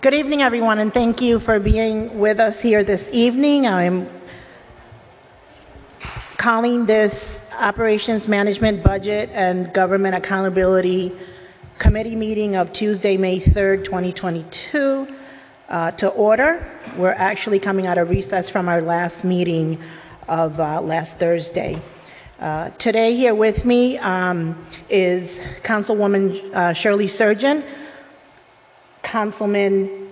Good evening, everyone, and thank you for being with us here this evening. I'm calling this Operations Management, Budget, and Government Accountability Committee meeting of Tuesday, May 3rd, 2022 to order. We're actually coming out of recess from our last meeting of last Thursday. Today here with me is Councilwoman Shirley Surgeon, Councilman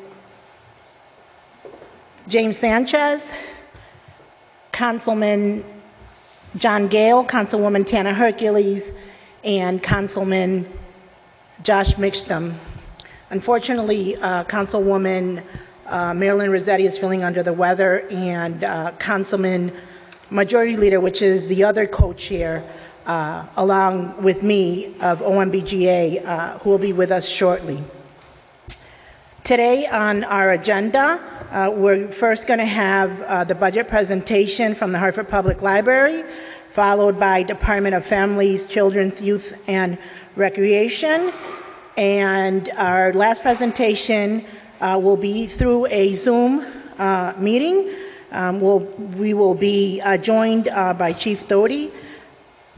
James Sanchez, Councilman John Gale, Councilwoman Tana Hercules, and Councilman Josh Mixtum. Unfortunately, Councilwoman Marilyn Rossetti is feeling under the weather, and Councilman Majority Leader, which is the other co-chair, along with me of OMBGA, who will be with us shortly. Today on our agenda, we're first going to have the budget presentation from the Hartford Public Library, followed by Department of Families, Children's, Youth, and Recreation. And our last presentation will be through a Zoom meeting. We will be joined by Chief Doty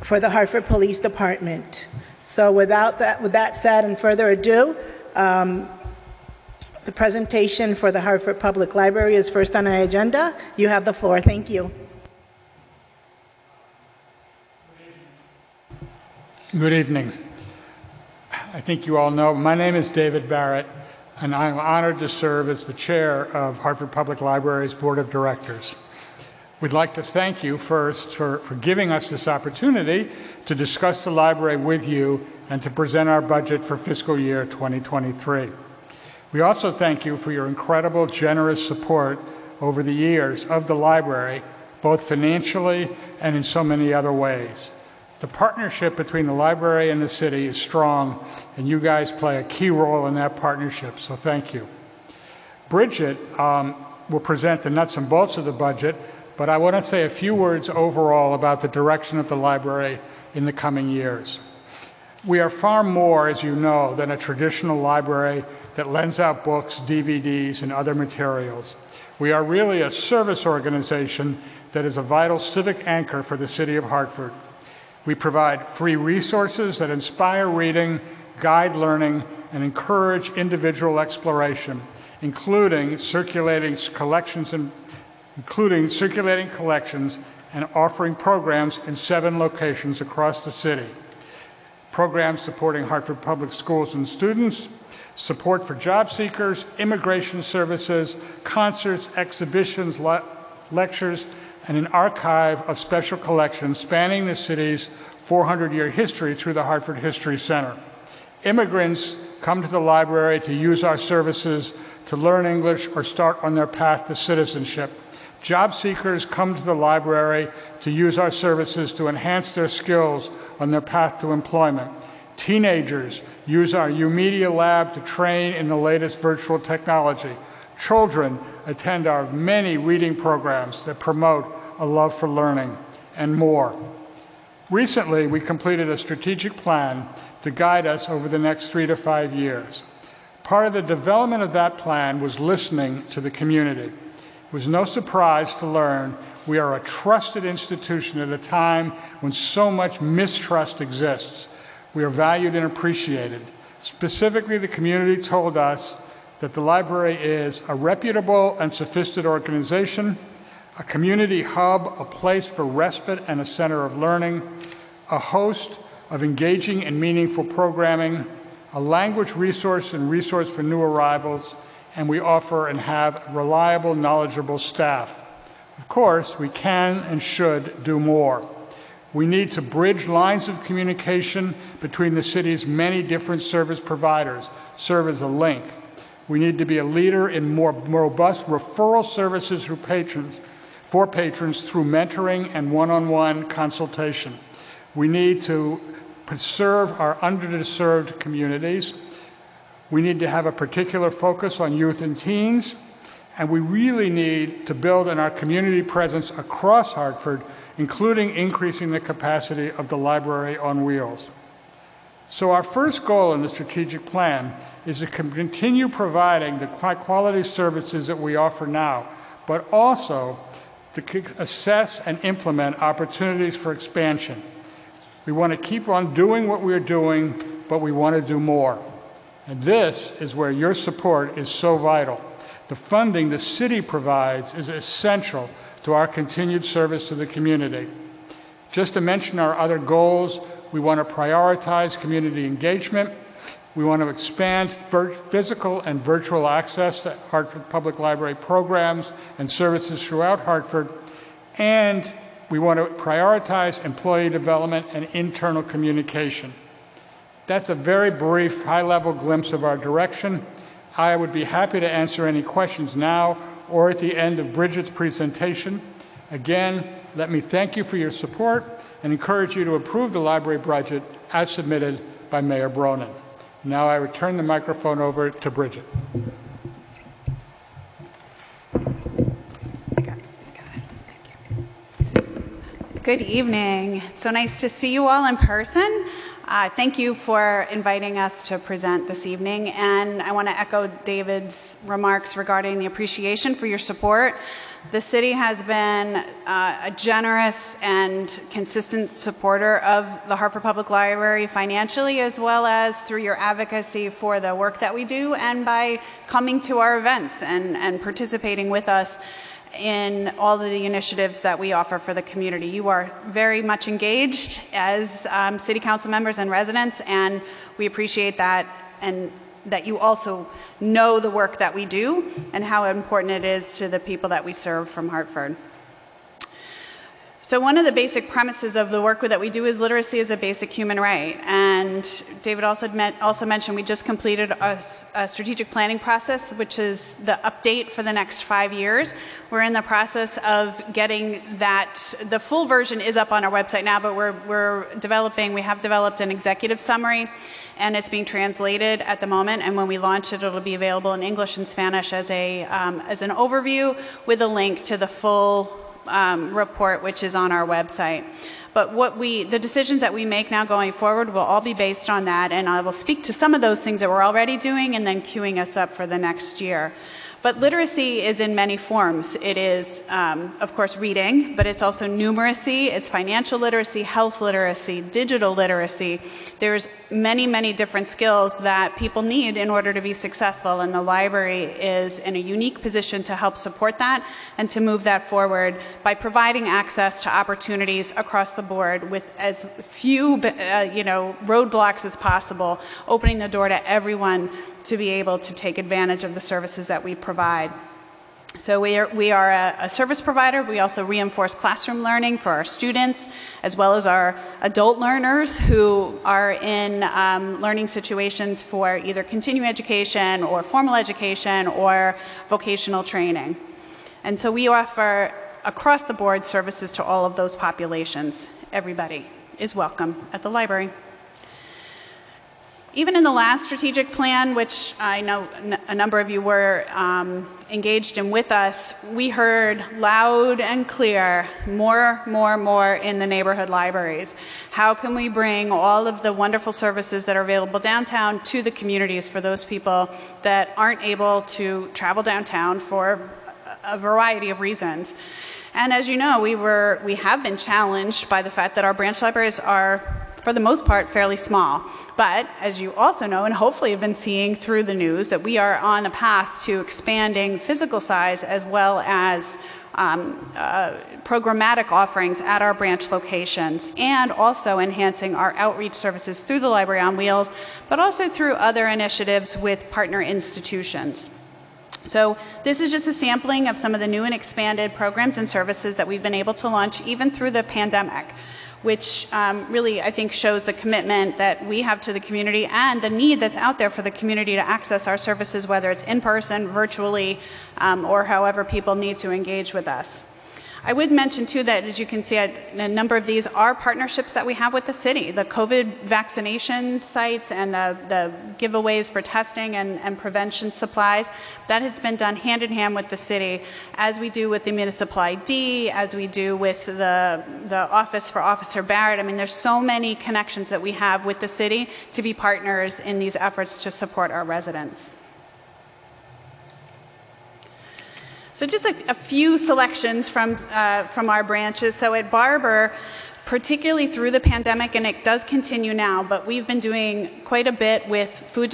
for the Hartford Police Department. So with that said and further ado, the presentation for the Hartford Public Library is first on our agenda. You have the floor. Thank you. Good evening. I think you all know, my name is David Barrett, and I'm honored to serve as the chair of Hartford Public Library's Board of Directors. We'd like to thank you first for giving us this opportunity to discuss the library with you and to present our budget for fiscal year 2023. We also thank you for your incredible, generous support over the years of the library, both financially and in so many other ways. The partnership between the library and the city is strong, and you guys play a key role in that partnership, so thank you. Bridget will present the nuts and bolts of the budget, but I want to say a few words overall about the direction of the library in the coming years. We are far more, as you know, than a traditional library that lends out books, DVDs, and other materials. We are really a service organization that is a vital civic anchor for the city of Hartford. We provide free resources that inspire reading, guide learning, and encourage individual exploration, including circulating collections and offering programs in 7 locations across the city. Programs supporting Hartford Public Schools and students, support for job seekers, immigration services, concerts, exhibitions, lectures, and an archive of special collections spanning the city's 400-year history through the Hartford History Center. Immigrants come to the library to use our services to learn English or start on their path to citizenship. Job seekers come to the library to use our services to enhance their skills on their path to employment. Teenagers use our U-Media lab to train in the latest virtual technology. Children attend our many reading programs that promote a love for learning, and more. Recently, we completed a strategic plan to guide us over the next 3 to 5 years. Part of the development of that plan was listening to the community. It was no surprise to learn we are a trusted institution at a time when so much mistrust exists. We are valued and appreciated. Specifically, the community told us that the library is a reputable and sophisticated organization, a community hub, a place for respite and a center of learning, a host of engaging and meaningful programming, a language resource and resource for new arrivals, and we offer and have reliable, knowledgeable staff. Of course, we can and should do more. We need to bridge lines of communication between the city's many different service providers, serve as a link. We need to be a leader in more robust referral services for patrons through mentoring and one-on-one consultation. We need to preserve our underserved communities. We need to have a particular focus on youth and teens, and we really need to build on our community presence across Hartford, including increasing the capacity of the library on wheels. So our first goal in the strategic plan is to continue providing the high-quality services that we offer now, but also to assess and implement opportunities for expansion. We want to keep on doing what we're doing, but we want to do more. And this is where your support is so vital. The funding the city provides is essential to our continued service to the community. Just to mention our other goals, we want to prioritize community engagement. We want to expand physical and virtual access to Hartford Public Library programs and services throughout Hartford. And we want to prioritize employee development and internal communication. That's a very brief, high-level glimpse of our direction. I would be happy to answer any questions now or at the end of Bridget's presentation. Again, let me thank you for your support and encourage you to approve the library budget as submitted by Mayor Bronin. Now I return the microphone over to Bridget. Good evening. It's so nice to see you all in person. Thank you for inviting us to present this evening, and I want to echo David's remarks regarding the appreciation for your support. The city has been a generous and consistent supporter of the Hartford Public Library financially, as well as through your advocacy for the work that we do and by coming to our events and participating with us in all of the initiatives that we offer for the community. You are very much engaged as city council members and residents, and we appreciate that, and that you also know the work that we do and how important it is to the people that we serve from Hartford. So one of the basic premises of the work that we do is literacy is a basic human right. And David also mentioned we just completed a strategic planning process, which is the update for the next 5 years. We're in the process of getting that. The full version is up on our website now, but we have developed an executive summary, and it's being translated at the moment. And when we launch it, it'll be available in English and Spanish as an overview with a link to the full report, which is on our website. But the decisions that we make now going forward will all be based on that, and I will speak to some of those things that we're already doing and then queuing us up for the next year. But literacy is in many forms. It is, of course, reading, but it's also numeracy, it's financial literacy, health literacy, digital literacy. There's many, many different skills that people need in order to be successful, and the library is in a unique position to help support that and to move that forward by providing access to opportunities across the board with as few roadblocks as possible, opening the door to everyone to be able to take advantage of the services that we provide. So we are a service provider. We also reinforce classroom learning for our students, as well as our adult learners who are in learning situations for either continuing education or formal education or vocational training. And so we offer across the board services to all of those populations. Everybody is welcome at the library. Even in the last strategic plan, which I know a number of you were engaged in with us, we heard loud and clear, more in the neighborhood libraries. How can we bring all of the wonderful services that are available downtown to the communities for those people that aren't able to travel downtown for a variety of reasons? And as you know, we have been challenged by the fact that our branch libraries are, for the most part, fairly small. But as you also know, and hopefully have been seeing through the news, that we are on a path to expanding physical size as well as programmatic offerings at our branch locations, and also enhancing our outreach services through the Library on Wheels, but also through other initiatives with partner institutions. So this is just a sampling of some of the new and expanded programs and services that we've been able to launch even through the pandemic, which really, I think, shows the commitment that we have to the community and the need that's out there for the community to access our services, whether it's in person, virtually, or however people need to engage with us. I would mention, too, that as you can see, a number of these are partnerships that we have with the city. The COVID vaccination sites and the giveaways for testing and prevention supplies, that has been done hand in hand with the city, as we do with the municipal ID, as we do with the Office for Officer Barrett. I mean, there's so many connections that we have with the city to be partners in these efforts to support our residents. So just a few selections from our branches. So at Barber, particularly through the pandemic, and it does continue now, but we've been doing quite a bit with food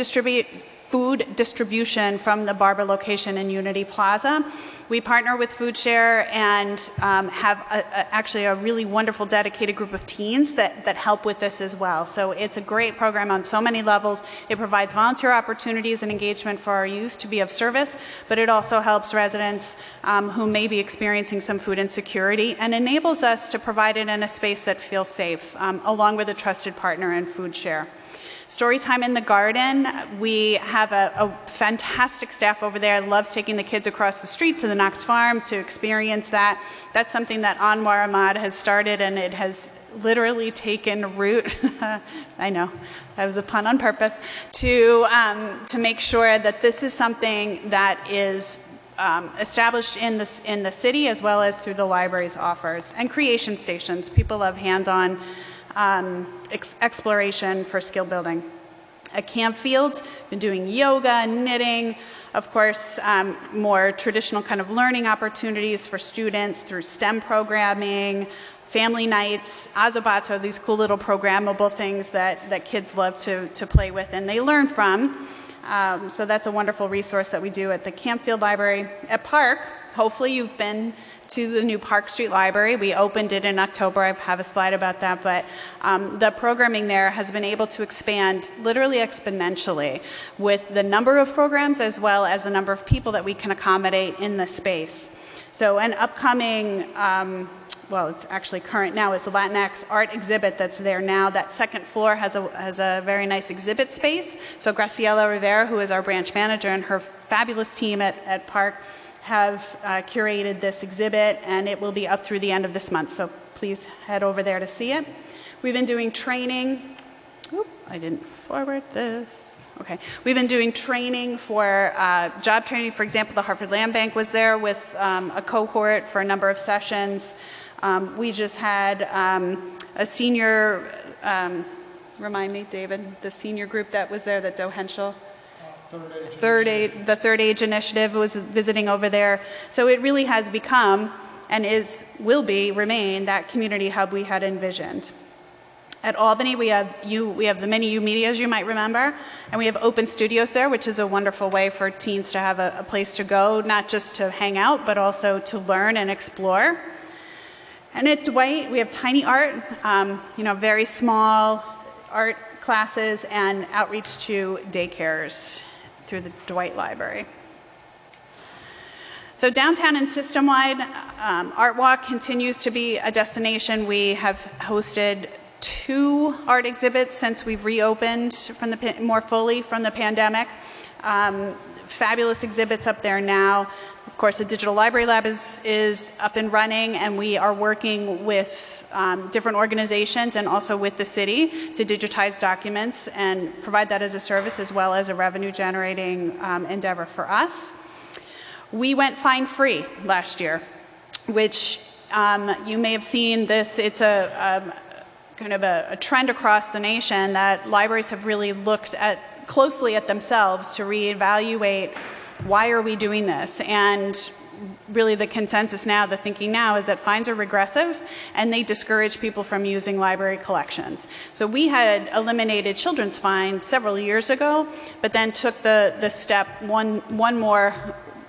distribution from the Barber location in Unity Plaza. We partner with Food Share and have actually a really wonderful dedicated group of teens that help with this as well. So it's a great program on so many levels. It provides volunteer opportunities and engagement for our youth to be of service, but it also helps residents who may be experiencing some food insecurity and enables us to provide it in a space that feels safe, along with a trusted partner in Food Share. Storytime in the Garden, we have a fantastic staff over there, loves taking the kids across the street to the Knox Farm to experience that. That's something that Anwar Ahmad has started, and it has literally taken root, I know, that was a pun on purpose, to make sure that this is something that is established in the city as well as through the library's offers. And creation stations, people love hands-on exploration for skill building. At Campfield, been doing yoga, knitting, of course, more traditional kind of learning opportunities for students through STEM programming, family nights. Ozobots are these cool little programmable things that kids love to play with and they learn from. So that's a wonderful resource that we do at the Campfield Library. At Park, hopefully you've been to the new Park Street Library. We opened it in October. I have a slide about that, but the programming there has been able to expand literally exponentially with the number of programs as well as the number of people that we can accommodate in the space. So an upcoming, well, it's actually current now, is the Latinx Art Exhibit that's there now. That second floor has a very nice exhibit space. So Graciela Rivera, who is our branch manager, and her fabulous team at Park have curated this exhibit, and it will be up through the end of this month. So please head over there to see it. We've been doing training. Oop, I didn't forward this. Okay. We've been doing training for job training. For example, the Hartford Land Bank was there with a cohort for a number of sessions. We just had a senior, remind me, David, the senior group that was there, that Doe Henschel. The Third Age Initiative was visiting over there. So it really has become and remain that community hub we had envisioned. At Albany, we have the mini U Media, as you might remember, and we have open studios there, which is a wonderful way for teens to have a place to go, not just to hang out, but also to learn and explore. And at Dwight, we have tiny art, very small art classes and outreach to daycares through the Dwight Library. So downtown and system-wide, Art Walk continues to be a destination. We have hosted 2 art exhibits since we've reopened more fully from the pandemic. Fabulous exhibits up there now. Of course, the Digital Library Lab is up and running, and we are working with different organizations and also with the city to digitize documents and provide that as a service as well as a revenue-generating endeavor for us. We went fine-free last year, which you may have seen this. It's kind of a trend across the nation that libraries have really looked closely at themselves to reevaluate why are we doing this. And really the consensus now, the thinking now, is that fines are regressive and they discourage people from using library collections. So we had eliminated children's fines several years ago, but then took the step one more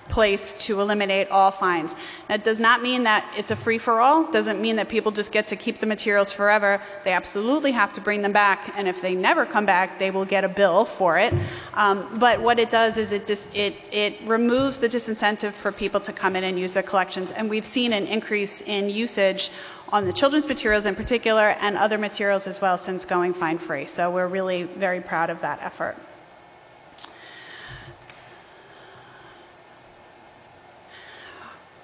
place to eliminate all fines. That does not mean that it's a free-for-all. Doesn't mean that people just get to keep the materials forever. They absolutely have to bring them back, and if they never come back, they will get a bill for it. But what it does is it removes the disincentive for people to come in and use their collections, and we've seen an increase in usage on the children's materials in particular and other materials as well since going fine-free. So we're really very proud of that effort.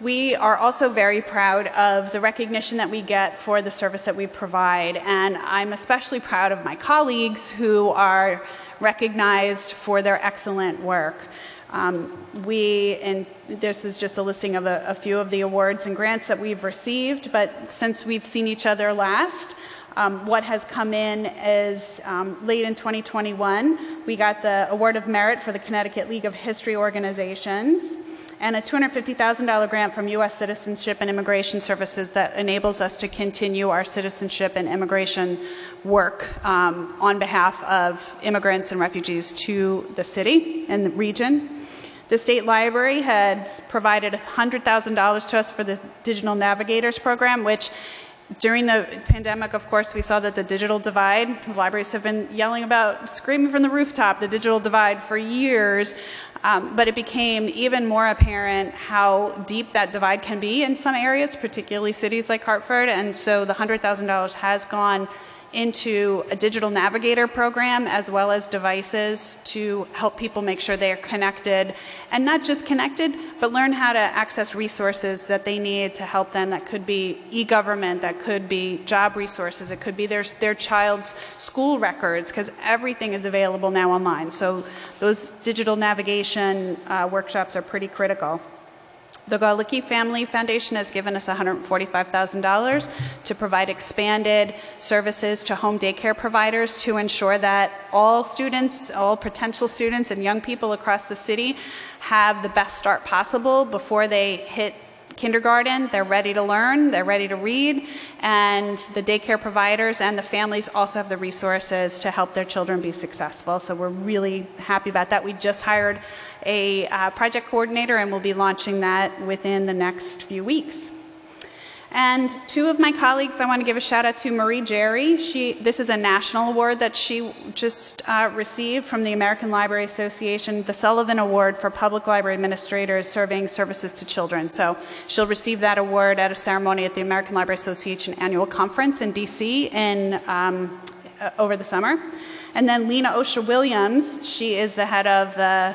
We are also very proud of the recognition that we get for the service that we provide, and I'm especially proud of my colleagues who are recognized for their excellent work. This is just a listing of a few of the awards and grants that we've received, but since we've seen each other last, what has come in is late in 2021, we got the Award of Merit for the Connecticut League of History Organizations, and a $250,000 grant from U.S. Citizenship and Immigration Services that enables us to continue our citizenship and immigration work on behalf of immigrants and refugees to the city and the region. The State Library has provided $100,000 to us for the Digital Navigators program, which during the pandemic, of course, we saw that the digital divide, the libraries have been screaming from the rooftop, the digital divide for years, but it became even more apparent how deep that divide can be in some areas, particularly cities like Hartford, and so the $100,000 has gone into a digital navigator program as well as devices to help people make sure they are connected, and not just connected, but learn how to access resources that they need to help them. That could be e-government, that could be job resources, it could be their child's school records, because everything is available now online. So those digital navigation workshops are pretty critical. The Garlicki Family Foundation has given us $145,000 to provide expanded services to home daycare providers to ensure that all students, all potential students and young people across the city have the best start possible before they hit kindergarten. They're ready to learn, they're ready to read, and the daycare providers and the families also have the resources to help their children be successful. So we're really happy about that. We just hired a project coordinator, and we'll be launching that within the next few weeks. And two of my colleagues, I want to give a shout out to Marie Jerry. This is a national award that she just received from the American Library Association, the Sullivan Award for Public Library Administrators Serving Services to Children. So she'll receive that award at a ceremony at the American Library Association Annual Conference in DC over the summer. And then Lena Osha Williams, she is the head of the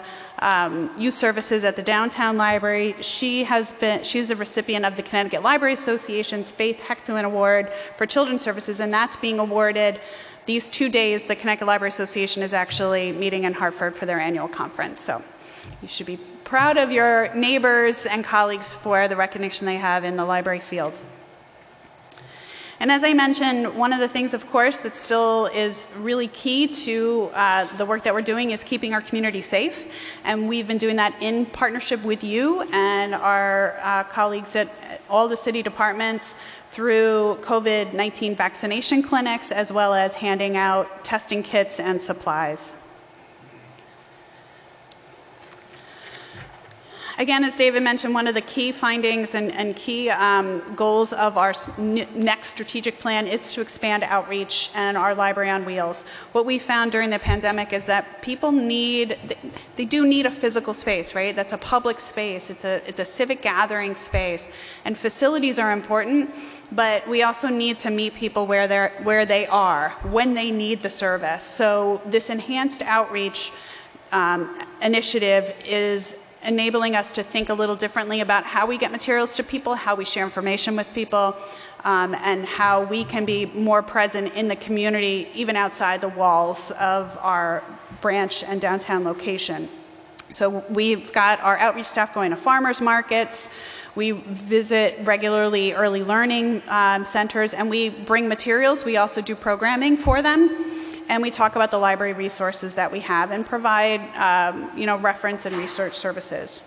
youth services at the Downtown Library. She's the recipient of the Connecticut Library Association's Faith Hectoin Award for Children's Services, and that's being awarded these 2 days. The Connecticut Library Association is actually meeting in Hartford for their annual conference. So you should be proud of your neighbors and colleagues for the recognition they have in the library field. And as I mentioned, one of the things, of course, that still is really key to the work that we're doing is keeping our community safe. And we've been doing that in partnership with you and our colleagues at all the city departments through COVID-19 vaccination clinics, as well as handing out testing kits and supplies. Again, as David mentioned, one of the key findings and key goals of our next strategic plan is to expand outreach and our library on wheels. What we found during the pandemic is that people they do need a physical space, right? That's a public space. It's a civic gathering space. And facilities are important, but we also need to meet people where they are, when they need the service. So this enhanced outreach initiative is enabling us to think a little differently about how we get materials to people, how we share information with people, and how we can be more present in the community, even outside the walls of our branch and downtown location. So we've got our outreach staff going to farmers markets. We visit regularly early learning centers, and we bring materials. We also do programming for them. And we talk about the library resources that we have and provide reference and research services.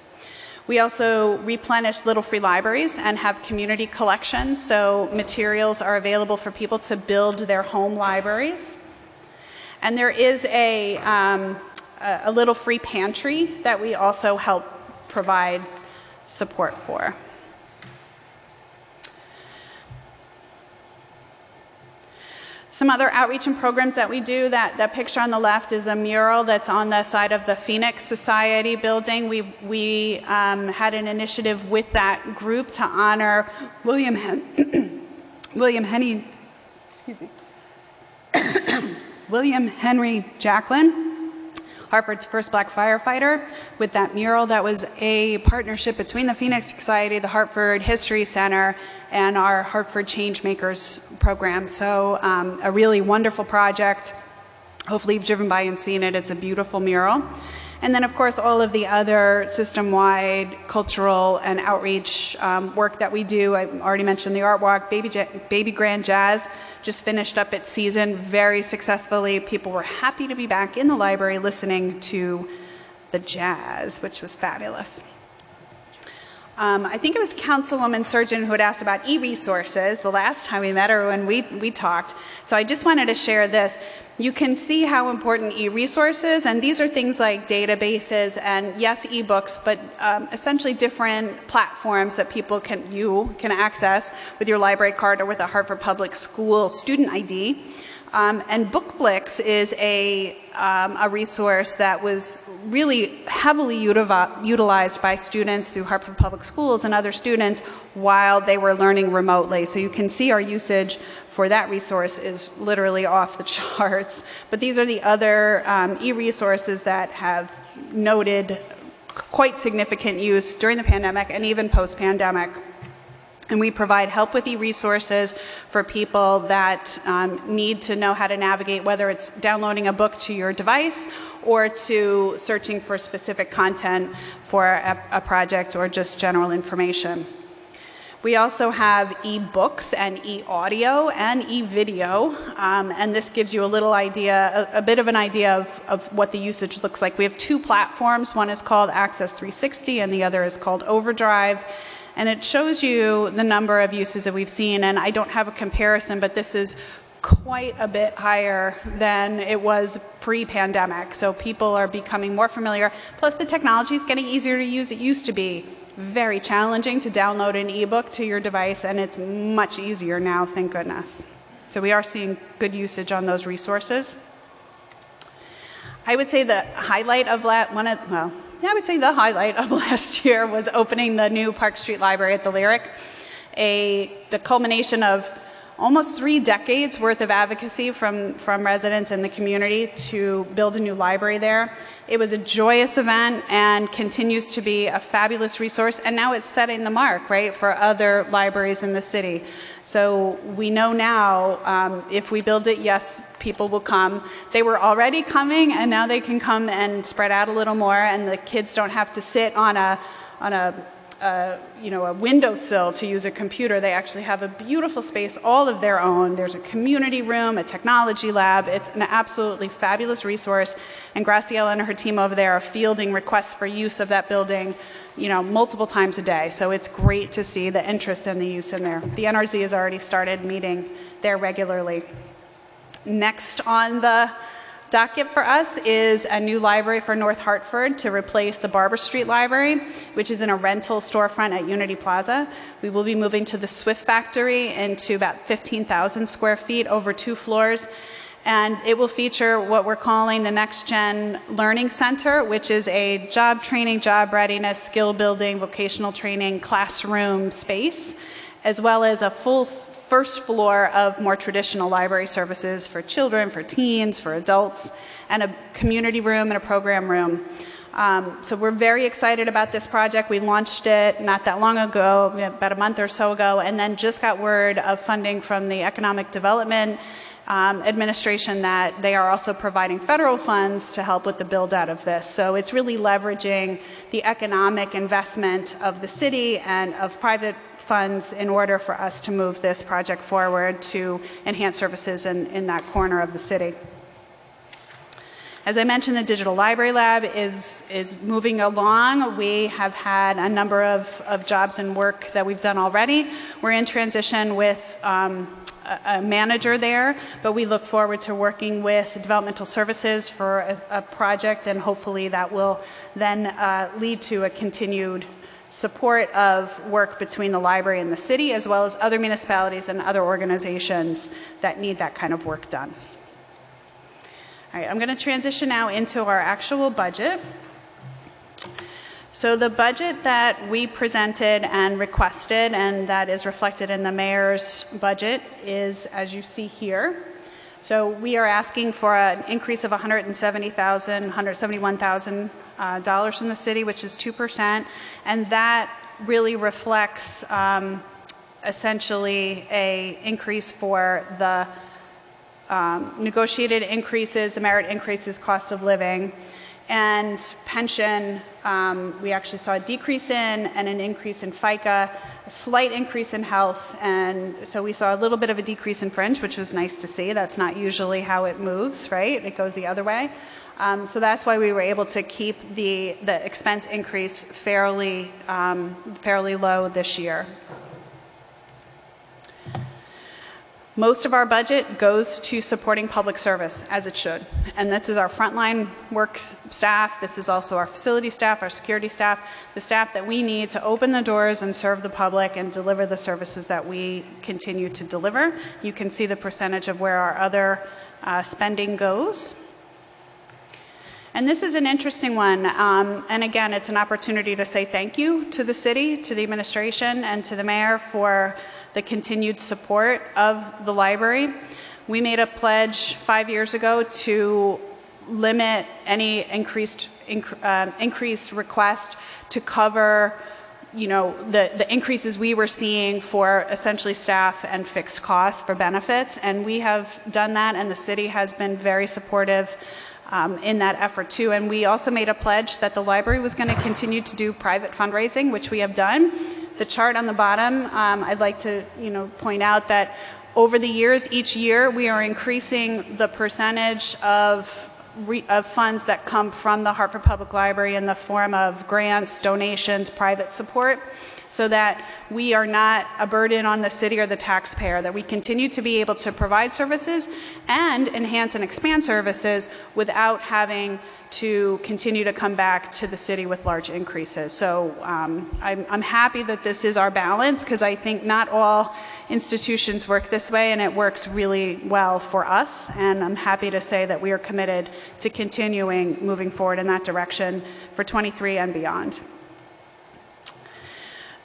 We also replenish little free libraries and have community collections, so materials are available for people to build their home libraries. And there is a little free pantry that we also help provide support for. Some other outreach and programs that we do, that picture on the left is a mural that's on the side of the Phoenix Society building. We had an initiative with that group to honor William Henry Jacklin, Hartford's first black firefighter, with that mural. That was a partnership between the Phoenix Society, the Hartford History Center, and our Hartford Changemakers program. So a really wonderful project. Hopefully you've driven by and seen it. It's a beautiful mural. And then, of course, all of the other system-wide cultural and outreach work that we do. I already mentioned the Art Walk. Baby Grand Jazz just finished up its season very successfully. People were happy to be back in the library listening to the jazz, which was fabulous. I think it was Councilwoman Surgeon who had asked about e-resources the last time we met her when we talked. So I just wanted to share this. You can see how important e-resources, and these are things like databases and, yes, e-books, but essentially different platforms that you can access with your library card or with a Hartford Public School student ID. And BookFlix is a resource that was really heavily utilized by students through Hartford Public Schools and other students while they were learning remotely. So you can see our usage for that resource is literally off the charts. But these are the other e-resources that have noted quite significant use during the pandemic and even post-pandemic. And we provide help with e-resources for people that need to know how to navigate, whether it's downloading a book to your device or to searching for specific content for a project or just general information. We also have e-books and e-audio and e-video, and this gives you a little idea, a bit of an idea of what the usage looks like. We have two platforms. One is called Access 360 and the other is called Overdrive. And it shows you the number of uses that we've seen, and I don't have a comparison, but this is quite a bit higher than it was pre-pandemic. So people are becoming more familiar. Plus the technology is getting easier to use. It used to be very challenging to download an ebook to your device, and it's much easier now, thank goodness. So we are seeing good usage on those resources. I would say the highlight of I would say the highlight of last year was opening the new Park Street Library at the Lyric, the culmination of almost 3 decades worth of advocacy from residents in the community to build a new library there. It was a joyous event and continues to be a fabulous resource, and now it's setting the mark, right, for other libraries in the city. So we know now if we build it, yes, people will come. They were already coming, and now they can come and spread out a little more, and the kids don't have to sit on a windowsill to use a computer. They actually have a beautiful space all of their own. There's a community room, a technology lab. It's an absolutely fabulous resource, and Graciela and her team over there are fielding requests for use of that building, multiple times a day. So it's great to see the interest and the use in there. The NRZ has already started meeting there regularly. Next on the docket for us is a new library for North Hartford to replace the Barber Street Library, which is in a rental storefront at Unity Plaza. We will be moving to the Swift Factory into about 15,000 square feet over 2 floors. And it will feature what we're calling the Next Gen Learning Center, which is a job training, job readiness, skill building, vocational training classroom space, as well as a full first floor of more traditional library services for children, for teens, for adults, and a community room and a program room. So we're very excited about this project. We launched it not that long ago, about a month or so ago, and then just got word of funding from the Economic Development Administration that they are also providing federal funds to help with the build out of this. So it's really leveraging the economic investment of the city and of private funds in order for us to move this project forward to enhance services in that corner of the city. As I mentioned, the Digital Library Lab is moving along. We have had a number of jobs and work that we've done already. We're in transition with a manager there, but we look forward to working with developmental services for a project, and hopefully that will then lead to a continued support of work between the library and the city, as well as other municipalities and other organizations that need that kind of work done. All right, I'm going to transition now into our actual budget. So the budget that we presented and requested, and that is reflected in the mayor's budget, is as you see here. So we are asking for an increase of $171,000 in the city, which is 2%, and that really reflects essentially a increase for the negotiated increases, the merit increases, cost of living, and pension. We actually saw a decrease in and an increase in FICA, a slight increase in health, and so we saw a little bit of a decrease in fringe, which was nice to see. That's not usually how it moves, right? It goes the other way. So that's why we were able to keep the expense increase fairly low this year. Most of our budget goes to supporting public service, as it should. And this is our frontline work staff. This is also our facility staff, our security staff, the staff that we need to open the doors and serve the public and deliver the services that we continue to deliver. You can see the percentage of where our other spending goes. And this is an interesting one. And again, it's an opportunity to say thank you to the city, to the administration, and to the mayor for the continued support of the library. We made a pledge 5 years ago to limit any increased request to cover, you know, the increases we were seeing for essentially staff and fixed costs for benefits, and we have done that, and the city has been very supportive in that effort too. And we also made a pledge that the library was going to continue to do private fundraising, which we have done. The chart on the bottom, I'd like to, you know, point out that over the years, each year, we are increasing the percentage of funds that come from the Hartford Public Library in the form of grants, donations, private support, so that we are not a burden on the city or the taxpayer, that we continue to be able to provide services and enhance and expand services without having to continue to come back to the city with large increases. So I'm happy that this is our balance, because I think not all institutions work this way, and it works really well for us. And I'm happy to say that we are committed to continuing moving forward in that direction for 23 and beyond.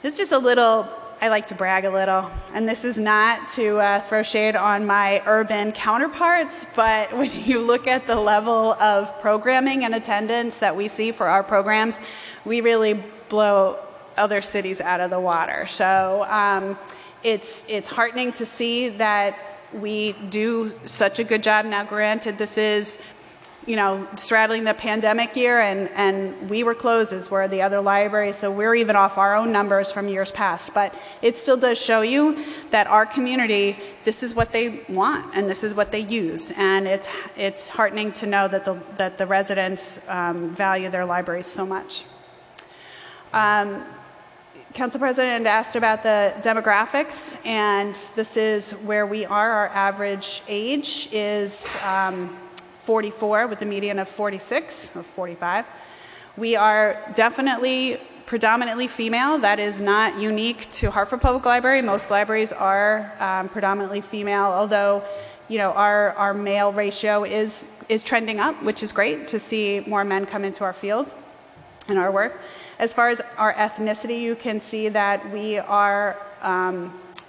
This is just a little, I like to brag a little, and this is not to throw shade on my urban counterparts, but when you look at the level of programming and attendance that we see for our programs, we really blow other cities out of the water. So it's heartening to see that we do such a good job. Now, granted, this is, you know, straddling the pandemic year, and we were closed, as were the other libraries, so we're even off our own numbers from years past. But it still does show you that our community, this is what they want, and this is what they use. And it's heartening to know that the residents value their libraries so much. Council President asked about the demographics, and this is where we are. Our average age is 44, with a median of 46 or 45. We are definitely predominantly female. That is not unique to Hartford Public Library. Most libraries are predominantly female, although, you know, our male ratio is trending up, which is great to see more men come into our field and our work. As far as our ethnicity, you can see that we are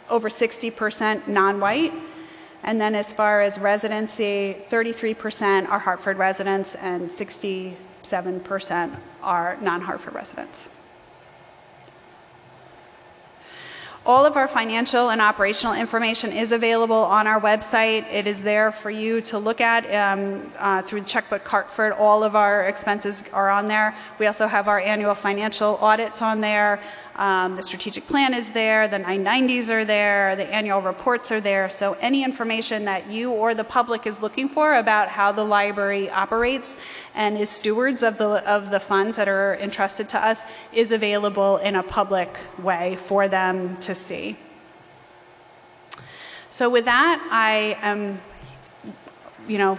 over 60% non-white. And then as far as residency, 33% are Hartford residents and 67% are non-Hartford residents. All of our financial and operational information is available on our website. It is there for you to look at through Checkbook Hartford. All of our expenses are on there. We also have our annual financial audits on there. The strategic plan is there, the 990s are there, the annual reports are there. So any information that you or the public is looking for about how the library operates and is stewards of the funds that are entrusted to us is available in a public way for them to see. So with that, I am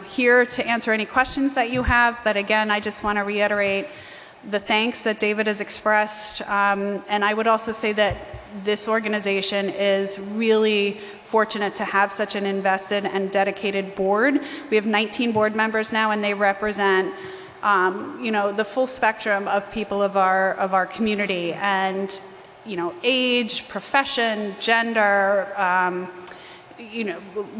here to answer any questions that you have, but again, I just want to reiterate the thanks that David has expressed, and I would also say that this organization is really fortunate to have such an invested and dedicated board. We have 19 board members now, and they represent the full spectrum of people of our community, and age, profession, gender,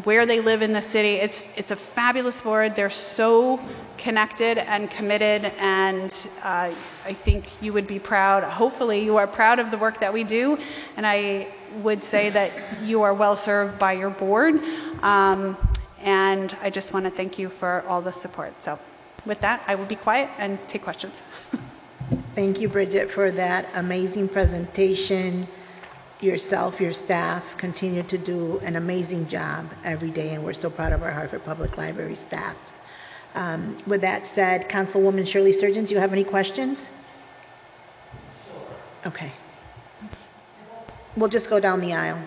where they live in the city. It's a fabulous board. They're so connected and committed, and I think you would be proud. Hopefully you are proud of the work that we do, and I would say that you are well served by your board, and I just want to thank you for all the support. So with that, I will be quiet and take questions. Thank you, Bridget, for that amazing presentation. Yourself, your staff continue to do an amazing job every day, and we're so proud of our Hartford Public Library staff. With that said, Councilwoman Shirley Sturgeon, do you have any questions? Okay. We'll just go down the aisle.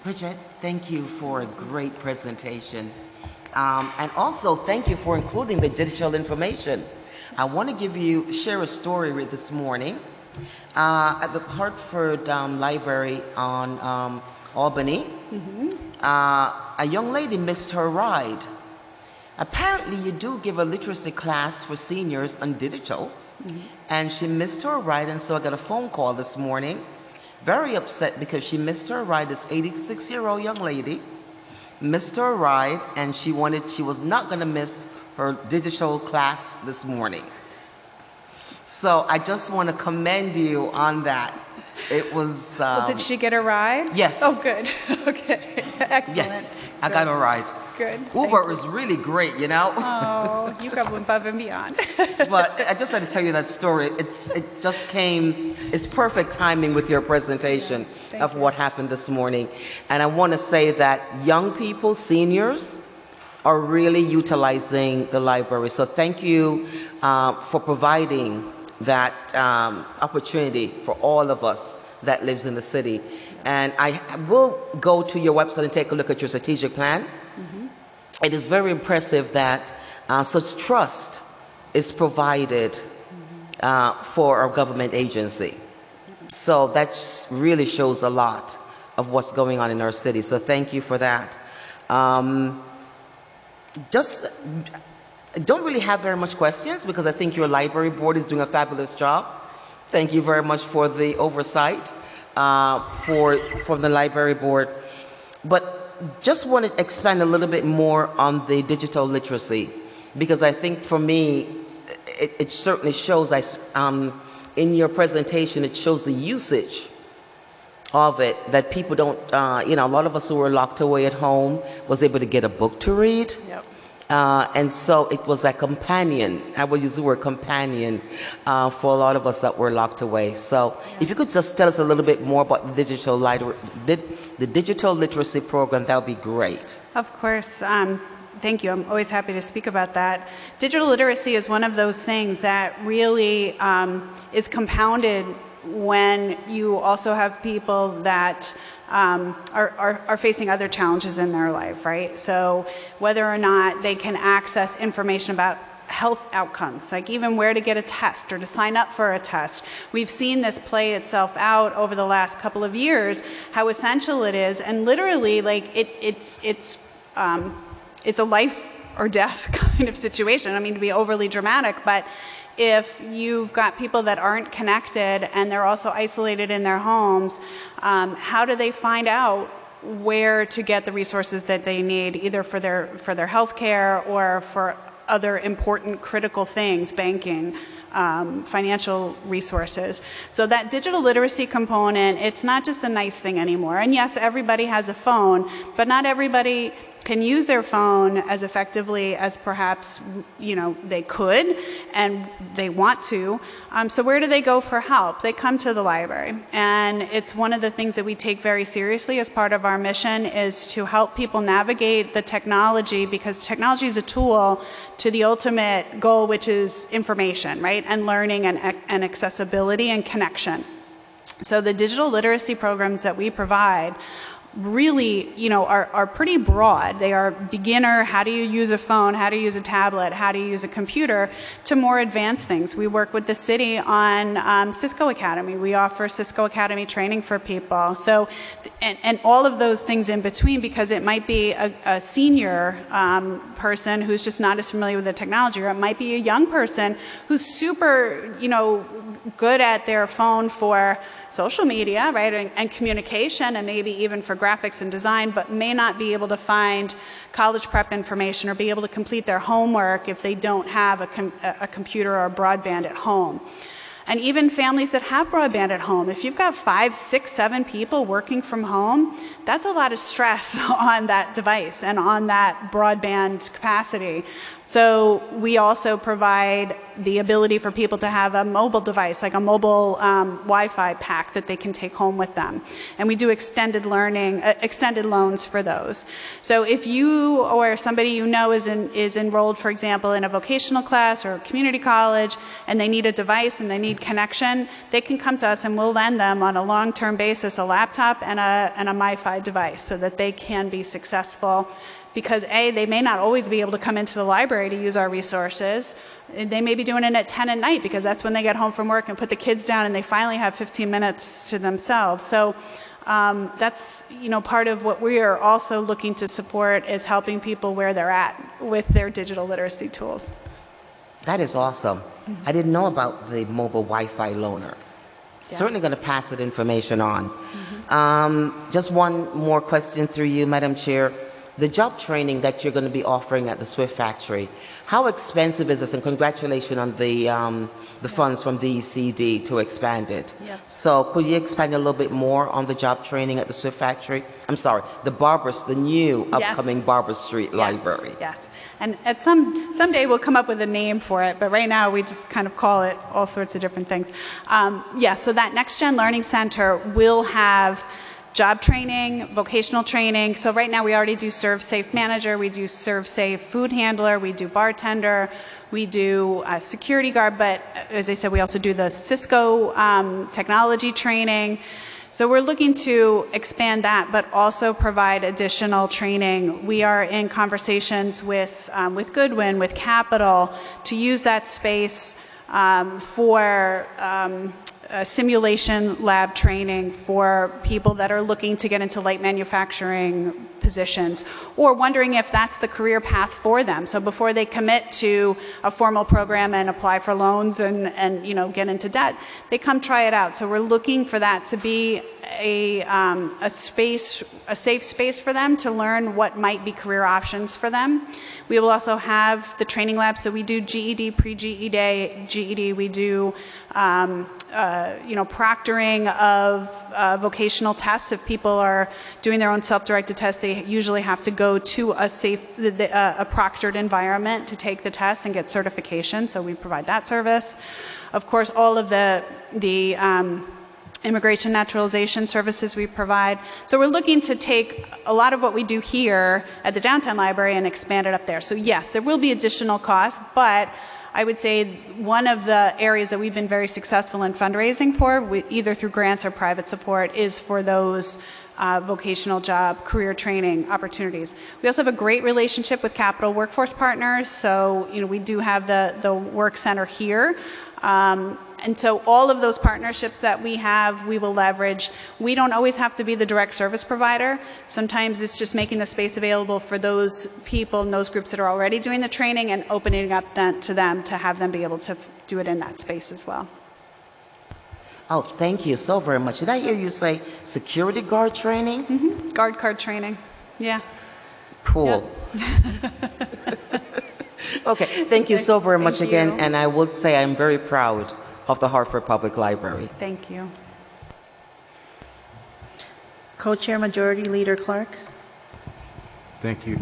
Bridget, thank you for a great presentation. And also, thank you for including the digital information. I want to share a story with this morning. At the Hartford Library on Albany, a young lady missed her ride. Apparently, you do give a literacy class for seniors on digital, and she missed her ride, and so I got a phone call this morning, very upset because she missed her ride. This 86-year-old young lady missed her ride, and she was not going to miss her digital class this morning. So I just want to commend you on that. It was... Well, did she get a ride? Yes. Oh, good. Okay. Excellent. Yes, I got a ride. Good. Uber is really great, you know? Oh, you go above and beyond. But I just had to tell you that story. It just came, it's perfect timing with your presentation of what happened this morning. And I want to say that young people, seniors, are really utilizing the library. So thank you for providing that opportunity for all of us that lives in the city. And I will go to your website and take a look at your strategic plan. It is very impressive that such trust is provided for our government agency. So that really shows a lot of what's going on in our city. So thank you for that. I don't really have very much questions because I think your library board is doing a fabulous job. Thank you very much for the oversight from the library board. But just want to expand a little bit more on the digital literacy, because I think for me, it certainly shows, in your presentation, it shows the usage of it, that people don't, a lot of us who were locked away at home was able to get a book to read. Yep. And so it was a companion, I will use the word companion, for a lot of us that were locked away. So if you could just tell us a little bit more about the digital literacy program, that would be great. Of course. Thank you. I'm always happy to speak about that. Digital literacy is one of those things that really is compounded when you also have people that are facing other challenges in their life, right? So whether or not they can access information about health outcomes, like even where to get a test or to sign up for a test. We've seen this play itself out over the last couple of years, how essential it is, and literally, like it's a life or death kind of situation. I mean, to be overly dramatic, but if you've got people that aren't connected and they're also isolated in their homes, how do they find out where to get the resources that they need, either for their health care or for other important critical things, banking, financial resources? So that digital literacy component, it's not just a nice thing anymore. And yes, everybody has a phone, but not everybody can use their phone as effectively as perhaps they could and they want to. So where do they go for help? They come to the library, and it's one of the things that we take very seriously as part of our mission, is to help people navigate the technology, because technology is a tool to the ultimate goal, which is information, right, and learning and accessibility and connection. So the digital literacy programs that we provide really, are pretty broad. They are beginner, how do you use a phone, how do you use a tablet, how do you use a computer, to more advanced things. We work with the city on Cisco Academy. We offer Cisco Academy training for people. So, and all of those things in between, because it might be a senior person who's just not as familiar with the technology, or it might be a young person who's super, good at their phone for social media, right, and communication, and maybe even for graphics and design, but may not be able to find college prep information or be able to complete their homework if they don't have a computer or broadband at home. And even families that have broadband at home, if you've got 5, 6, 7 people working from home, that's a lot of stress on that device and on that broadband capacity. So we also provide the ability for people to have a mobile device, like a mobile Wi-Fi pack that they can take home with them. And we do extended learning, extended loans for those. So if you or somebody you know is enrolled, for example, in a vocational class or a community college, and they need a device and they need connection, they can come to us and we'll lend them on a long-term basis a laptop and a MiFi device so that they can be successful. Because A, they may not always be able to come into the library to use our resources. They may be doing it at 10 at night because that's when they get home from work and put the kids down and they finally have 15 minutes to themselves. So That's, part of what we are also looking to support is helping people where they're at with their digital literacy tools. That is awesome. I didn't know about the mobile Wi-Fi loaner. Certainly going to pass that information on. Just one more question through you, Madam Chair. The job training that you're going to be offering at the Swift Factory, how expensive is this? And congratulations on the funds from the ECD to expand it. Yep. So could you expand a little bit more on the job training at the Swift Factory? I'm sorry, the new upcoming Barber Street Library. Yes. And at someday we'll come up with a name for it, but right now we just kind of call it all sorts of different things. So that Next Gen Learning Center will have job training, vocational training. So right now we already do Serve Safe Manager, we do Serve Safe Food Handler, we do bartender, we do security guard, but as I said, we also do the Cisco technology training. So we're looking to expand that, but also provide additional training. We are in conversations with Goodwill, with Capital, to use that space for simulation lab training for people that are looking to get into light manufacturing positions, or wondering if that's the career path for them. So before they commit to a formal program and apply for loans and get into debt, they come try it out. So we're looking for that to be a safe space for them to learn what might be career options for them. We will also have the training lab, so we do GED, pre-GED, we do proctoring of vocational tests. If people are doing their own self-directed tests, they usually have to go to a proctored environment to take the test and get certification, so we provide that service. Of course, all of the immigration naturalization services we provide. So we're looking to take a lot of what we do here at the downtown library and expand it up there. So yes, there will be additional costs, but I would say one of the areas that we've been very successful in fundraising for, either through grants or private support, is for those vocational job career training opportunities. We also have a great relationship with Capital Workforce Partners, so we do have the work center here. And so all of those partnerships that we have, we will leverage. We don't always have to be the direct service provider. Sometimes it's just making the space available for those people and those groups that are already doing the training and opening up to them to have them be able to do it in that space as well. Oh, thank you so very much. Did I hear you say security guard training? Mm-hmm. Guard card training. Yeah. Cool. Yep. Okay, thank you so very much again. And I would say I'm very proud of the Hartford Public Library. Thank you. Co-Chair Majority Leader Clark. Thank you.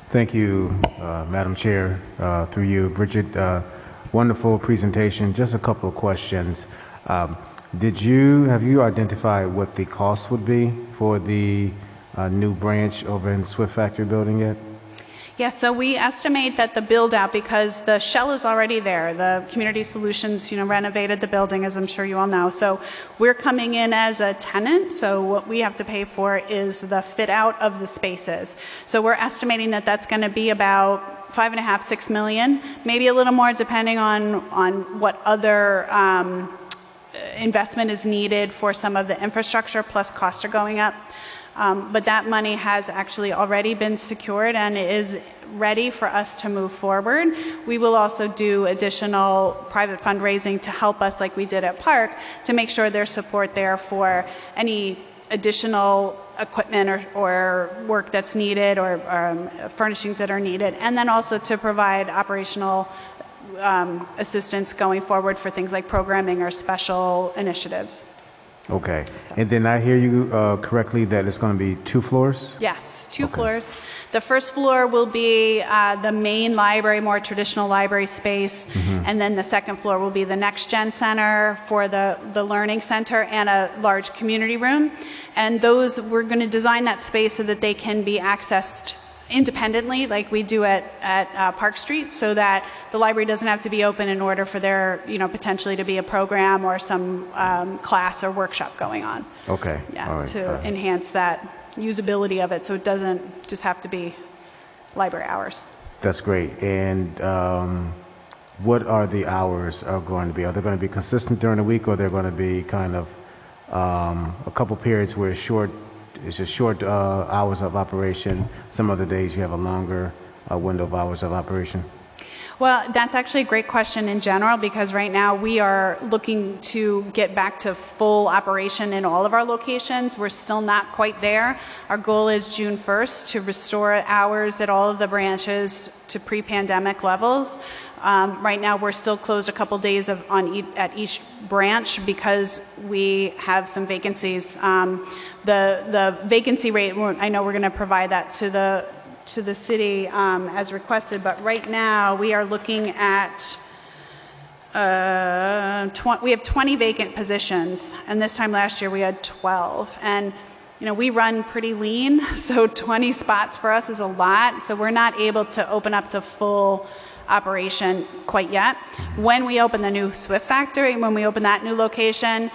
Thank you, Madam Chair, through you, Bridget. Wonderful presentation. Just a couple of questions. Have you identified what the cost would be for the new branch over in the Swift Factory building yet? Yeah, so we estimate that the build out, because the shell is already there, the Community Solutions, renovated the building, as I'm sure you all know. So we're coming in as a tenant. So what we have to pay for is the fit out of the spaces. So we're estimating that that's going to be about $5.5–6 million, maybe a little more depending on what other investment is needed for some of the infrastructure, plus costs are going up. But that money has actually already been secured and is ready for us to move forward. We will also do additional private fundraising to help us, like we did at Park, to make sure there's support there for any additional equipment or work that's needed, or furnishings that are needed, and then also to provide operational assistance going forward for things like programming or special initiatives. Okay. And then I hear you correctly that it's going to be 2 floors? Yes, 2 floors. The first floor will be the main library, more traditional library space, and then the second floor will be the Next Gen Center for the Learning Center and a large community room. And those, we're going to design that space so that they can be accessed independently, like we do at Park Street, so that the library doesn't have to be open in order for there, potentially to be a program or some class or workshop going on. Okay. Yeah, all right. to enhance that usability of it, so it doesn't just have to be library hours. That's great. And what are the hours are going to be? Are they going to be consistent during the week, or they're going to be kind of a couple periods where it's just short hours of operation. Some other days you have a longer window of hours of operation. Well, that's actually a great question in general, because right now we are looking to get back to full operation in all of our locations. We're still not quite there. Our goal is June 1st to restore hours at all of the branches to pre-pandemic levels. Right now we're still closed a couple days at each branch because we have some vacancies. The vacancy rate, I know we're going to provide that to the city as requested, but right now we are looking at we have 20 vacant positions, and this time last year we had 12. And we run pretty lean, so 20 spots for us is a lot. So we're not able to open up to full operation quite yet. When we open the new Swift factory, when we open that new location,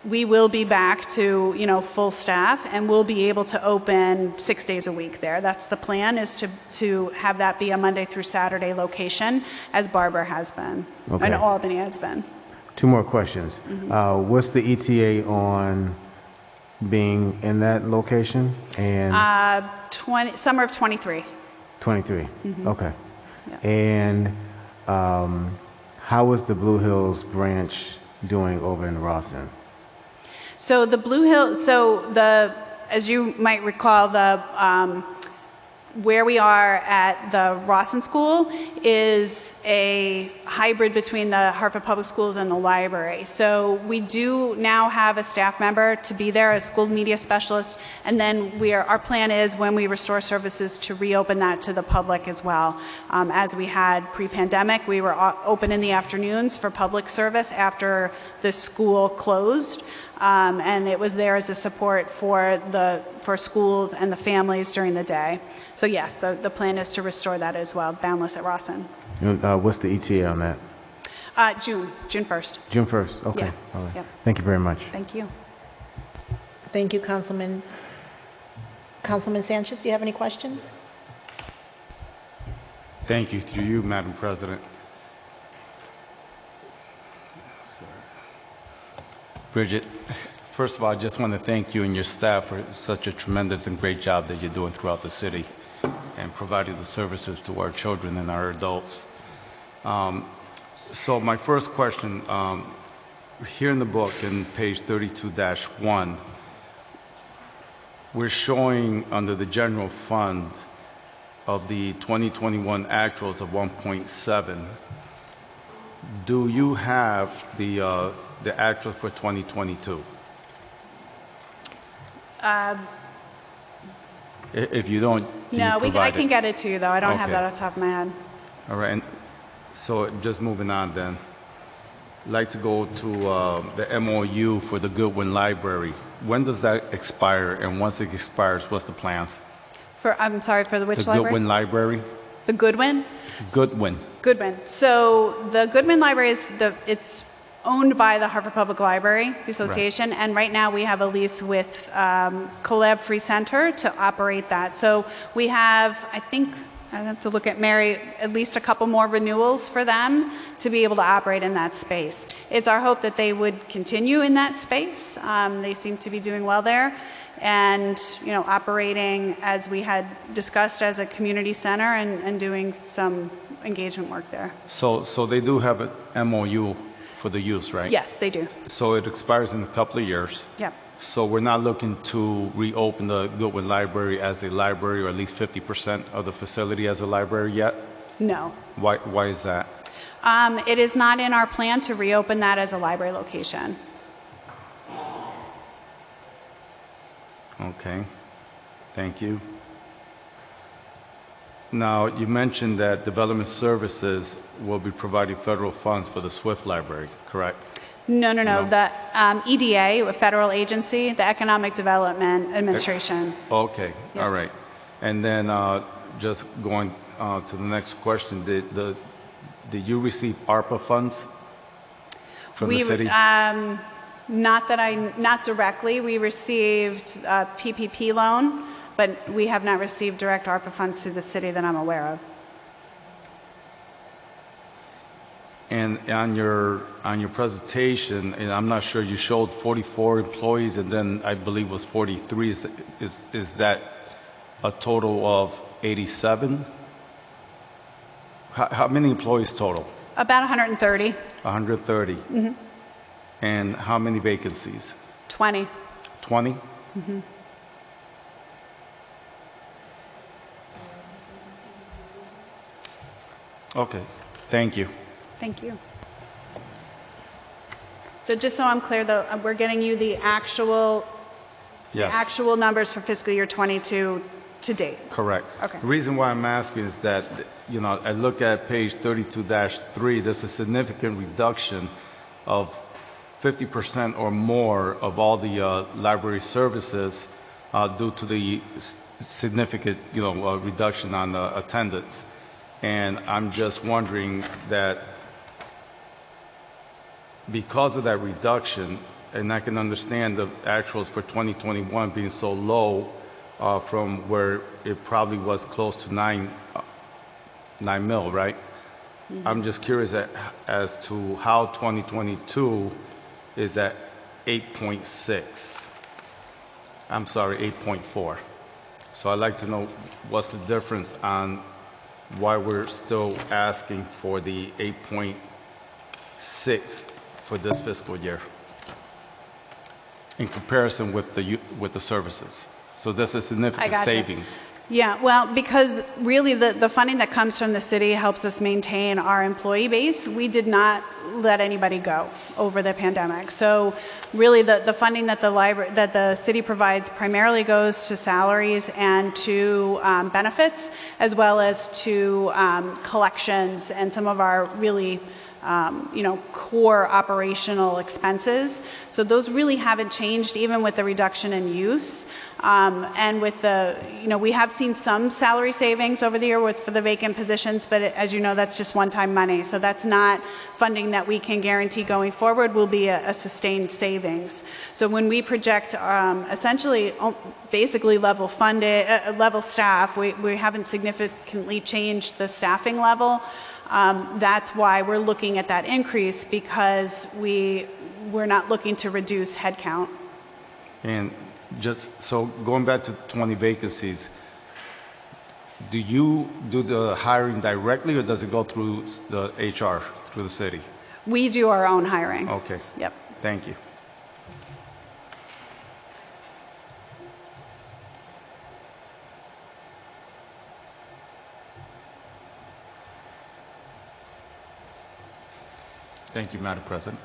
we will be back to full staff, and we'll be able to open 6 days a week there. That's the plan, is to have that be a Monday through Saturday location, as Barber has been, and Albany has been. 2 more questions. What's the ETA on being in that location? And summer of 23. 23. Okay. Yeah. And how is the Blue Hills branch doing over in Rawson? So the Blue Hill, as you might recall, where we are at the Rawson School is a hybrid between the Hartford Public Schools and the library. So we do now have a staff member to be there, a school media specialist, and then our plan is, when we restore services, to reopen that to the public as well. As we had pre-pandemic, we were open in the afternoons for public service after the school closed. And it was there as a support for schools and the families during the day. So yes, the plan is to restore that as well, Boundless at Rawson. What's the ETA on that? June 1st. June 1st, okay. Yeah. All right. Yep. Thank you very much. Thank you. Thank you, Councilman. Councilman Sanchez, do you have any questions? Thank you. Through you, Madam President. Bridget, first of all, I just want to thank you and your staff for such a tremendous and great job that you're doing throughout the city and providing the services to our children and our adults. So my first question, here in the book, in page 32-1, we're showing under the general fund of the 2021 actuals of 1.7. Do you have the actual for 2022? If you don't, no, I can get it to you, though. I don't have that off the top of my head. All right. And so just moving on then. I'd like to go to the MOU for the Goodwill Library. When does that expire? And once it expires, what's the plans? I'm sorry, for which the library? Goodwin Library. The Goodwin? Goodwin. So the Goodwin Library it's owned by the Hartford Public Library Association, and right now we have a lease with Collab Free Center to operate that. So we have, I have to look at Mary, at least a couple more renewals for them to be able to operate in that space. It's our hope that they would continue in that space. They seem to be doing well there, and operating, as we had discussed, as a community center and doing some engagement work there. So they do have an MOU for the use, right? Yes, they do. So it expires in a couple of years. Yep. So we're not looking to reopen the Goodwill Library as a library, or at least 50% of the facility as a library yet? No. Why is that? It is not in our plan to reopen that as a library location. Okay. Thank you. Now, you mentioned that Development Services will be providing federal funds for the Swift Library, correct? No. The EDA, a federal agency, the Economic Development Administration. Okay, Yeah. all right. And then just going to the next question, did you receive ARPA funds from the city? Not directly. We received a PPP loan, but we have not received direct ARPA funds to the city that I'm aware of. And on your presentation, and I'm not sure, you showed 44 employees, and then I believe it was 43. Is that a total of 87? How many employees total? About 130. 130. Mm-hmm. And how many vacancies? 20. 20? Mm-hmm. Okay, thank you. Thank you. So just so I'm clear, though, we're getting you the actual, Yes. the actual numbers for fiscal year 22 to date. Correct. Okay. The reason why I'm asking is that, you know, I look at page 32-3, there's a significant reduction of 50% or more of all the library services due to the significant, you know, reduction on attendance. And I'm just wondering that because of that reduction, and I can understand the actuals for 2021 being so low from where it probably was close to 9 mil, right? Mm-hmm. I'm just curious as to how 2022 is at 8.6. I'm sorry, 8.4. So I'd like to know what's the difference on why we're still asking for the 8.6 for this fiscal year in comparison with the services. So this is significant savings. Yeah, well, because really the funding that comes from the city helps us maintain our employee base. We did not let anybody go over the pandemic. So really the funding that the city provides primarily goes to salaries and to benefits, as well as to collections and some of our really core operational expenses. So those really haven't changed even with the reduction in use. And with we have seen some salary savings over the year for the vacant positions, but as you know, that's just one-time money. So that's not funding that we can guarantee going forward will be a sustained savings. So when we project essentially basically level staff, we haven't significantly changed the staffing level. That's why we're looking at that increase, because we're not looking to reduce headcount. And just so going back to 20 vacancies, do you do the hiring directly, or does it go through the HR, through the city? We do our own hiring. Okay. Yep. Thank you. Thank you, Madam President.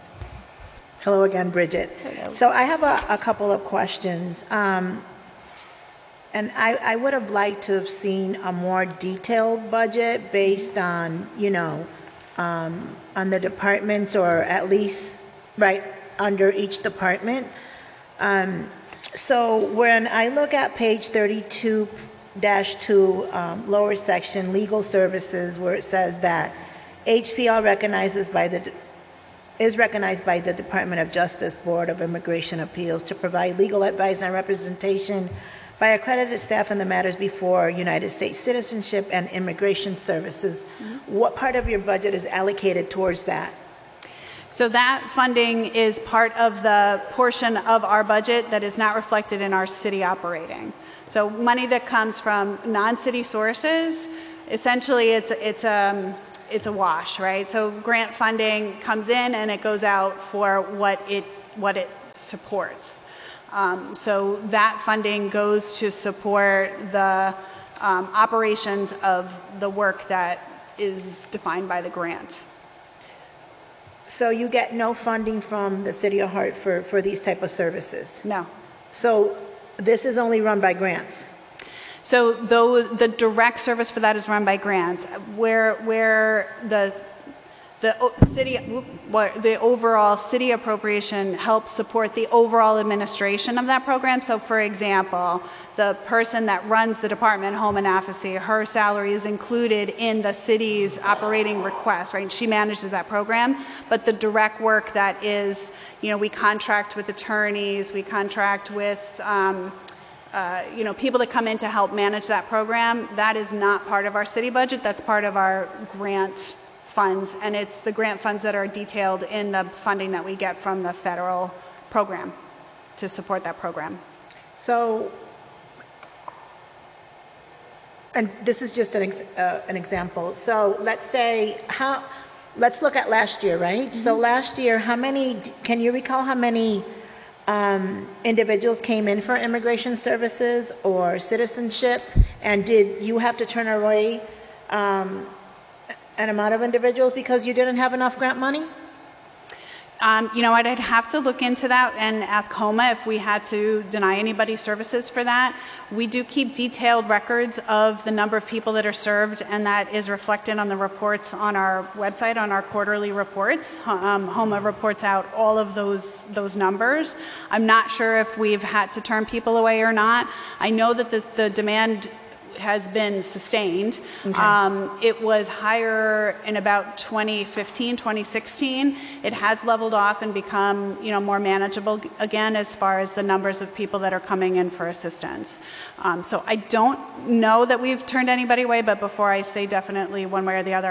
Hello again, Bridget. Hello. So I have a couple of questions. And I would have liked to have seen a more detailed budget based on, on the departments, or at least right under each department. So when I look at page 32-2, lower section, legal services, where it says that HPL is recognized by the Department of Justice Board of Immigration Appeals to provide legal advice and representation by accredited staff in the matters before United States Citizenship and Immigration Services. Mm-hmm. What part of your budget is allocated towards that? So that funding is part of the portion of our budget that is not reflected in our city operating. So money that comes from non-city sources, essentially it's a wash, right? So grant funding comes in and it goes out for what it supports. So that funding goes to support the operations of the work that is defined by the grant. So you get no funding from the City of Hartford for these type of services? No. So this is only run by grants? So the direct service for that is run by grants, where the overall city appropriation helps support the overall administration of that program. So, for example, the person that runs the department, Home and Advocacy, her salary is included in the city's operating request, right? She manages that program, but the direct work that is, we contract with attorneys, we contract with people that come in to help manage that program. That is not part of our city budget. That's part of our grant funds, and it's the grant funds that are detailed in the funding that we get from the federal program to support that program. So, and this is just an example. So let's say, let's look at last year, right? Mm-hmm. So last year, can you recall how many individuals came in for immigration services or citizenship? And did you have to turn away an amount of individuals because you didn't have enough grant money? You know what, I'd have to look into that and ask HOMA if we had to deny anybody services for that. We do keep detailed records of the number of people that are served, and that is reflected on the reports on our website, on our quarterly reports. HOMA reports out all of those numbers. I'm not sure if we've had to turn people away or not. I know that the demand has been sustained. Okay. It was higher in about 2015, 2016. It has leveled off and become, more manageable again as far as the numbers of people that are coming in for assistance. So I don't know that we've turned anybody away, but before I say definitely one way or the other,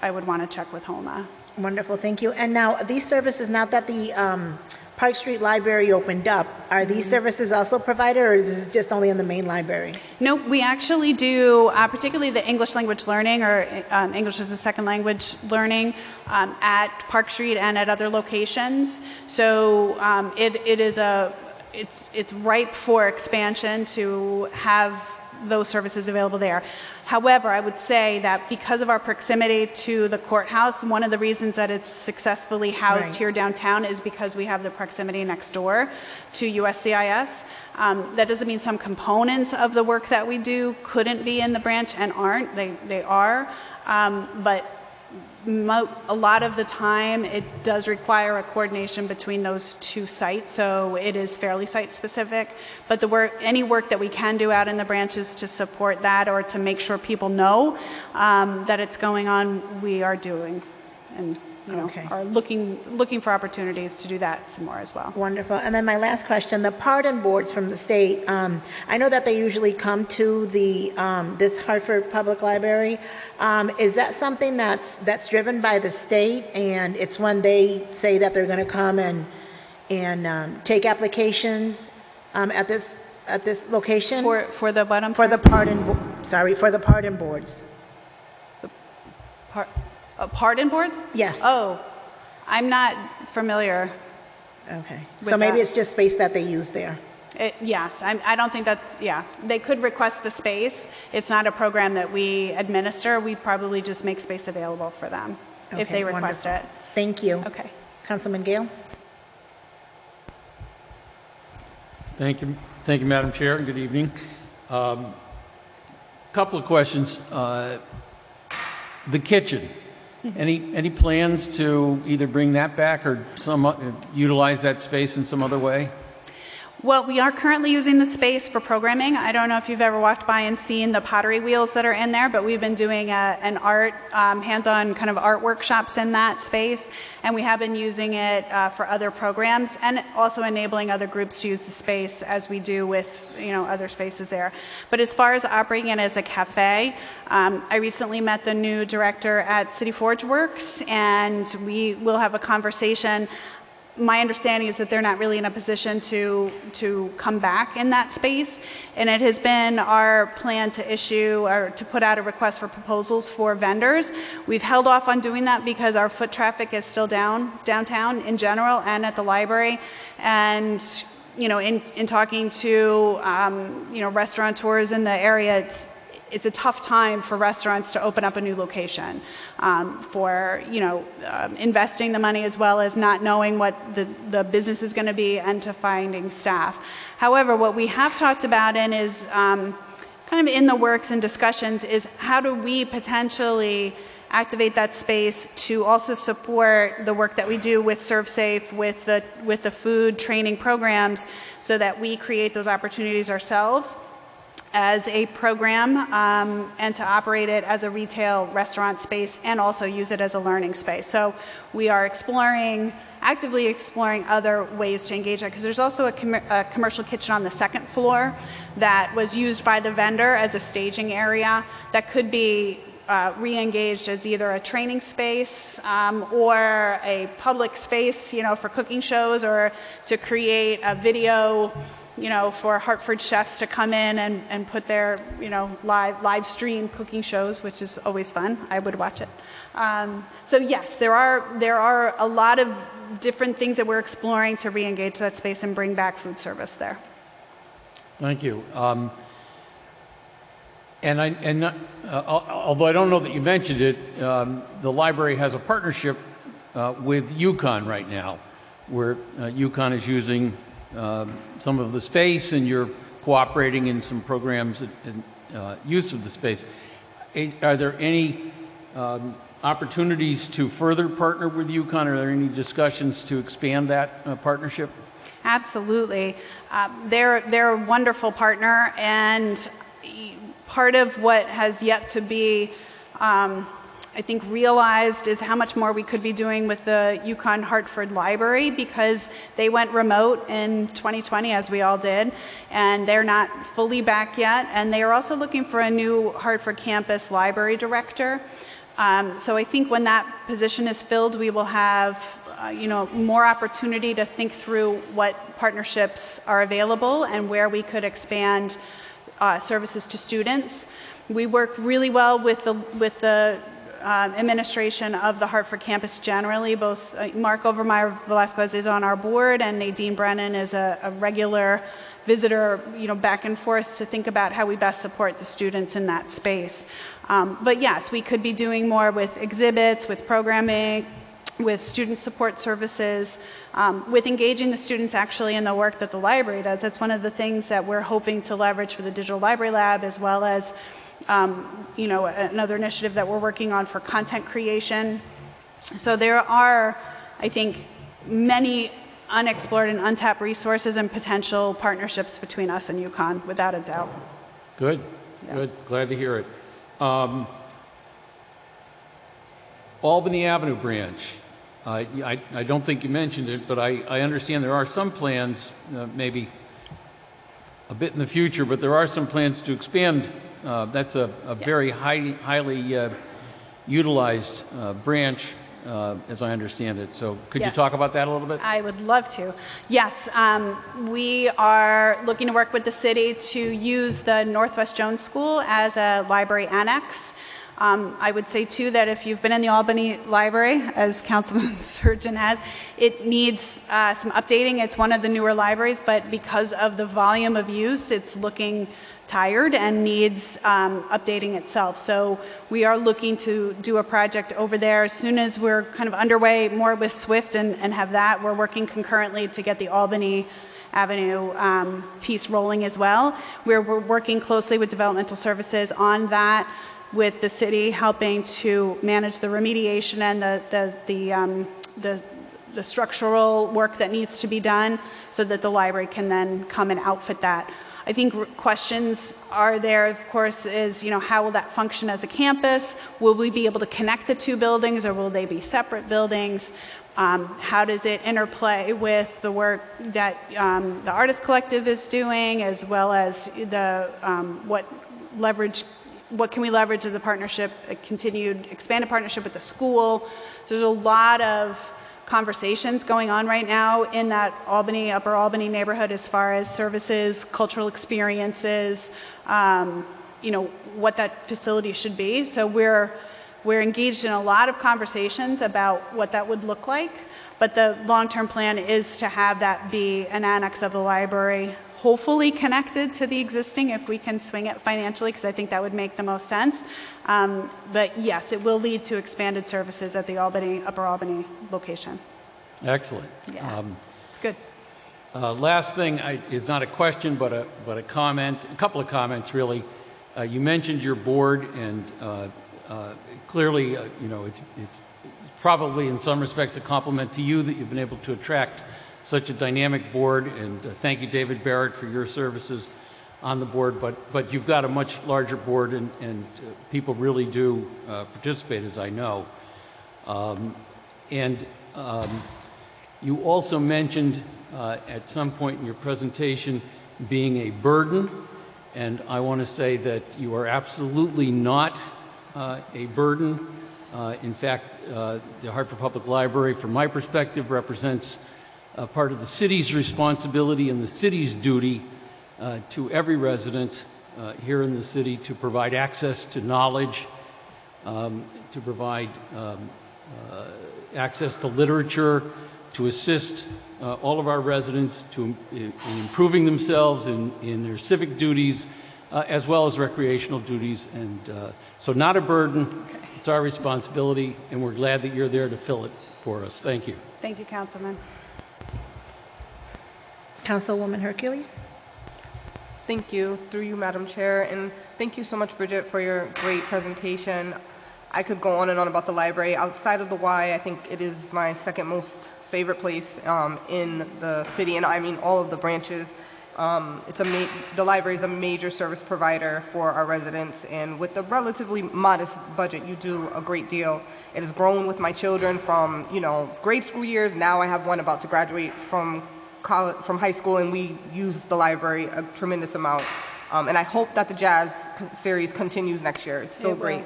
I would want to check with HOMA. Wonderful, thank you. And now these services, now that the Park Street Library opened up, are these services also provided, or is it just only in the main library? No, we actually do, particularly the English language learning, or English as a second language learning, at Park Street and at other locations. So it's ripe for expansion to have those services available there. However, I would say that because of our proximity to the courthouse, one of the reasons that it's successfully housed here downtown is because we have the proximity next door to USCIS. That doesn't mean some components of the work that we do couldn't be in the branch and aren't. They are. But a lot of the time it does require a coordination between those two sites, so it is fairly site specific. But any work that we can do out in the branches to support that or to make sure people know that it's going on, we are doing, and are looking for opportunities to do that some more as well. Wonderful. And then my last question: the pardon boards from the state. I know that they usually come to the this Hartford Public Library. Is that something that's driven by the state, and it's when they say that they're going to come and take applications at this location for the what? For the pardon boards. Pardon boards? Yes. Oh, I'm not familiar. Okay. So maybe it's just space that they use there. Yes. I don't think that's, They could request the space. It's not a program that we administer. We probably just make space available for them if they request it. Thank you. Okay. Councilman Gale? Thank you. Thank you, Madam Chair, and good evening. Couple of questions. The kitchen. Any plans to either bring that back or utilize that space in some other way? Well, we are currently using the space for programming. I don't know if you've ever walked by and seen the pottery wheels that are in there, but we've been doing an art, hands-on kind of art workshops in that space, and we have been using it for other programs and also enabling other groups to use the space as we do with other spaces there. But as far as operating it as a cafe, I recently met the new director at City Forge Works, and we will have a conversation. My understanding is that they're not really in a position to come back in that space, and it has been our plan to issue or to put out a request for proposals for vendors. We've held off on doing that because our foot traffic is still downtown in general and at the library, and in talking to restaurateurs in the area, it's a tough time for restaurants to open up a new location, for investing the money as well as not knowing what the business is going to be and to finding staff. However, what we have talked about and is kind of in the works and discussions is how do we potentially activate that space to also support the work that we do with ServeSafe, with the food training programs, so that we create those opportunities ourselves as a program, and to operate it as a retail restaurant space and also use it as a learning space. So we are actively exploring other ways to engage that, because there's also a commercial kitchen on the second floor that was used by the vendor as a staging area that could be re-engaged as either a training space or a public space, for cooking shows, or to create a video, for Hartford chefs to come in and put their, live stream cooking shows, which is always fun. I would watch it. So yes, there are a lot of different things that we're exploring to re-engage that space and bring back food service there. Thank you. Although I don't know that you mentioned it, the library has a partnership with UConn right now, where UConn is using some of the space, and you're cooperating in some programs and use of the space. Are there any opportunities to further partner with UConn? Are there any discussions to expand that partnership? Absolutely. They're a wonderful partner, and part of what has yet to be, I think, realized is how much more we could be doing with the UConn Hartford Library, because they went remote in 2020, as we all did, and they're not fully back yet, and they are also looking for a new Hartford campus library director. So I think when that position is filled, we will have more opportunity to think through what partnerships are available and where we could expand services to students. We work really well with the administration of the Hartford campus generally. Both Mark Overmeyer Velasquez is on our board, and Nadine Brennan is a regular visitor, back and forth to think about how we best support the students in that space. But yes, we could be doing more with exhibits, with programming, with student support services, with engaging the students actually in the work that the library does. That's one of the things that we're hoping to leverage for the Digital Library Lab, as well as another initiative that we're working on for content creation. So there are, I think, many unexplored and untapped resources and potential partnerships between us and UConn, without a doubt. Good, yeah. Good, glad to hear it. Albany Avenue branch. I don't think you mentioned it, but I understand there are some plans, maybe a bit in the future, but there are some plans to expand. That's a very highly utilized branch, as I understand it. So could you talk about that a little bit? I would love to. Yes, we are looking to work with the city to use the Northwest Jones School as a library annex. I would say, too, that if you've been in the Albany Library, as Councilman Surgeon has, it needs some updating. It's one of the newer libraries, but because of the volume of use, it's looking tired and needs updating itself. So we are looking to do a project over there as soon as we're kind of underway more with SWIFT and have that. We're working concurrently to get the Albany Avenue piece rolling as well. We're working closely with developmental services on that, with the city helping to manage the remediation and the structural work that needs to be done, so that the library can then come and outfit that. I think questions are there, of course, is, how will that function as a campus? Will we be able to connect the two buildings, or will they be separate buildings? How does it interplay with the work that the Artist Collective is doing, as well as the what can we leverage as a partnership, a continued expanded partnership with the school? So there's a lot of conversations going on right now in that Upper Albany neighborhood, as far as services, cultural experiences, what that facility should be. So we're engaged in a lot of conversations about what that would look like, but the long-term plan is to have that be an annex of the library, hopefully connected to the existing, if we can swing it financially, because I think that would make the most sense. But yes, it will lead to expanded services at the Upper Albany location. Excellent. Yeah, it's good. Last thing is not a question, but a comment, a couple of comments really. You mentioned your board, and clearly, it's probably in some respects a compliment to you that you've been able to attract such a dynamic board, and thank you, David Barrett, for your services on the board, but you've got a much larger board, and people really do participate, as I know. You also mentioned at some point in your presentation being a burden, and I want to say that you are absolutely not a burden. In fact, the Hartford Public Library, from my perspective, represents part of the city's responsibility and the city's duty to every resident here in the city to provide access to knowledge, to provide access to literature, to assist all of our residents in improving themselves in their civic duties, as well as recreational duties. And so not a burden, it's our responsibility, and we're glad that you're there to fill it for us. Thank you. Thank you, Councilman. Councilwoman Hercules? Thank you, through you, Madam Chair, and thank you so much, Bridget, for your great presentation. I could go on and on about the library. Outside of the Y, I think it is my second most favorite place in the city, and I mean all of the branches. The library is a major service provider for our residents, and with a relatively modest budget, you do a great deal. It has grown with my children from, grade school years. Now I have one about to graduate from high school, and we use the library a tremendous amount. And I hope that the jazz series continues next year. It's so great.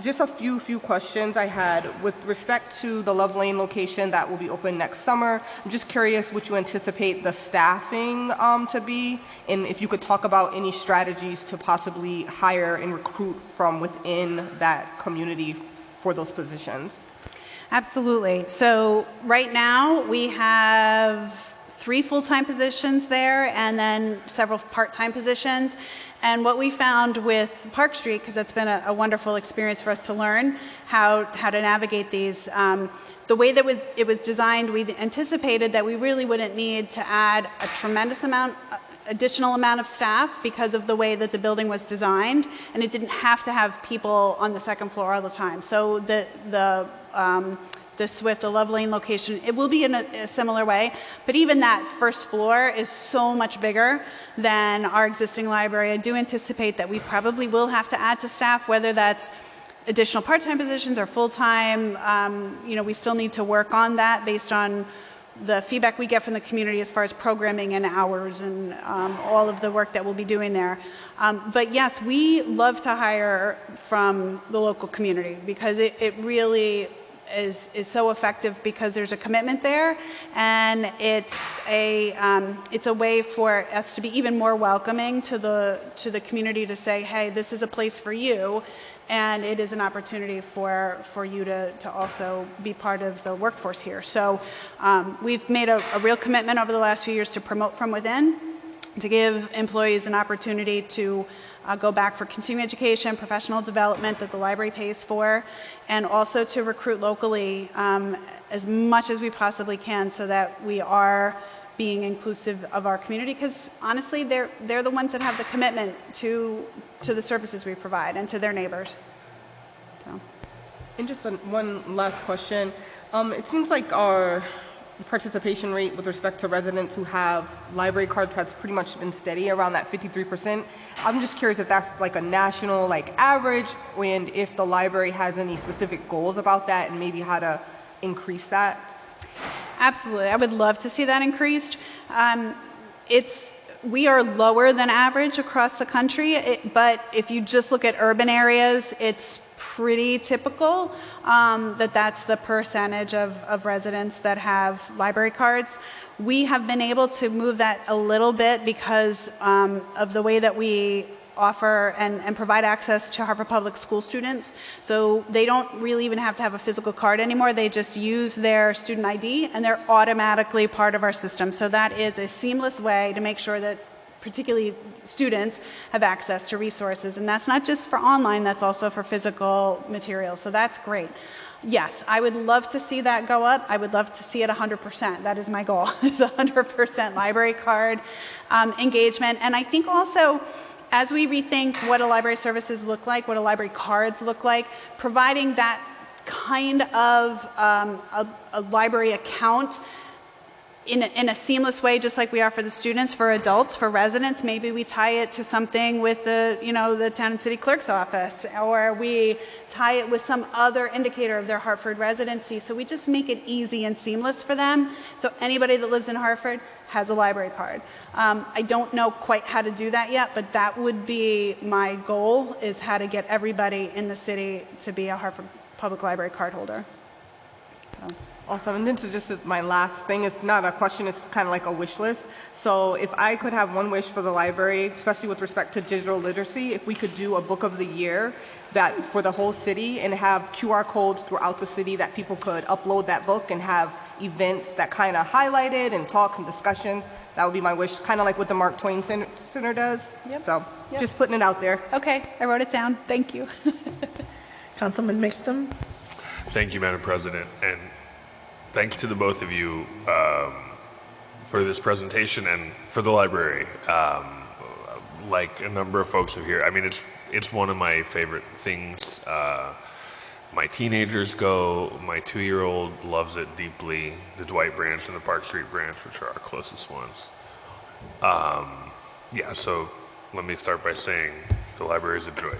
Just a few questions I had with respect to the Love Lane location that will be open next summer. I'm just curious what you anticipate the staffing to be, and if you could talk about any strategies to possibly hire and recruit from within that community for those positions. Absolutely. So right now we have 3 full-time positions there and then several part-time positions. And what we found with Park Street, because that's been a wonderful experience for us to learn how to navigate these, the way that it was designed, we anticipated that we really wouldn't need to add a tremendous additional amount of staff because of the way that the building was designed, and it didn't have to have people on the second floor all the time. So the Love Lane location, it will be in a similar way, but even that first floor is so much bigger than our existing library. I do anticipate that we probably will have to add to staff, whether that's additional part-time positions or full-time. We still need to work on that based on the feedback we get from the community as far as programming and hours and all of the work that we'll be doing there. But yes, we love to hire from the local community because it really is so effective because there's a commitment there, and it's a way for us to be even more welcoming to the community to say, hey, this is a place for you, and it is an opportunity for you to also be part of the workforce here. So we've made a real commitment over the last few years to promote from within, to give employees an opportunity to go back for continuing education, professional development that the library pays for, and also to recruit locally as much as we possibly can so that we are being inclusive of our community, because honestly, they're the ones that have the commitment to the services we provide and to their neighbors. So. And just one last question. It seems like our participation rate with respect to residents who have library cards has pretty much been steady around that 53%. I'm just curious if that's like a national average, and if the library has any specific goals about that and maybe how to increase that. Absolutely. I would love to see that increased. We are lower than average across the country, but if you just look at urban areas, it's pretty typical that's the percentage of residents that have library cards. We have been able to move that a little bit because of the way that we offer and provide access to Hartford Public School students. So they don't really even have to have a physical card anymore. They just use their student ID and they're automatically part of our system. So that is a seamless way to make sure that particularly students have access to resources. And that's not just for online, that's also for physical material. So that's great. Yes, I would love to see that go up. I would love to see it 100%. That is my goal, is 100% library card engagement. And I think also, as we rethink what a library services look like, what a library cards look like, providing that kind of a library account in a seamless way, just like we are for the students, for adults, for residents. Maybe we tie it to something with the town and city clerk's office, or we tie it with some other indicator of their Hartford residency. So we just make it easy and seamless for them. So anybody that lives in Hartford has a library card. I don't know quite how to do that yet, but that would be my goal, is how to get everybody in the city to be a Hartford Public Library card holder. So. Awesome. And then to just my last thing, it's not a question, it's kind of like a wish list. So if I could have one wish for the library, especially with respect to digital literacy, if we could do a book of the year that for the whole city and have QR codes throughout the city that people could upload that book and have events that kind of highlighted and talks and discussions, that would be my wish, kind of like what the Mark Twain Center does. Yep. So Yep. just putting it out there. Okay, I wrote it down. Thank you. Councilman Mixton? Thank you, Madam President, and thanks to the both of you for this presentation and for the library. Like a number of folks have here, I mean, it's one of my favorite things. My teenagers go, my 2-year-old loves it deeply, the Dwight branch and the Park Street branch, which are our closest ones. Yeah, so let me start by saying the library is a joy.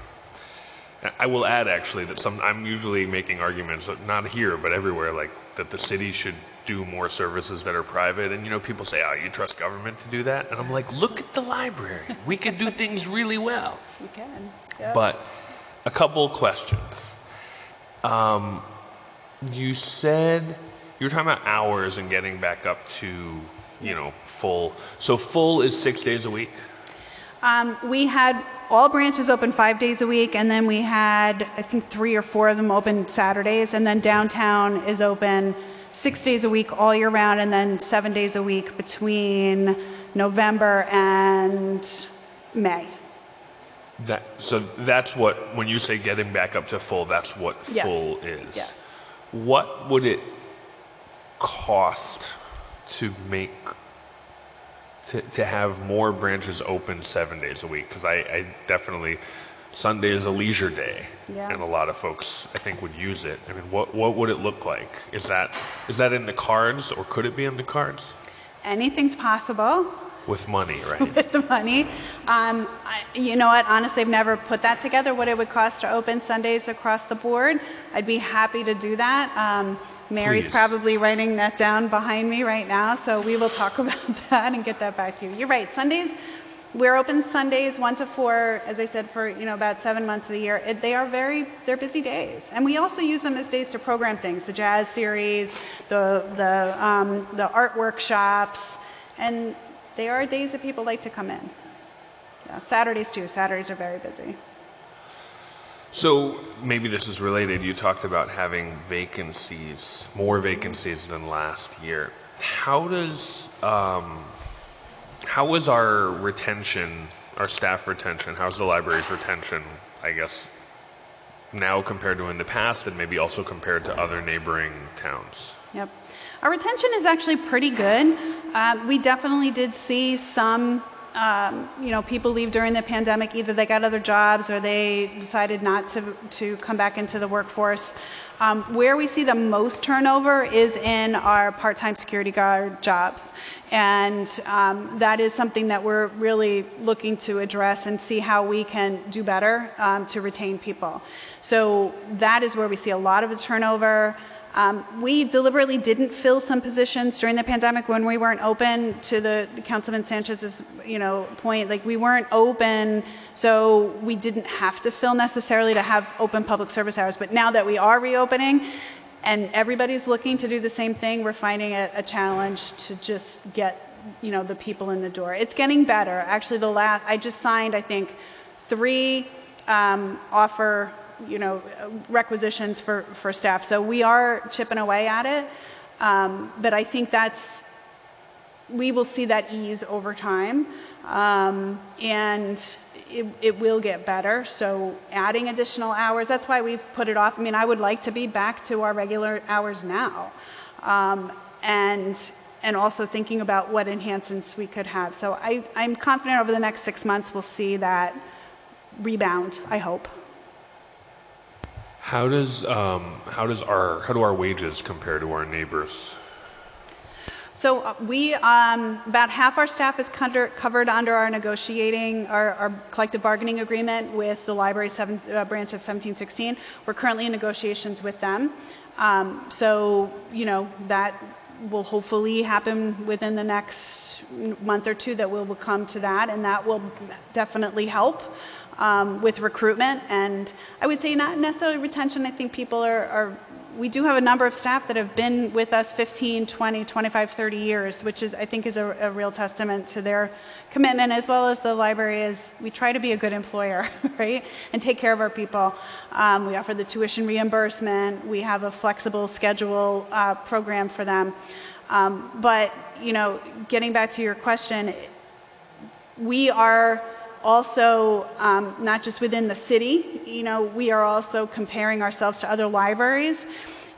I will add, actually, that I'm usually making arguments, not here, but everywhere, like that the city should do more services that are private. And, people say, oh, you trust government to do that? And I'm like, look at the library. We could do things really well. You can. Yep. But a couple questions. You said, you were talking about hours and getting back up to, full. So full is 6 days a week? We had all branches open 5 days a week, and then we had, I think, 3 or 4 of them open Saturdays, and then downtown is open 6 days a week all year round, and then 7 days a week between November and May. So that's what, when you say getting back up to full, that's what Yes. full is? Yes. What would it cost to make, to have more branches open 7 days a week? Because I definitely, Sunday is a leisure day, Yeah. and a lot of folks, I think, would use it. I mean, what would it look like? Is that in the cards, or could it be in the cards? Anything's possible. With money, right? With the money. You know what? Honestly, I've never put that together, what it would cost to open Sundays across the board. I'd be happy to do that. Mary's Please. probably writing that down behind me right now, so we will talk about that and get that back to you. You're right. Sundays, we're open Sundays 1 to 4, as I said, for about 7 months of the year. They're busy days, and we also use them as days to program things: the jazz series, the art workshops, and they are days that people like to come in. Yeah, Saturdays too. Saturdays are very busy. So maybe this is related. You talked about having more vacancies than last year. How is our retention, our staff retention, how's the library's retention, I guess, now compared to in the past, and maybe also compared to other neighboring towns? Yep. Our retention is actually pretty good. We definitely did see some, people leave during the pandemic. Either they got other jobs or they decided not to come back into the workforce. Where we see the most turnover is in our part-time security guard jobs. And that is something that we're really looking to address and see how we can do better to retain people. So that is where we see a lot of the turnover. We deliberately didn't fill some positions during the pandemic when we weren't open. To the Councilman Sanchez's, point, like we weren't open, so we didn't have to fill necessarily to have open public service hours. But now that we are reopening, and everybody's looking to do the same thing, we're finding it a challenge to just get, the people in the door. It's getting better. Actually, I just signed, I think, 3 offer. Requisitions for staff. So we are chipping away at it. But I think we will see that ease over time. And it will get better. So adding additional hours, that's why we've put it off. I mean, I would like to be back to our regular hours now. And also thinking about what enhancements we could have. So I'm confident over the next 6 months we'll see that rebound, I hope. How do our wages compare to our neighbors? So we, about half our staff is covered under our our collective bargaining agreement with the library branch of 1716. We're currently in negotiations with them. So, that will hopefully happen within the next month or two, that we'll come to that, and that will definitely help with recruitment. And I would say not necessarily retention. I think people we do have a number of staff that have been with us 15, 20, 25, 30 years, which I think is a real testament to their commitment, as well as the library we try to be a good employer, right? And take care of our people. We offer the tuition reimbursement. We have a flexible schedule program for them. But, getting back to your question, we are also, not just within the city, we are also comparing ourselves to other libraries.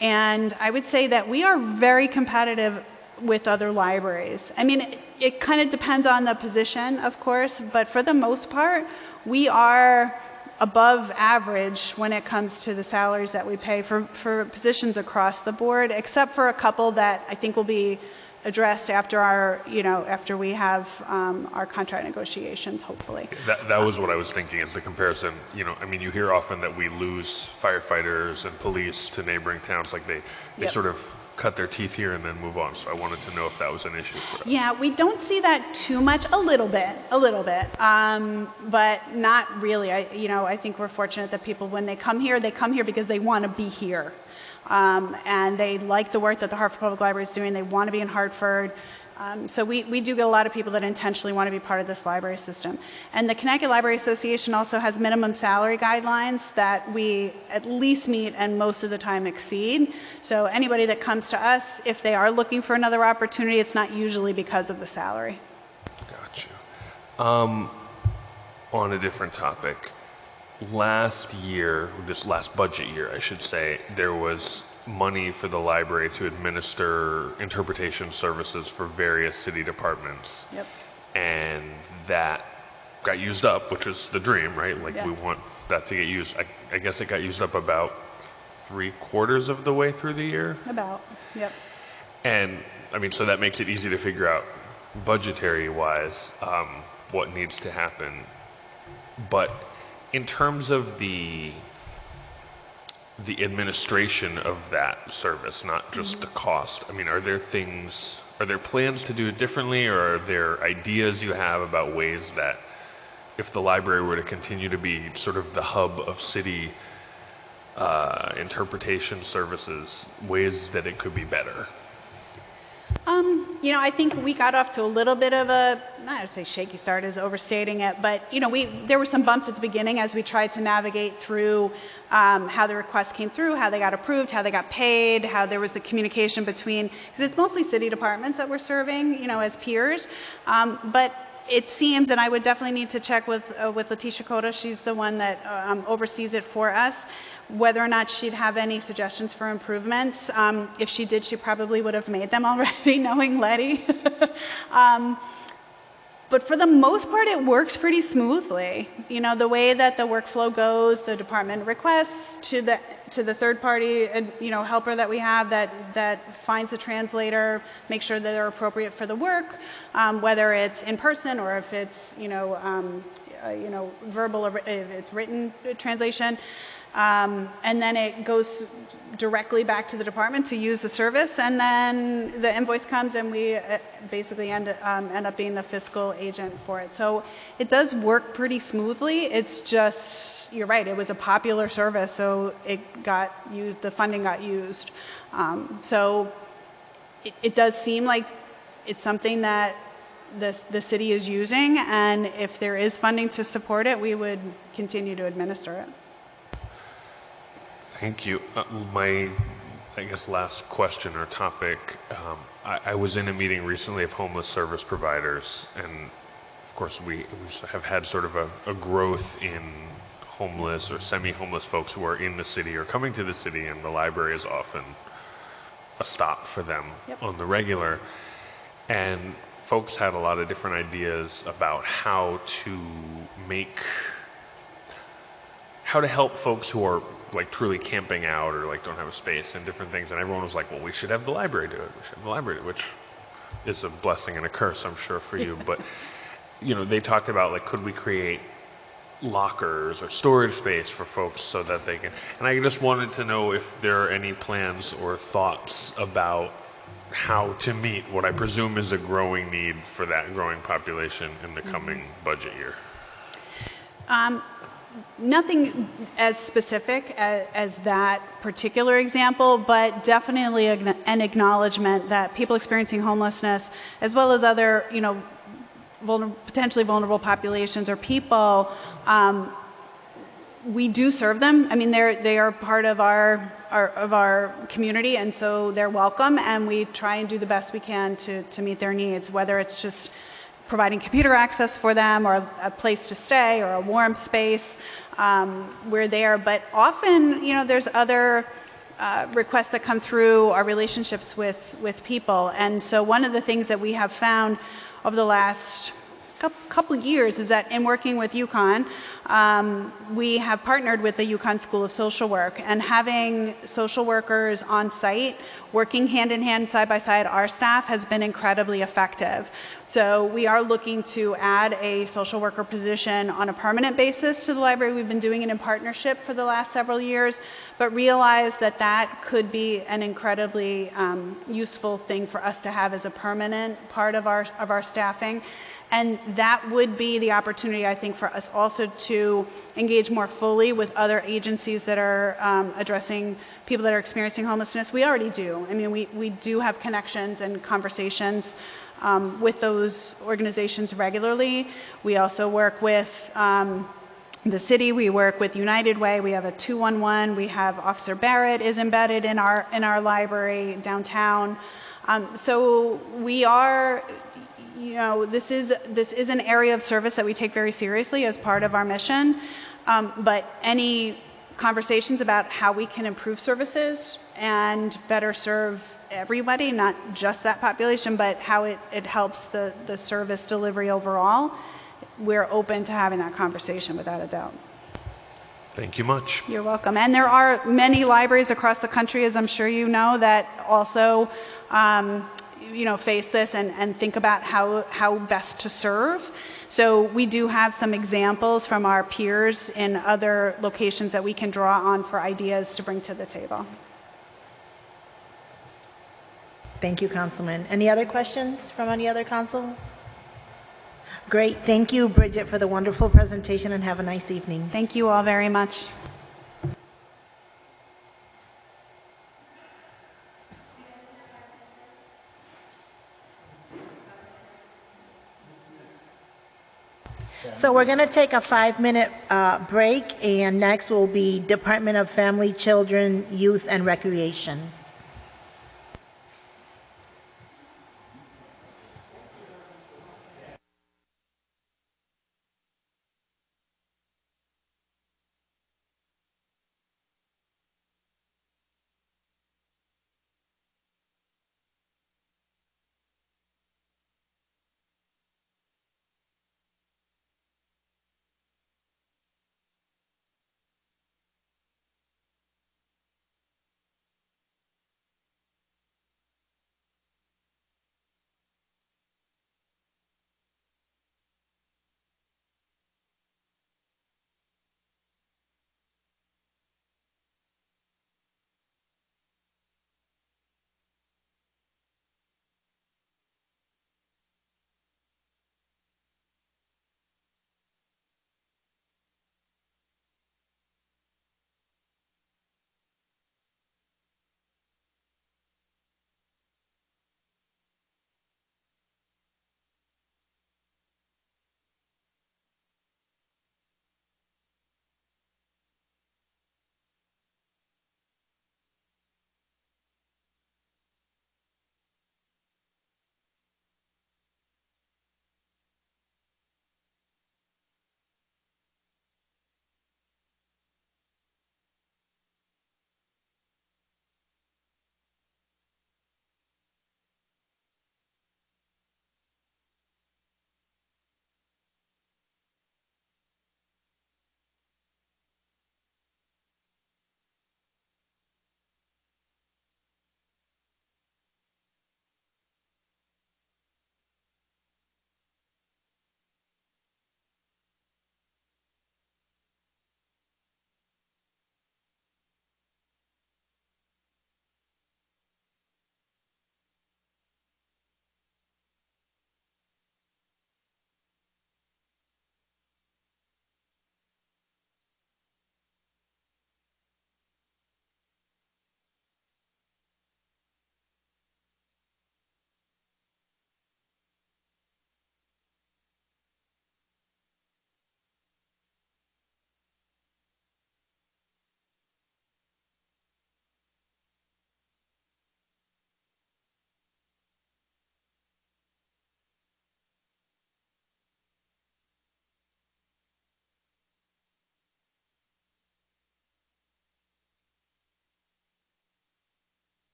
And I would say that we are very competitive with other libraries. I mean, it kind of depends on the position, of course, but for the most part, we are above average when it comes to the salaries that we pay for positions across the board, except for a couple that I think will be addressed after after we have our contract negotiations, hopefully. That was what I was thinking, is the comparison. You hear often that we lose firefighters and police to neighboring towns, like they Yep. sort of cut their teeth here and then move on. So I wanted to know if that was an issue for us. Yeah, we don't see that too much. A little bit, but not really. I think we're fortunate that people, when they come here because they want to be here. And they like the work that the Hartford Public Library is doing. They want to be in Hartford. So we do get a lot of people that intentionally want to be part of this library system. And the Connecticut Library Association also has minimum salary guidelines that we at least meet and most of the time exceed. So anybody that comes to us, if they are looking for another opportunity, it's not usually because of the salary. Gotcha. On a different topic. This last budget year, I should say, there was money for the library to administer interpretation services for various city departments. Yep. And that got used up, which was the dream, right? Yeah. We want that to get used. I guess it got used up about 3/4 of the way through the year. About, yep. And, so that makes it easy to figure out budgetary-wise what needs to happen. But in terms of the administration of that service, not just the cost, are there plans to do it differently, or are there ideas you have about ways that if the library were to continue to be sort of the hub of city interpretation services, ways that it could be better? I think we got off to a little bit of I would say shaky start is overstating it, but, there were some bumps at the beginning as we tried to navigate through how the requests came through, how they got approved, how they got paid, how there was the communication between, because it's mostly city departments that we're serving, as peers. But it seems, and I would definitely need to check with Letitia Cota, she's the one that oversees it for us, whether or not she'd have any suggestions for improvements. If she did, she probably would have made them already, knowing Letty. But for the most part, it works pretty smoothly. The way that the workflow goes, the department requests to the third party, helper that we have that finds a translator, make sure that they're appropriate for the work, whether it's in person or if it's verbal or if it's written translation. And then it goes directly back to the department to use the service, and then the invoice comes and we basically end up being the fiscal agent for it. So it does work pretty smoothly. It's just, you're right, it was a popular service, so it got used, the funding got used. So it does seem like it's something that the city is using, and if there is funding to support it, we would continue to administer it. Thank you. My, last question or topic. I was in a meeting recently of homeless service providers, and of course we have had sort of a growth in homeless or semi-homeless folks who are in the city or coming to the city, and the library is often a stop for them. Yep. On the regular. And folks had a lot of different ideas about how to help folks who are truly camping out or don't have a space and different things, and everyone was like, well, we should have the library do it. We should have the library do it, which is a blessing and a curse, I'm sure, for you. But, you know, they talked about, like, could we create lockers or storage space for folks so that they can, and I just wanted to know if there are any plans or thoughts about how to meet what I presume is a growing need for that growing population in the coming budget year. Nothing as specific as that particular example, but definitely an acknowledgement that people experiencing homelessness, as well as other, you know, potentially vulnerable populations or people, we do serve them. I mean, they are part of our community, and so they're welcome, and we try and do the best we can to meet their needs, whether it's just providing computer access for them or a place to stay or a warm space. We're there, but often, you know, there's other requests that come through our relationships with people. And so one of the things that we have found over the last couple years is that in working with UConn, we have partnered with the UConn School of Social Work, and having social workers on site working hand in hand, side by side, our staff has been incredibly effective. So we are looking to add a social worker position on a permanent basis to the library. We've been doing it in partnership for the last several years, but realize that that could be an incredibly useful thing for us to have as a permanent part of our staffing. And that would be the opportunity, I think, for us also to engage more fully with other agencies that are addressing people that are experiencing homelessness. We already do. I mean, we do have connections and conversations with those organizations regularly. We also work with the city. We work with United Way. We have a 211. We have Officer Barrett is embedded in our library downtown. So we are, you know, this is an area of service that we take very seriously as part of our mission. But any conversations about how we can improve services and better serve everybody, not just that population, but how it helps the service delivery overall, we're open to having that conversation without a doubt. Thank you much. You're welcome. And there are many libraries across the country, as I'm sure you know, that also you know, face this and think about how best to serve. So we do have some examples from our peers in other locations that we can draw on for ideas to bring to the table. Thank you, Councilman. Any other questions from any other council? Great. Thank you, Bridget, for the wonderful presentation, and have a nice evening. Thank you all very much. So we're going to take a 5-minute break, and next will be Department of Family, Children, Youth, and Recreation.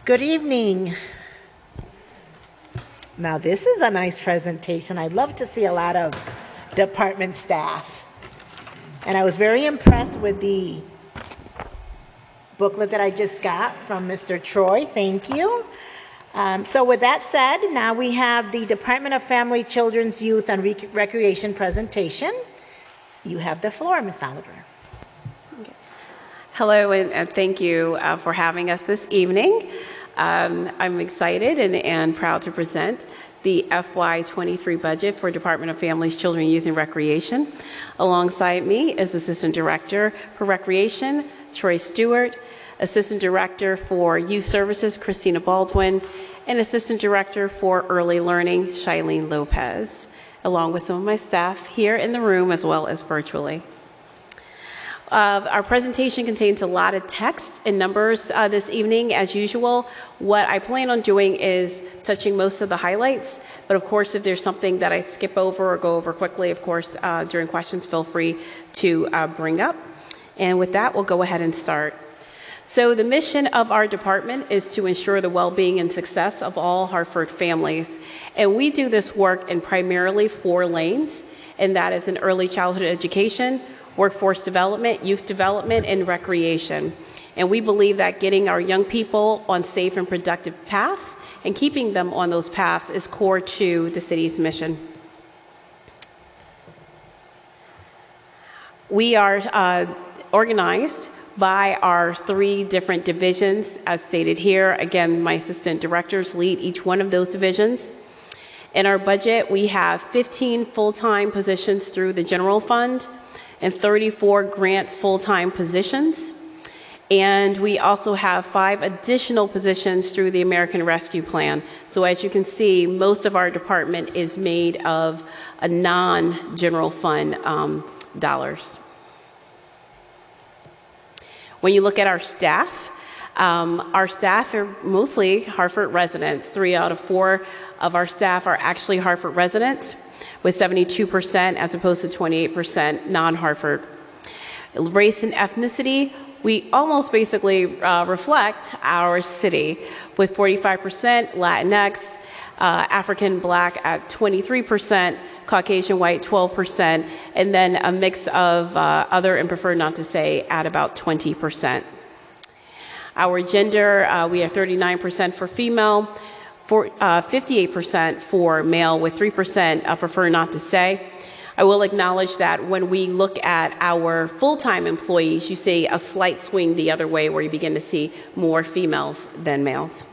Good evening. Now, this is a nice presentation. I'd love to see a lot of department staff. And I was very impressed with the booklet that I just got from Mr. Troy. Thank you. So with that said, now we have the Department of Family, Children's, Youth, and Recreation presentation. You have the floor, Ms. Oliver. Hello, and thank you for having us this evening. I'm excited and proud to present the FY23 budget for Department of Families, Children, Youth, and Recreation. Alongside me is Assistant Director for Recreation, Troy Stewart, Assistant Director for Youth Services, Christina Baldwin, and Assistant Director for Early Learning, Shailene Lopez, along with some of my staff here in the room as well as virtually. Our presentation contains a lot of text and numbers this evening, as usual. What I plan on doing is touching most of the highlights, but of course, if there's something that I skip over or go over quickly, of course, during questions, feel free to bring up. And with that, we'll go ahead and start. So the mission of our department is to ensure the well-being and success of all Hartford families. And we do this work in primarily 4 lanes, and that is in early childhood education, workforce development, youth development, and recreation. And we believe that getting our young people on safe and productive paths and keeping them on those paths is core to the city's mission. We are organized by our 3 different divisions, as stated here. Again, my assistant directors lead each one of those divisions. In our budget, we have 15 full-time positions through the general fund and 34 grant full-time positions. And we also have 5 additional positions through the American Rescue Plan. So as you can see, most of our department is made of a non-general fund dollars. When you look at our staff are mostly Hartford residents. 3 out of 4 of our staff are actually Hartford residents, with 72% as opposed to 28% non-Hartford. Race and ethnicity, we almost basically reflect our city, with 45% Latinx, African Black at 23%, Caucasian White 12%, and then a mix of other and prefer not to say at about 20%. Our gender, we have 39% for female, 58% for male, with 3% prefer not to say. I will acknowledge that when we look at our full-time employees, you see a slight swing the other way, where you begin to see more females than males.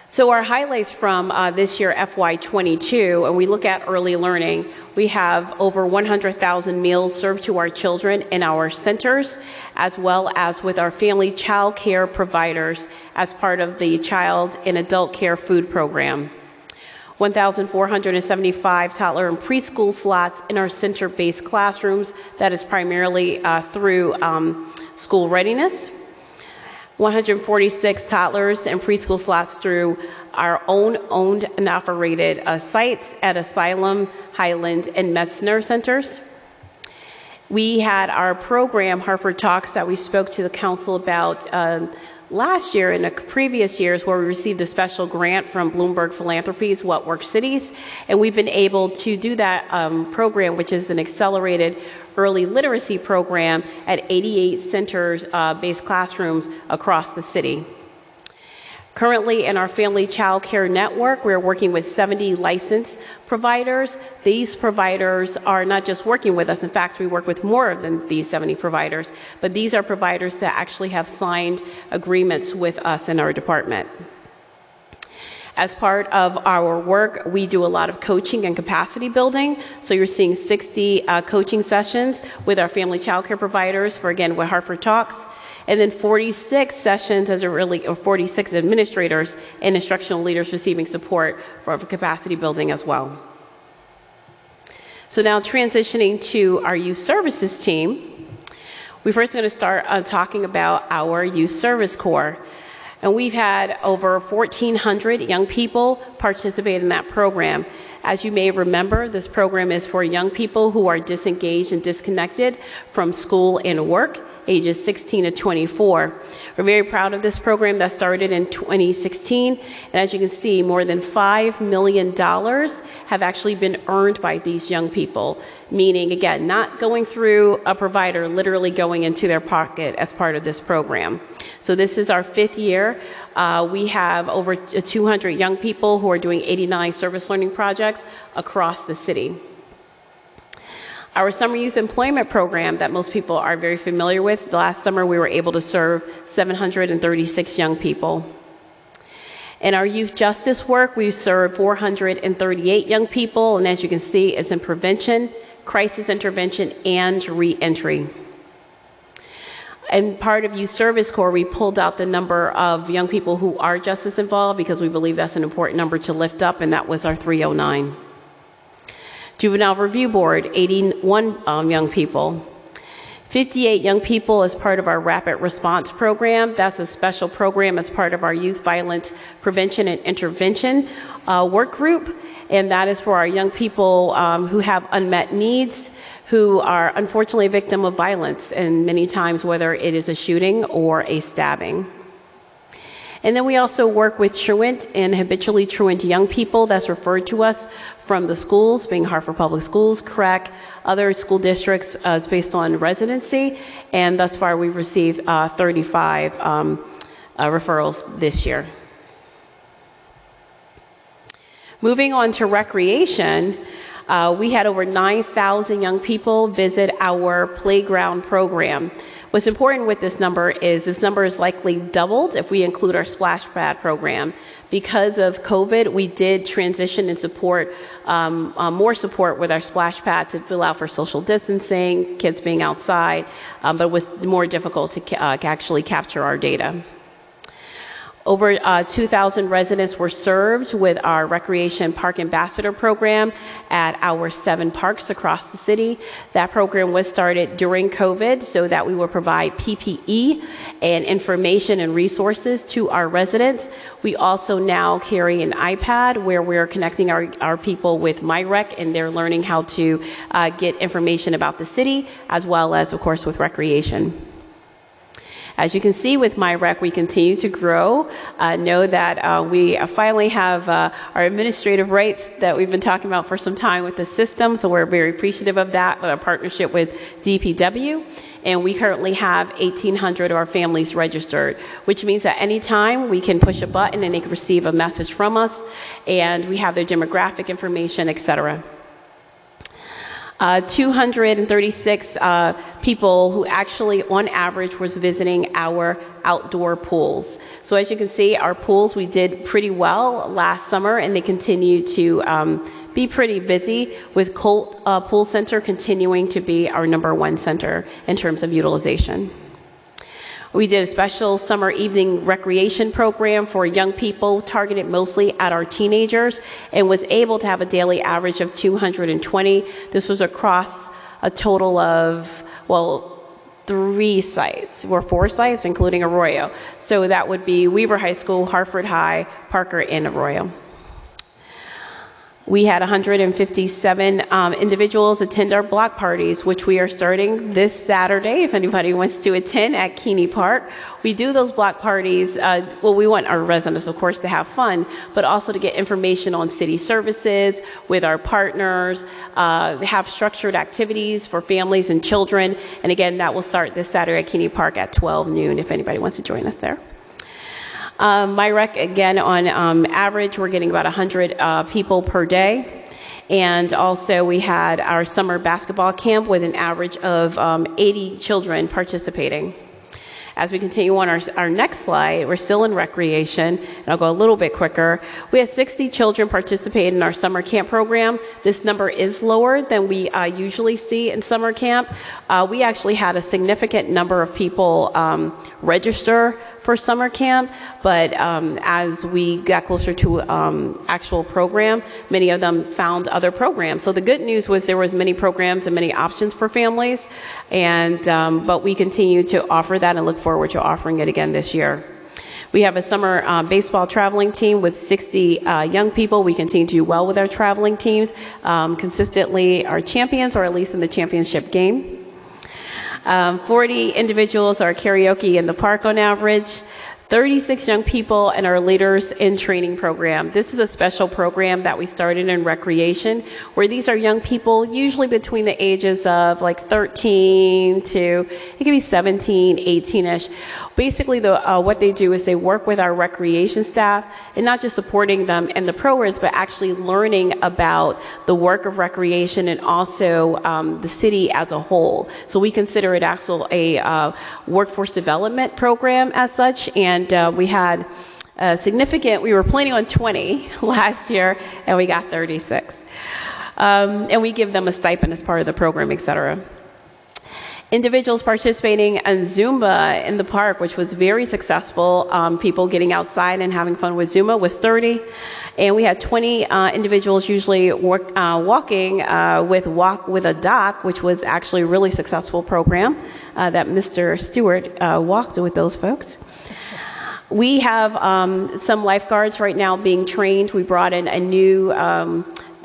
So our highlights from this year, FY22, and we look at early learning, we have over 100,000 meals served to our children in our centers, as well as with our family child care providers as part of the Child and Adult Care Food Program. 1,475 toddler and preschool slots in our center-based classrooms. That is primarily through school readiness. 146 toddlers and preschool slots through our own owned and operated sites at Asylum, Highland, and Metzner centers. We had our program, Hartford Talks, that we spoke to the council about last year and the previous years, where we received a special grant from Bloomberg Philanthropies, What Works Cities, and we've been able to do that program, which is an accelerated early literacy program at 88 centers-based classrooms across the city. Currently, in our Family Child Care Network, we're working with 70 licensed providers. These providers are not just working with us. In fact, we work with more than these 70 providers, but these are providers that actually have signed agreements with us in our department. As part of our work, we do a lot of coaching and capacity building. So you're seeing 60 coaching sessions with our family child care providers for, again, with Hartford Talks, and then 46 sessions or 46 administrators and instructional leaders receiving support for capacity building as well. So now transitioning to our youth services team, we're first going to start talking about our youth service corps. And we've had over 1,400 young people participate in that program. As you may remember, this program is for young people who are disengaged and disconnected from school and work, ages 16 to 24. We're very proud of this program that started in 2016, and as you can see, more than $5 million have actually been earned by these young people, meaning, again, not going through a provider, literally going into their pocket as part of this program. So this is our 5th year. We have over 200 young people who are doing 89 service learning projects across the city. Our Summer Youth Employment Program that most people are very familiar with, last summer we were able to serve 736 young people. In our youth justice work, we've served 438 young people, and as you can see, it's in prevention, crisis intervention, and reentry. And part of Youth Service Corps, we pulled out the number of young people who are justice involved because we believe that's an important number to lift up, and that was our 309. Juvenile Review Board, 81 young people. 58 young people as part of our Rapid Response Program. That's a special program as part of our Youth Violence Prevention and Intervention work group, and that is for our young people who have unmet needs, who are unfortunately a victim of violence, and many times whether it is a shooting or a stabbing. And then we also work with truant and habitually truant young people. That's referred to us from the schools, being Hartford Public Schools, CREC, other school districts based on residency, and thus far we've received 35 referrals this year. Moving on to recreation, we had over 9,000 young people visit our playground program. What's important with this number is likely doubled if we include our splash pad program. Because of COVID, we did transition and support more support with our splash pad to fill out for social distancing, kids being outside, but it was more difficult to actually capture our data. Over 2,000 residents were served with our Recreation Park Ambassador program at our 7 parks across the city. That program was started during COVID so that we will provide PPE and information and resources to our residents. We also now carry an iPad where we're connecting our people with MyRec, and they're learning how to get information about the city, as well as, of course, with recreation. As you can see with MyRec, we continue to grow. Know that we finally have our administrative rights that we've been talking about for some time with the system, so we're very appreciative of that, with our partnership with DPW. And we currently have 1,800 of our families registered, which means at any time we can push a button and they can receive a message from us, and we have their demographic information, etc. 236 people who actually, on average, was visiting our outdoor pools. So as you can see, our pools, we did pretty well last summer, and they continue to be pretty busy, with Colt Pool Center continuing to be our #1 center in terms of utilization. We did a special summer evening recreation program for young people targeted mostly at our teenagers, and was able to have a daily average of 220. This was across a total of, 3 sites, or 4 sites, including Arroyo. So that would be Weaver High School, Hartford High, Parker, and Arroyo. We had 157 individuals attend our block parties, which we are starting this Saturday, if anybody wants to attend, at Keeney Park. We do those block parties, we want our residents, of course, to have fun, but also to get information on city services with our partners, have structured activities for families and children. And again, that will start this Saturday at Keeney Park at 12 noon, if anybody wants to join us there. MyRec, again, on average, we're getting about 100 people per day. And also we had our summer basketball camp with an average of 80 children participating. As we continue on our next slide, we're still in recreation, and I'll go a little bit quicker. We had 60 children participate in our summer camp program. This number is lower than we usually see in summer camp. We actually had a significant number of people register for summer camp, but as we got closer to actual program, many of them found other programs. So the good news was there was many programs and many options for families, and but we continue to offer that and look forward to offering it again this year. We have a summer baseball traveling team with 60 young people. We continue to do well with our traveling teams, consistently are champions, or at least in the championship game. 40 individuals are karaoke in the park on average. 36 young people and our Leaders in Training program. This is a special program that we started in recreation, where these are young people usually between the ages of like 13 to, it could be 17, 18-ish. Basically, what they do is they work with our recreation staff, and not just supporting them in the programs, but actually learning about the work of recreation and also the city as a whole. So we consider it actually a workforce development program as such, and we had we were planning on 20 last year, and we got 36. And we give them a stipend as part of the program, et cetera. Individuals participating in Zumba in the park, which was very successful. People getting outside and having fun with Zumba was 30. And we had 20 individuals usually walking with Walk with a Doc, which was actually a really successful program that Mr. Stewart walked with those folks. We have some lifeguards right now being trained. We brought in a new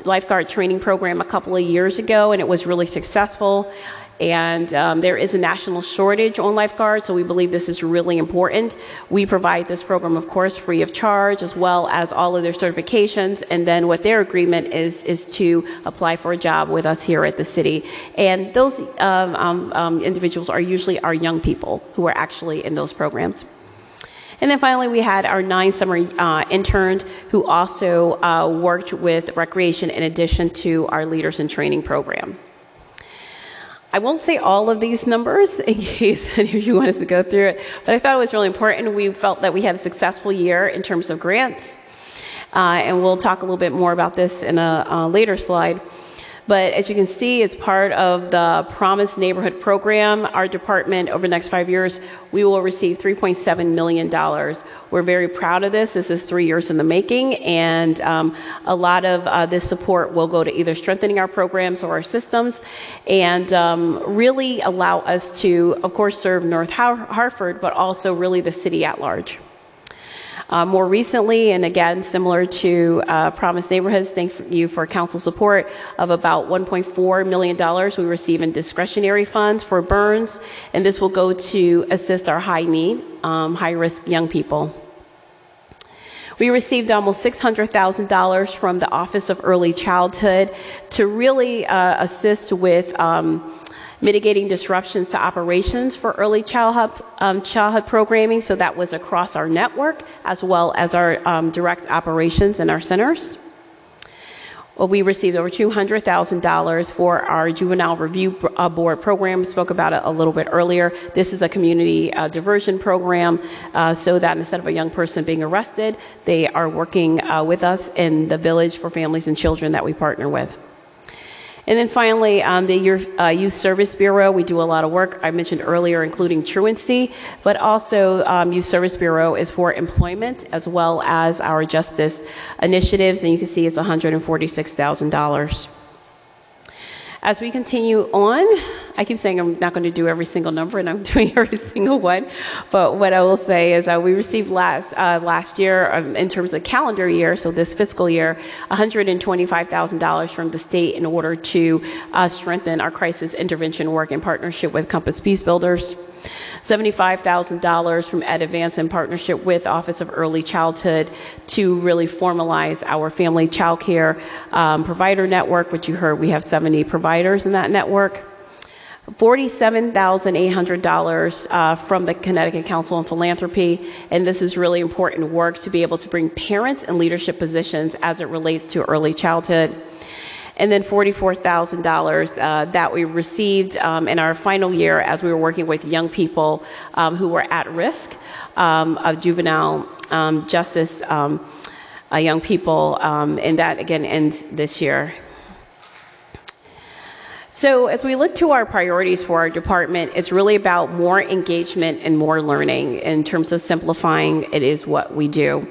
lifeguard training program a couple of years ago, and it was really successful. And there is a national shortage on lifeguards, so we believe this is really important. We provide this program, of course, free of charge, as well as all of their certifications. And then what their agreement is to apply for a job with us here at the city. And those individuals are usually our young people who are actually in those programs. And then finally, we had our 9 summer interns who also worked with recreation in addition to our Leaders in Training program. I won't say all of these numbers in case any of you want us to go through it, but I thought it was really important. We felt that we had a successful year in terms of grants, and we'll talk a little bit more about this in a later slide. But as you can see, as part of the Promise Neighborhood program, our department over the next 5 years, we will receive $3.7 million. We're very proud of this. This is 3 years in the making, and a lot of this support will go to either strengthening our programs or our systems, and really allow us to, of course, serve North Hartford, but also really the city at large. More recently, and again, similar to Promise Neighborhoods, thank you for council support of about $1.4 million we receive in discretionary funds for burns, and this will go to assist our high-need, high-risk young people. We received almost $600,000 from the Office of Early Childhood to really assist with mitigating disruptions to operations for early childhood programming. So that was across our network as well as our direct operations in our centers. Well, we received over $200,000 for our Juvenile Review Board program. We spoke about it a little bit earlier. This is a community diversion program so that instead of a young person being arrested, they are working with us in the village for families and children that we partner with. And then finally, the Youth Service Bureau, we do a lot of work, I mentioned earlier, including truancy, but also Youth Service Bureau is for employment as well as our justice initiatives, and you can see it's $146,000. As we continue on, I keep saying I'm not going to do every single number, and I'm doing every single one. But what I will say is we received last year, in terms of calendar year, so this fiscal year, $125,000 from the state in order to strengthen our crisis intervention work in partnership with Compass Peace Builders. $75,000 from Ed Advance in partnership with Office of Early Childhood to really formalize our family child care provider network, which you heard we have 70 providers in that network. $47,800 from the Connecticut Council on Philanthropy, and this is really important work to be able to bring parents in leadership positions as it relates to early childhood. And then $44,000 that we received in our final year as we were working with young people who were at risk of juvenile justice young people, and that again ends this year. So as we look to our priorities for our department, it's really about more engagement and more learning in terms of simplifying it is what we do.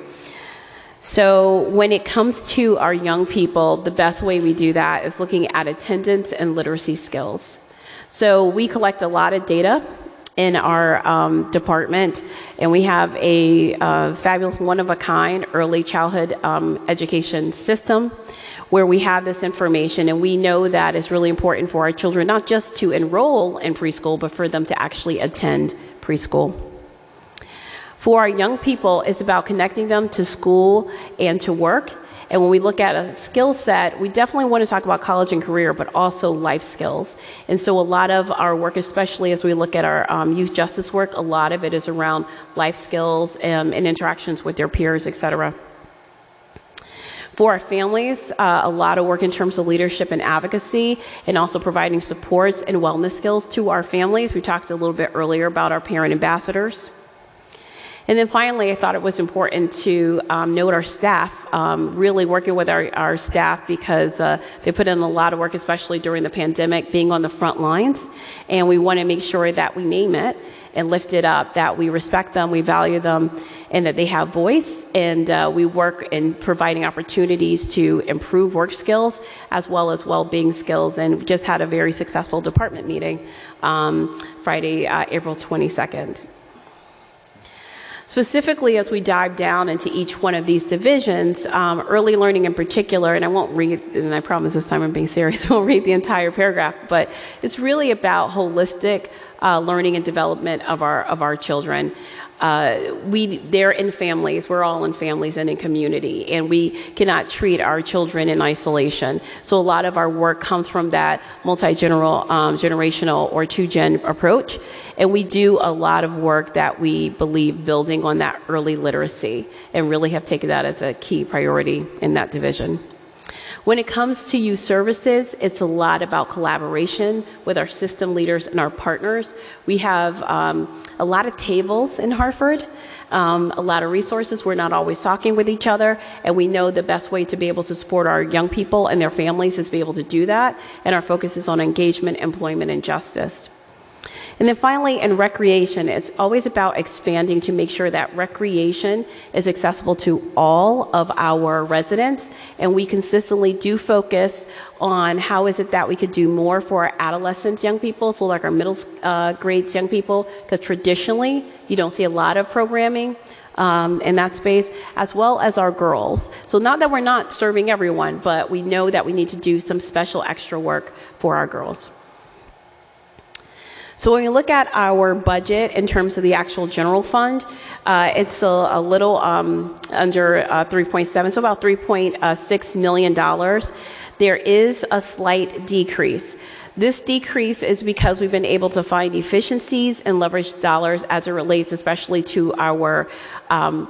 So when it comes to our young people, the best way we do that is looking at attendance and literacy skills. So we collect a lot of data in our department, and we have a fabulous one-of-a-kind early childhood education system where we have this information, and we know that it's really important for our children not just to enroll in preschool, but for them to actually attend preschool. For our young people, it's about connecting them to school and to work. And when we look at a skill set, we definitely want to talk about college and career, but also life skills. And so a lot of our work, especially as we look at our youth justice work, a lot of it is around life skills and interactions with their peers, et cetera. For our families, a lot of work in terms of leadership and advocacy, and also providing supports and wellness skills to our families. We talked a little bit earlier about our parent ambassadors. And then finally, I thought it was important to note our staff, really working with our staff, because they put in a lot of work, especially during the pandemic, being on the front lines. And we want to make sure that we name it and lift it up, that we respect them, we value them, and that they have voice. And we work in providing opportunities to improve work skills as well as well-being skills. And we just had a very successful department meeting Friday, April 22nd. Specifically, as we dive down into each one of these divisions, early learning in particular, and I won't read, and I promise this time I'm being serious, I won't read the entire paragraph, but it's really about holistic learning and development of our children. They're in families, we're all in families and in community, and we cannot treat our children in isolation. So a lot of our work comes from that generational or two-gen approach, and we do a lot of work that we believe building on that early literacy, and really have taken that as a key priority in that division. When it comes to youth services, it's a lot about collaboration with our system leaders and our partners. We have a lot of tables in Hartford, a lot of resources. We're not always talking with each other, and we know the best way to be able to support our young people and their families is to be able to do that, and our focus is on engagement, employment, and justice. And then finally, in recreation, it's always about expanding to make sure that recreation is accessible to all of our residents. And we consistently do focus on how is it that we could do more for our adolescent young people, so like our middle grades young people, because traditionally you don't see a lot of programming in that space, as well as our girls. So not that we're not serving everyone, but we know that we need to do some special extra work for our girls. So when we look at our budget in terms of the actual general fund, it's a little under 3.7, so about $3.6 million. There is a slight decrease. This decrease is because we've been able to find efficiencies and leverage dollars as it relates especially to our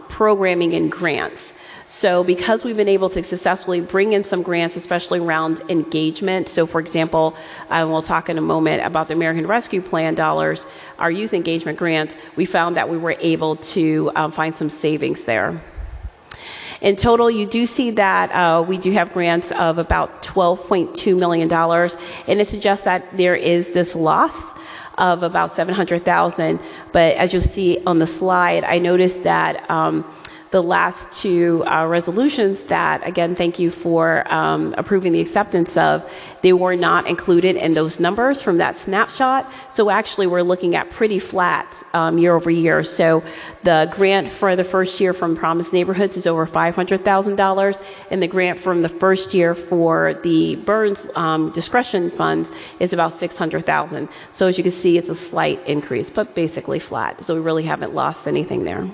programming and grants. So because we've been able to successfully bring in some grants, especially around engagement. So for example, we'll talk in a moment about the American Rescue Plan dollars, our youth engagement grant, we found that we were able to find some savings there. In total, you do see that we do have grants of about $12.2 million, and it suggests that there is this loss of about $700,000. But as you'll see on the slide, I noticed that the last two resolutions that, again, thank you for approving the acceptance of, they were not included in those numbers from that snapshot. So actually we're looking at pretty flat year over year. So the grant for the first year from Promised Neighborhoods is over $500,000, and the grant from the first year for the Burns discretion funds is about $600,000. So as you can see, it's a slight increase, but basically flat. So we really haven't lost anything there.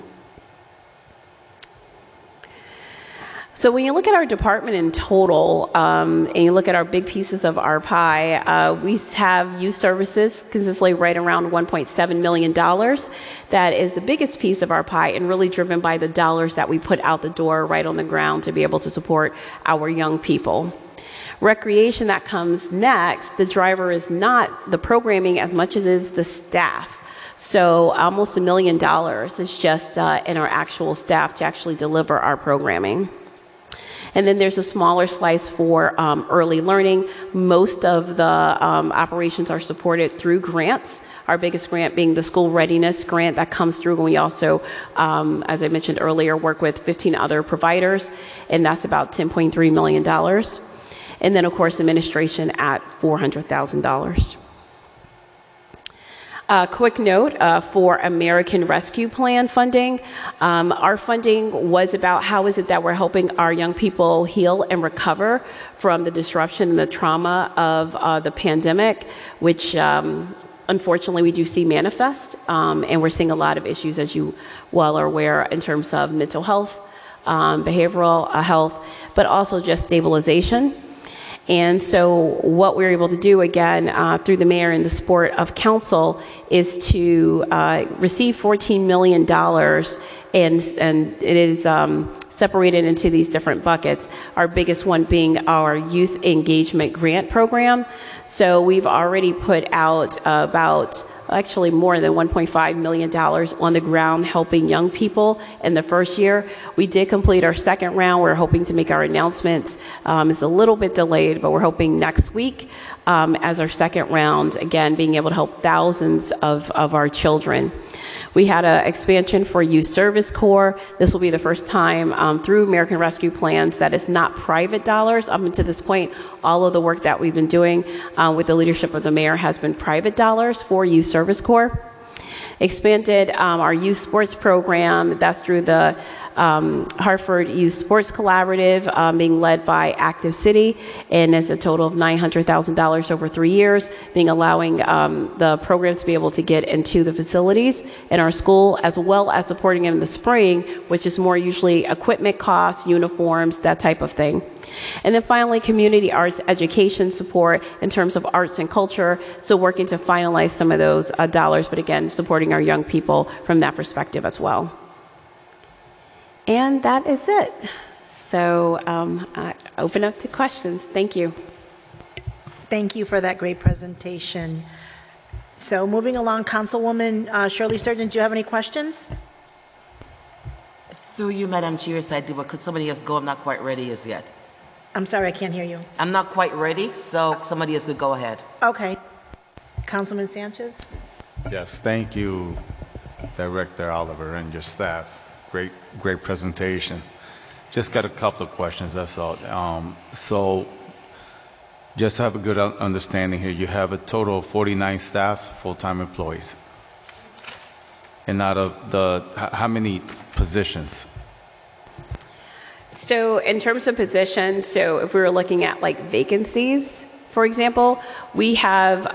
So when you look at our department in total, and you look at our big pieces of our pie, we have youth services consistently right around $1.7 million. That is the biggest piece of our pie, and really driven by the dollars that we put out the door right on the ground to be able to support our young people. Recreation, that comes next. The driver is not the programming as much as it is the staff. So almost $1 million is just in our actual staff to actually deliver our programming. And then there's a smaller slice for early learning. Most of the operations are supported through grants, our biggest grant being the school readiness grant that comes through. And we also, as I mentioned earlier, work with 15 other providers, and that's about $10.3 million. And then, of course, administration at $400,000. Quick note for American Rescue Plan funding. Our funding was about how is it that we're helping our young people heal and recover from the disruption and the trauma of the pandemic, which unfortunately we do see manifest. And we're seeing a lot of issues, as you well are aware, in terms of mental health, behavioral health, but also just stabilization. And so what we're able to do, again, through the mayor and the support of council, is to receive $14 million, and it is separated into these different buckets, our biggest one being our youth engagement grant program. So we've already put out about actually more than $1.5 million on the ground helping young people in the first year. We did complete our second round. We're hoping to make our announcements. It's a little bit delayed, but we're hoping next week as our second round, again, being able to help thousands of our children. We had an expansion for Youth Service Corps. This will be the first time through American Rescue Plans that is not private dollars. Up until this point, all of the work that we've been doing with the leadership of the mayor has been private dollars for Youth Service Corps. Expanded our youth sports program. That's through the Hartford Youth Sports Collaborative being led by Active City, and it's a total of $900,000 over 3 years, allowing the programs to be able to get into the facilities in our school, as well as supporting them in the spring, which is more usually equipment costs, uniforms, that type of thing. And then finally, community arts education support in terms of arts and culture. So working to finalize some of those dollars, but again, supporting our young people from that perspective as well. And that is it. So I open up to questions. Thank you. Thank you for that great presentation. So moving along, Councilwoman Shirley Sturgeon, do you have any questions? Through you, Madam Chair, I do, but could somebody else go? I'm not quite ready as yet. I'm sorry, I can't hear you. I'm not quite ready, so somebody else could go ahead. Okay. Councilman Sanchez? Yes, thank you, Director Oliver and your staff. Great presentation. Just got a couple of questions, that's all. So just to have a good understanding here, you have a total of 49 staff, full-time employees. And out of how many positions? So in terms of positions, so if we were looking at like vacancies, for example, we have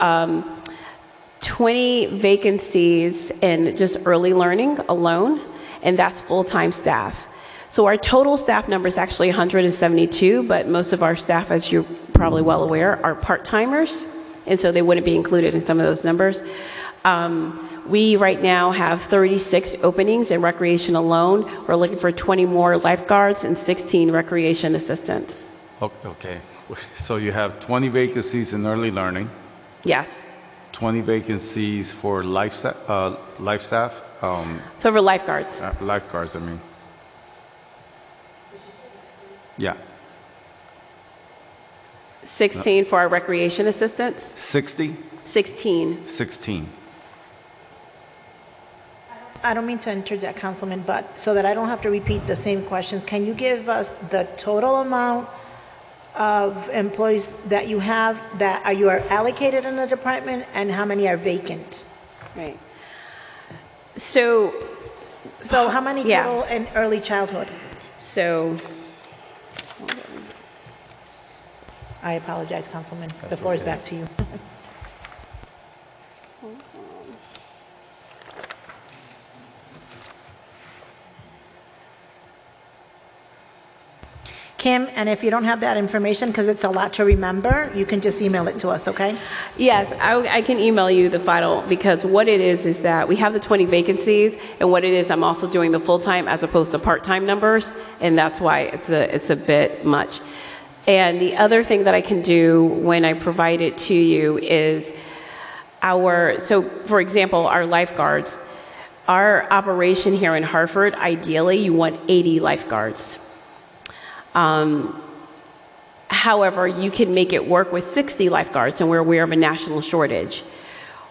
20 vacancies in just early learning alone, and that's full-time staff. So our total staff number is actually 172, but most of our staff, as you're probably well aware, are part-timers, and so they wouldn't be included in some of those numbers. We right now have 36 openings in recreation alone. We're looking for 20 more lifeguards and 16 recreation assistants. Okay, so you have 20 vacancies in early learning. Yes. 20 vacancies for life staff. So for lifeguards. Lifeguards, I mean. Yeah. 16 for our recreation assistants. 60? 16. 16. I don't mean to interject, Councilman, but so that I don't have to repeat the same questions, can you give us the total amount of employees that you have that are allocated in the department, and how many are vacant? Right. So how many total in early childhood? So I apologize, Councilman. The floor is back to you. Kim, and if you don't have that information, because it's a lot to remember, you can just email it to us, okay? yes, I can email you the final, because what it is that we have the 20 vacancies, and what it is, I'm also doing the full-time as opposed to part-time numbers, and that's why it's a bit much. And the other thing that I can do when I provide it to you is so for example, our lifeguards, our operation here in Hartford, ideally you want 80 lifeguards. However, you can make it work with 60 lifeguards, and we're aware of a national shortage.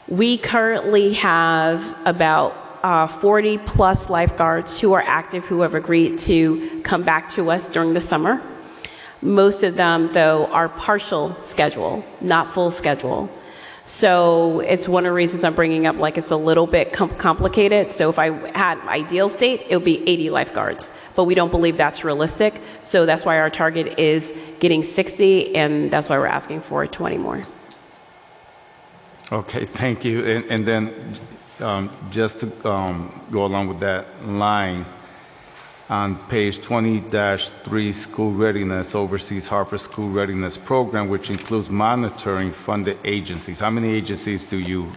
We currently have about 40 plus lifeguards who are active, who have agreed to come back to us during the summer. Most of them, though, are partial schedule, not full schedule. So it's one of the reasons I'm bringing up, like, it's a little bit complicated. So if I had ideal state, it would be 80 lifeguards, but we don't believe that's realistic. So that's why our target is getting 60, and that's why we're asking for 20 more. Okay, thank you. And then just to go along with that line, on page 20-3, School Readiness oversees Hartford School Readiness Program, which includes monitoring funded agencies. How many agencies do you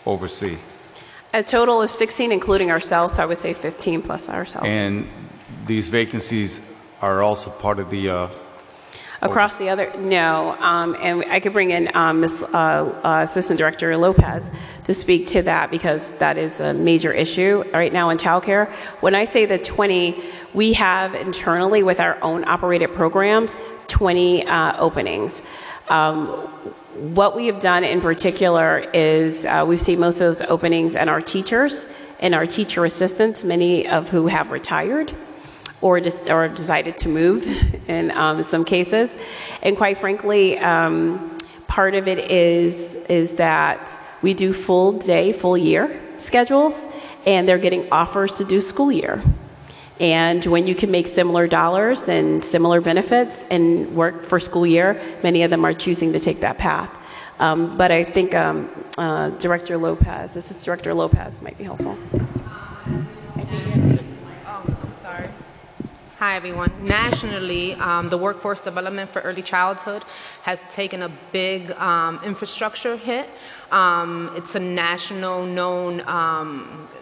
oversee? A total of 16, including ourselves, so I would say 15 plus ourselves. And these vacancies are also part of the... Across the other, no. And I could bring in Ms. Assistant Director Lopez to speak to that, because that is a major issue right now in childcare. When I say the 20, we have internally with our own operated programs, 20 openings. What we have done in particular is we've seen most of those openings in our teachers and our teacher assistants, many of who have retired or decided to move in some cases. And quite frankly, part of it is that we do full day, full year schedules, and they're getting offers to do school year. And when you can make similar dollars and similar benefits and work for school year, many of them are choosing to take that path. But I think Director Lopez, Assistant Director Lopez might be helpful. Hi, everyone. Nationally, the workforce development for early childhood has taken a big infrastructure hit. It's a national known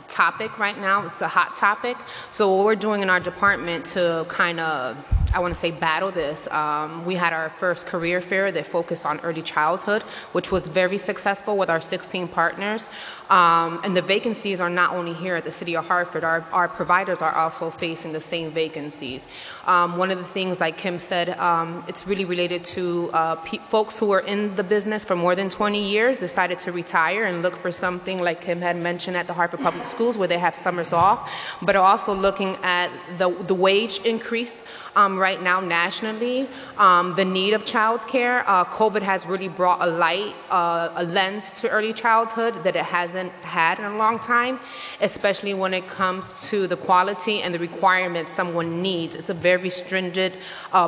topic right now. It's a hot topic. So what we're doing in our department to kind of, I want to say, battle this, we had our first career fair that focused on early childhood, which was very successful with our 16 partners. And the vacancies are not only here at the City of Hartford, our providers are also facing the same vacancies. One of the things, like Kim said, it's really related to folks who are in the business for more than 20 years, decided to retire and look for something, like Kim had mentioned, at the Hartford Public Schools where they have summers off, but are also looking at the wage increase right now nationally, the need of childcare. COVID has really brought a lens to early childhood that it hasn't had in a long time, especially when it comes to the quality and the requirements someone needs. It's a very stringent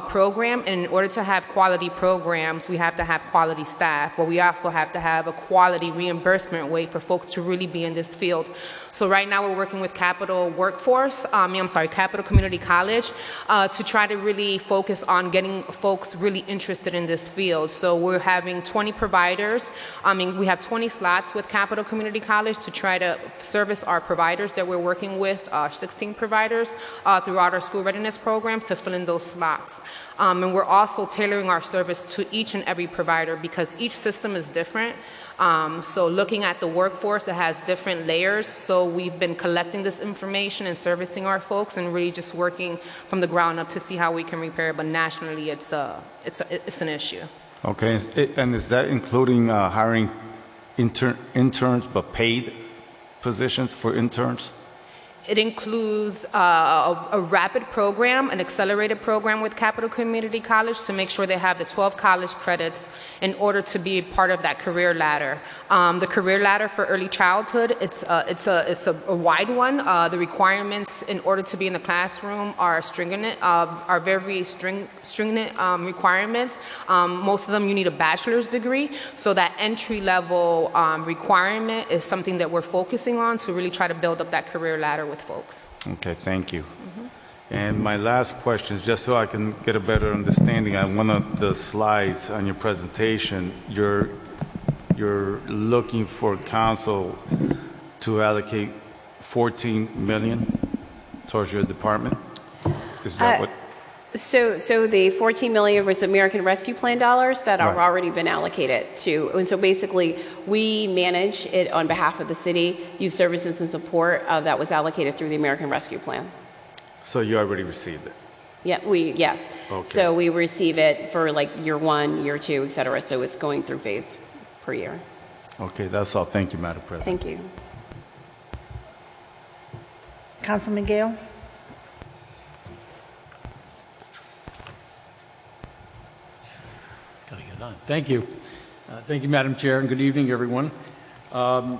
program, and in order to have quality programs, we have to have quality staff, but we also have to have a quality reimbursement way for folks to really be in this field. So right now we're working with Capital Capital Community College to try to really focus on getting folks really interested in this field. So we're having 20 providers. We have 20 slots with Capital Community College to try to service our providers that we're working with, 16 providers throughout our school readiness program to fill in those slots. And we're also tailoring our service to each and every provider because each system is different. So looking at the workforce, it has different layers. So we've been collecting this information and servicing our folks and really just working from the ground up to see how we can repair it. But nationally, it's an issue. Okay, and is that including hiring interns, but paid positions for interns? It includes a rapid program, an accelerated program with Capital Community College to make sure they have the 12 college credits in order to be part of that career ladder. The career ladder for early childhood, it's a wide one. The requirements in order to be in the classroom are very stringent requirements. Most of them you need a bachelor's degree, so that entry level requirement is something that we're focusing on to really try to build up that career ladder with folks. Okay, thank you. And my last question is just so I can get a better understanding. On one of the slides on your presentation, you're looking for council to allocate $14 million towards your department. Is that what? So the $14 million was American Rescue Plan dollars that have already been allocated to, and so basically we manage it on behalf of the city, youth services and support that was allocated through the American Rescue Plan. So you already received it? Yeah, yes. Okay. So we receive it for like year 1, year 2, et cetera. So it's going through phase per year. Okay, that's all. Thank you, Madam President. Thank you. Councilman Gale? Thank you. Thank you, Madam Chair, and good evening, everyone. Couple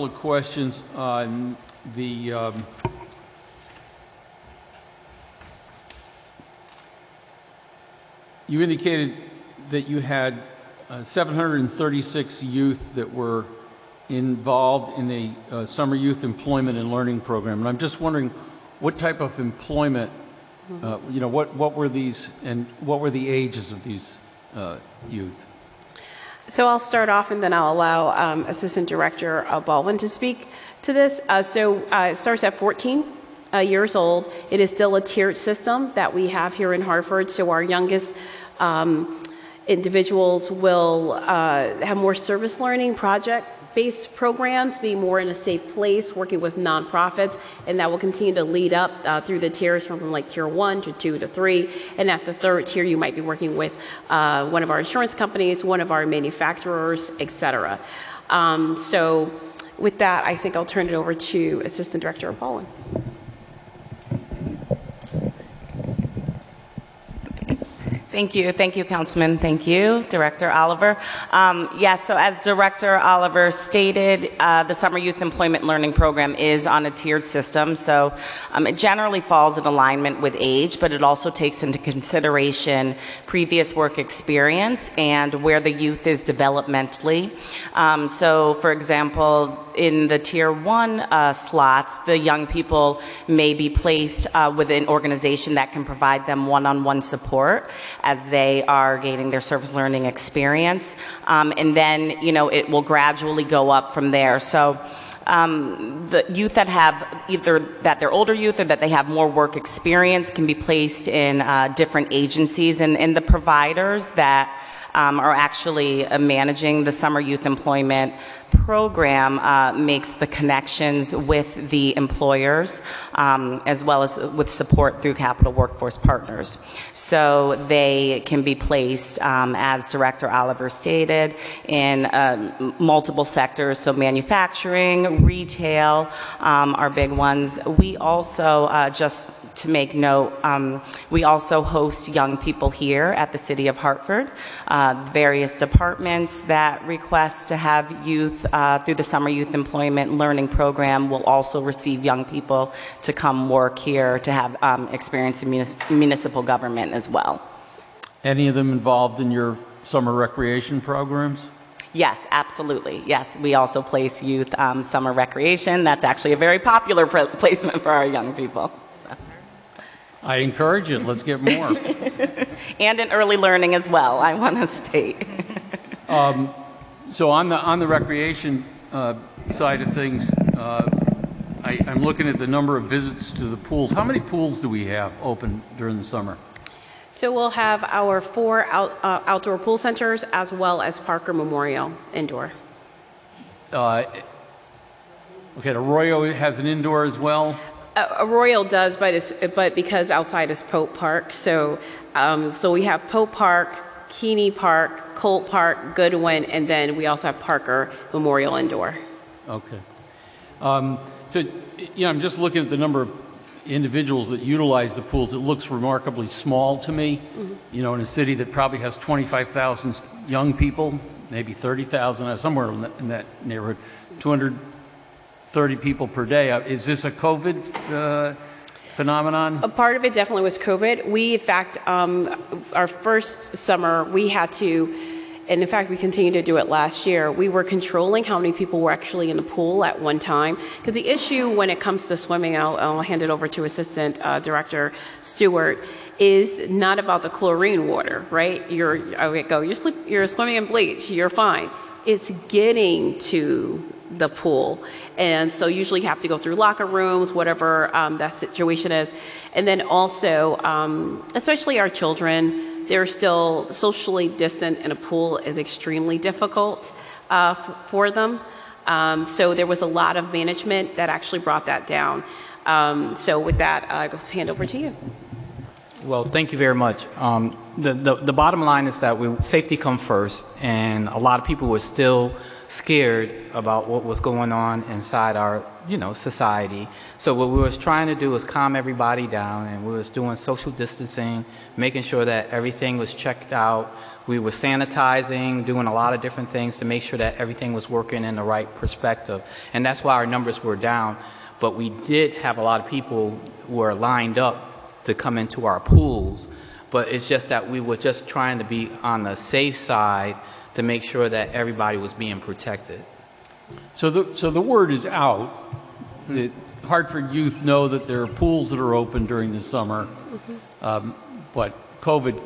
of questions on the you indicated that you had 736 youth that were involved in a summer youth employment and learning program, and I'm just wondering what type of employment, you know, what were these, and what were the ages of these youth? So I'll start off, and then I'll allow Assistant Director Baldwin to speak to this. It starts at 14 years old. It is still a tiered system that we have here in Hartford. So our youngest individuals will have more service learning, project-based programs, be more in a safe place, working with nonprofits, and that will continue to lead up through the tiers from like tier 1 to 2 to 3. And at the third tier, you might be working with one of our insurance companies, one of our manufacturers, etc. So with that, I think I'll turn it over to Assistant Director Baldwin. Thank you, Councilman. Thank you, Director Oliver. Yes, so as Director Oliver stated, the Summer Youth Employment Learning Program is on a tiered system, so it generally falls in alignment with age, but it also takes into consideration previous work experience and where the youth is developmentally. So, for example, in the tier 1 slots, the young people may be placed with an organization that can provide them one-on-one support as they are gaining their service learning experience. And then, you know, it will gradually go up from there. So the youth that have either that they're older youth or that they have more work experience can be placed in different agencies, and the providers that are actually managing the summer youth employment program makes the connections with the employers as well as with support through Capital Workforce Partners. So they can be placed, as Director Oliver stated, in multiple sectors, so manufacturing, retail are big ones. We also, just to make note, we also host young people here at the City of Hartford, various departments that request to have youth through the Summer Youth Employment Learning Program will also receive young people to come work here to have experience in municipal government as well. Any of them involved in your summer recreation programs? Yes, absolutely. Yes, we also place youth summer recreation. That's actually a very popular placement for our young people. So. I encourage it. Let's get more. And in early learning as well, I want to state. So on the recreation side of things, I'm looking at the number of visits to the pools. How many pools do we have open during the summer? So we'll have our 4 outdoor pool centers as well as Parker Memorial Indoor. Okay, Arroyo has an indoor as well? Arroyo does, but because outside is Pope Park. So we have Pope Park, Keeney Park, Colt Park, Goodwin, and then we also have Parker Memorial Indoor. Okay. So, you know, I'm just looking at the number of individuals that utilize the pools. It looks remarkably small to me. Mm-hmm. You know, in a city that probably has 25,000 young people, maybe 30,000, somewhere in that neighborhood, 230 people per day. Is this a COVID phenomenon? A part of it definitely was COVID. We, in fact, our first summer, we had to, and in fact, we continued to do it last year. We were controlling how many people were actually in the pool at one time. Because the issue when it comes to swimming, I'll hand it over to Assistant Director Stewart, is not about the chlorine water, right? You're swimming in bleach, you're fine. It's getting to the pool, and so usually you have to go through locker rooms, whatever that situation is. And then also, especially our children, they're still socially distant, and a pool is extremely difficult for them. So there was a lot of management that actually brought that down. So with that, I'll hand over to you. Well, thank you very much. The bottom line is that safety comes first, and a lot of people were still scared about what was going on inside our, society. So what we was trying to do was calm everybody down, and we was doing social distancing, making sure that everything was checked out. We were sanitizing, doing a lot of different things to make sure that everything was working in the right perspective. And that's why our numbers were down. But we did have a lot of people who were lined up to come into our pools. But it's just that we were just trying to be on the safe side to make sure that everybody was being protected. So the word is out. The Hartford youth know that there are pools that are open during the summer, but COVID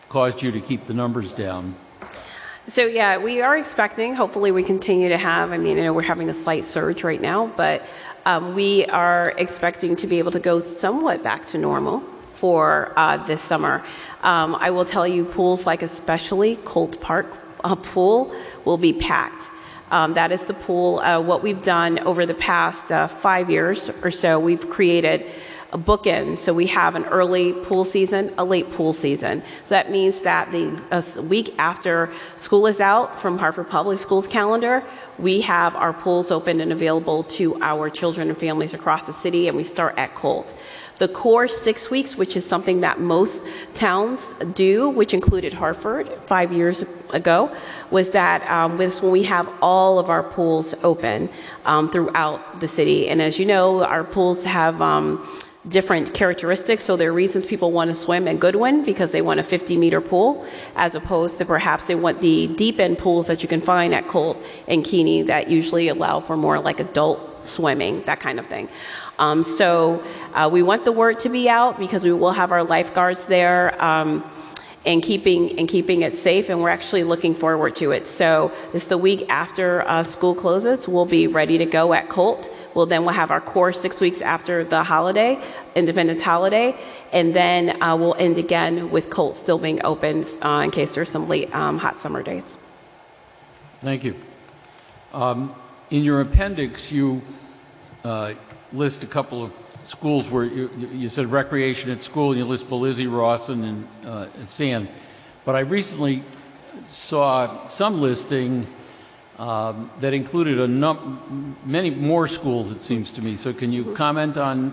caused you to keep the numbers down. So yeah, we are expecting, hopefully we continue to have, we're having a slight surge right now, but we are expecting to be able to go somewhat back to normal for this summer. I will tell you, pools like especially Colt Park pool will be packed. That is the pool. What we've done over the past 5 years or so, we've created a bookend. So we have an early pool season, a late pool season. So that means that the week after school is out from Hartford Public Schools calendar, we have our pools open and available to our children and families across the city, and we start at Colt. The core 6 weeks, which is something that most towns do, which included Hartford 5 years ago, was that when we have all of our pools open throughout the city. And as you know, our pools have different characteristics. So there are reasons people want to swim at Goodwill because they want a 50-meter pool, as opposed to perhaps they want the deep end pools that you can find at Colt and Keeney that usually allow for more like adult swimming, that kind of thing. So we want the word to be out because we will have our lifeguards there and keeping it safe, and we're actually looking forward to it. So it's the week after school closes. We'll be ready to go at Colt. We'll have our core 6 weeks after the holiday, Independence holiday, and then we'll end again with Colt still being open in case there's some late hot summer days. Thank you. In your appendix, you list a couple of schools where you said recreation at school, and you list Belizzi, Rawson, and Sand. But I recently saw some listing that included many more schools, it seems to me. So can you comment on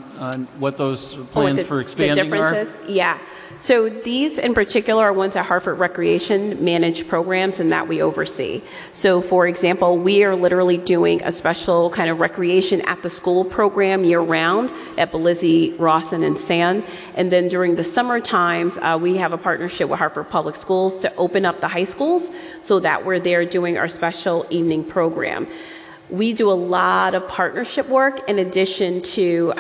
what those plans for expanding are? Yeah. So these in particular are ones that Hartford Recreation managed programs and that we oversee. So for example, we are literally doing a special kind of recreation at the school program year round at Belizzi, Rawson, and Sand. And then during the summer times, we have a partnership with Hartford Public Schools to open up the high schools so that we're there doing our special evening program. We do a lot of partnership work in addition to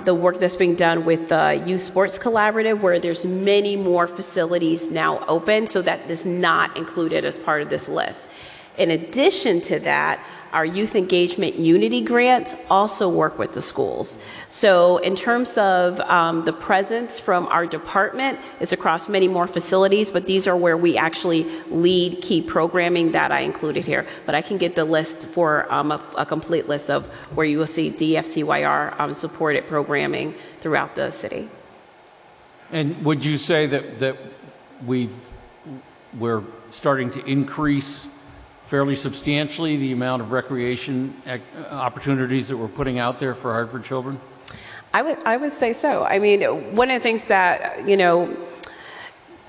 the work that's being done with the Youth Sports Collaborative, where there's many more facilities now open, so that is not included as part of this list. In addition to that, our Youth Engagement Unity grants also work with the schools. So in terms of the presence from our department, it's across many more facilities, but these are where we actually lead key programming that I included here. But I can get the list for a complete list of where you will see DFCYR supported programming throughout the city. And would you say that we're starting to increase fairly substantially the amount of recreation opportunities that we're putting out there for Hartford children? I would say so. I mean, one of the things that,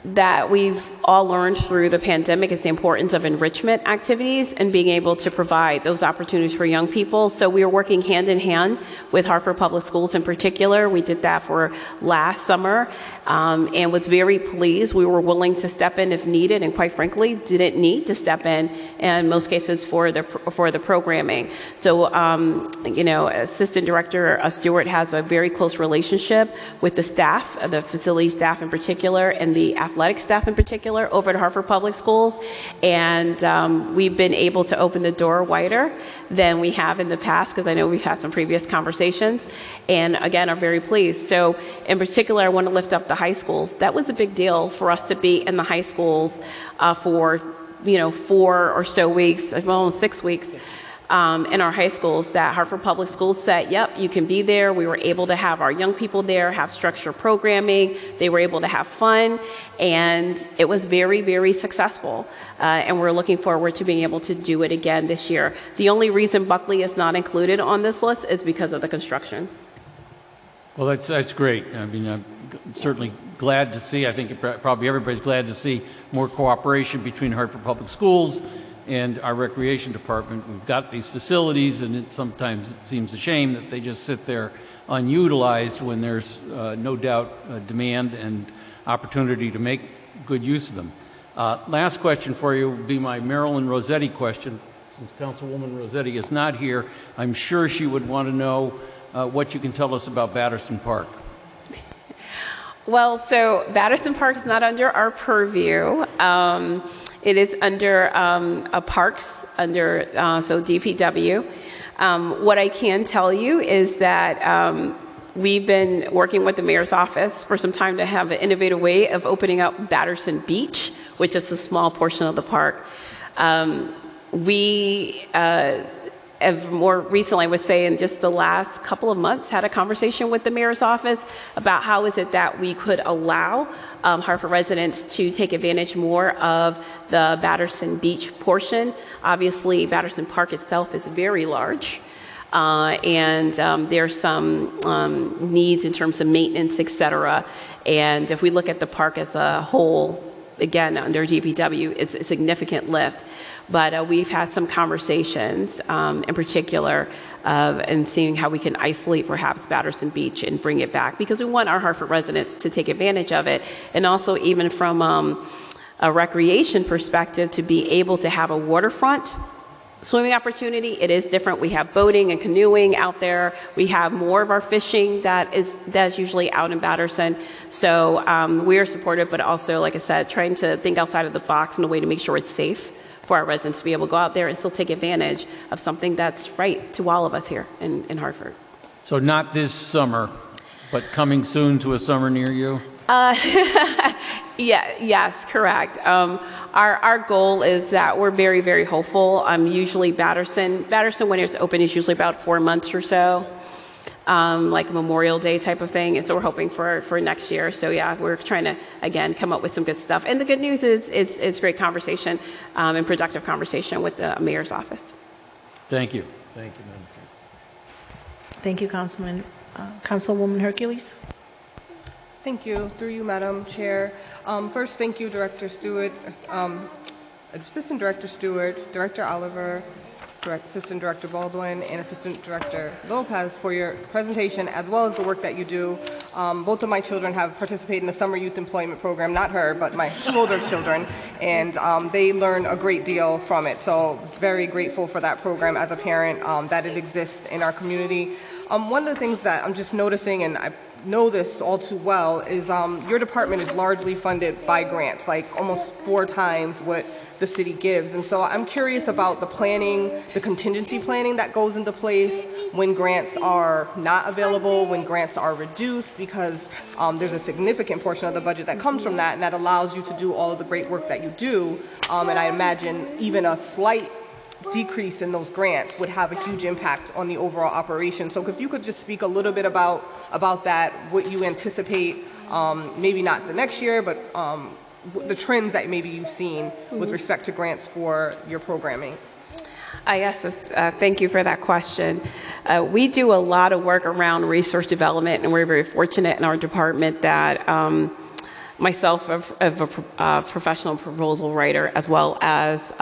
that we've all learned through the pandemic is the importance of enrichment activities and being able to provide those opportunities for young people. So we are working hand in hand with Hartford Public Schools in particular. We did that for last summer and was very pleased. We were willing to step in if needed, and quite frankly, didn't need to step in most cases for the programming. So, Assistant Director Stewart has a very close relationship with the staff, the facility staff in particular, and the athletic staff in particular over at Hartford Public Schools, and we've been able to open the door wider than we have in the past, because I know we've had some previous conversations, and again are very pleased. So in particular, I want to lift up the high schools. That was a big deal for us to be in the high schools for 4 or so weeks, well, 6 weeks. in our high schools that Hartford Public Schools said, yep, you can be there. We were able to have our young people there, have structured programming. They were able to have fun, and it was very, very successful. And we're looking forward to being able to do it again this year. The only reason Buckley is not included on this list is because of the construction. Well, that's great. I mean, I'm certainly glad to see, I think probably everybody's glad to see more cooperation between Hartford Public Schools and our recreation department. We've got these facilities, and sometimes it seems a shame that they just sit there unutilized when there's no doubt demand and opportunity to make good use of them. Last question for you would be my Marilyn Rossetti question. Since Councilwoman Rossetti is not here, I'm sure she would want to know what you can tell us about Batterson Park. Well, so Batterson Park is not under our purview. It is under parks, under so DPW. What I can tell you is that we've been working with the mayor's office for some time to have an innovative way of opening up Batterson Beach, which is a small portion of the park. We have more recently, I would say in just the last couple of months, had a conversation with the mayor's office about how is it that we could allow Hartford residents to take advantage more of the Batterson Beach portion. Obviously, Batterson Park itself is very large. And there's some needs in terms of maintenance, et cetera. And if we look at the park as a whole, again, under DPW, it's a significant lift. But we've had some conversations in particular and seeing how we can isolate perhaps Batterson Beach and bring it back, because we want our Hartford residents to take advantage of it. And also even from a recreation perspective, to be able to have a waterfront swimming opportunity. It is different. We have boating and canoeing out there. We have more of our fishing that's usually out in Batterson. So we are supportive, but also, like I said, trying to think outside of the box in a way to make sure it's safe for our residents to be able to go out there and still take advantage of something that's right to all of us here in Hartford. So not this summer, but coming soon to a summer near you? Yes, correct. Our goal is that we're very, very hopeful. Usually Batterson when it's open is usually about 4 months or so, like Memorial Day type of thing. And so we're hoping for next year. So yeah, we're trying to, again, come up with some good stuff. And the good news is it's great conversation and productive conversation with the mayor's office. Thank you. Thank you, Madam Chair. Thank you, Councilman. Councilwoman Hercules. Thank you. Through you, Madam Chair. First, thank you, Director Stewart, Assistant Director Stewart, Director Oliver, Assistant Director Baldwin, and Assistant Director Lopez for your presentation, as well as the work that you do. Both of my children have participated in the Summer Youth Employment Program, not her, but my two older children, and they learn a great deal from it. So very grateful for that program as a parent, that it exists in our community. One of the things that I'm just noticing, and I know this all too well, is your department is largely funded by grants, like almost 4 times what the city gives. And so I'm curious about the planning, the contingency planning that goes into place when grants are not available, when grants are reduced, because there's a significant portion of the budget that comes from that, and that allows you to do all of the great work that you do. And I imagine even a slight decrease in those grants would have a huge impact on the overall operation. So if you could just speak a little bit about that, what you anticipate, maybe not the next year, but the trends that maybe you've seen with respect to grants for your programming. Yes, thank you for that question. We do a lot of work around resource development, and we're very fortunate in our department that myself, a professional proposal writer, as well as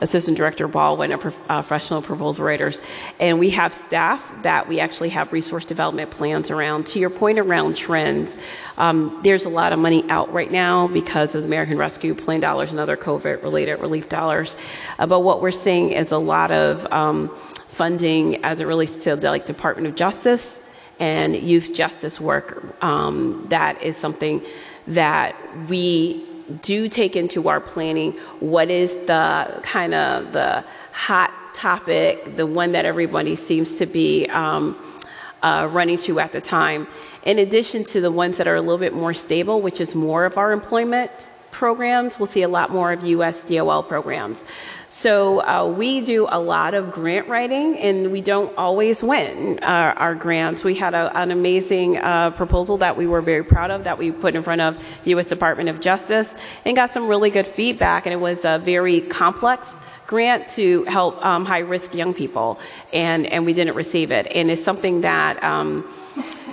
Assistant Director Baldwin, a professional proposal writers. And we have staff that we actually have resource development plans around. To your point around trends, there's a lot of money out right now because of the American Rescue Plan dollars and other COVID-related relief dollars. But what we're seeing is a lot of funding as it relates to the Department of Justice and youth justice work. That is something that we do take into our planning. What is the kind of the hot topic, the one that everybody seems to be running to at the time, in addition to the ones that are a little bit more stable, which is more of our employment programs, we'll see a lot more of US DOL programs. So we do a lot of grant writing, and we don't always win our grants. We had an amazing proposal that we were very proud of that we put in front of U.S. Department of Justice and got some really good feedback, and it was a very complex grant to help high-risk young people, and we didn't receive it. And it's something that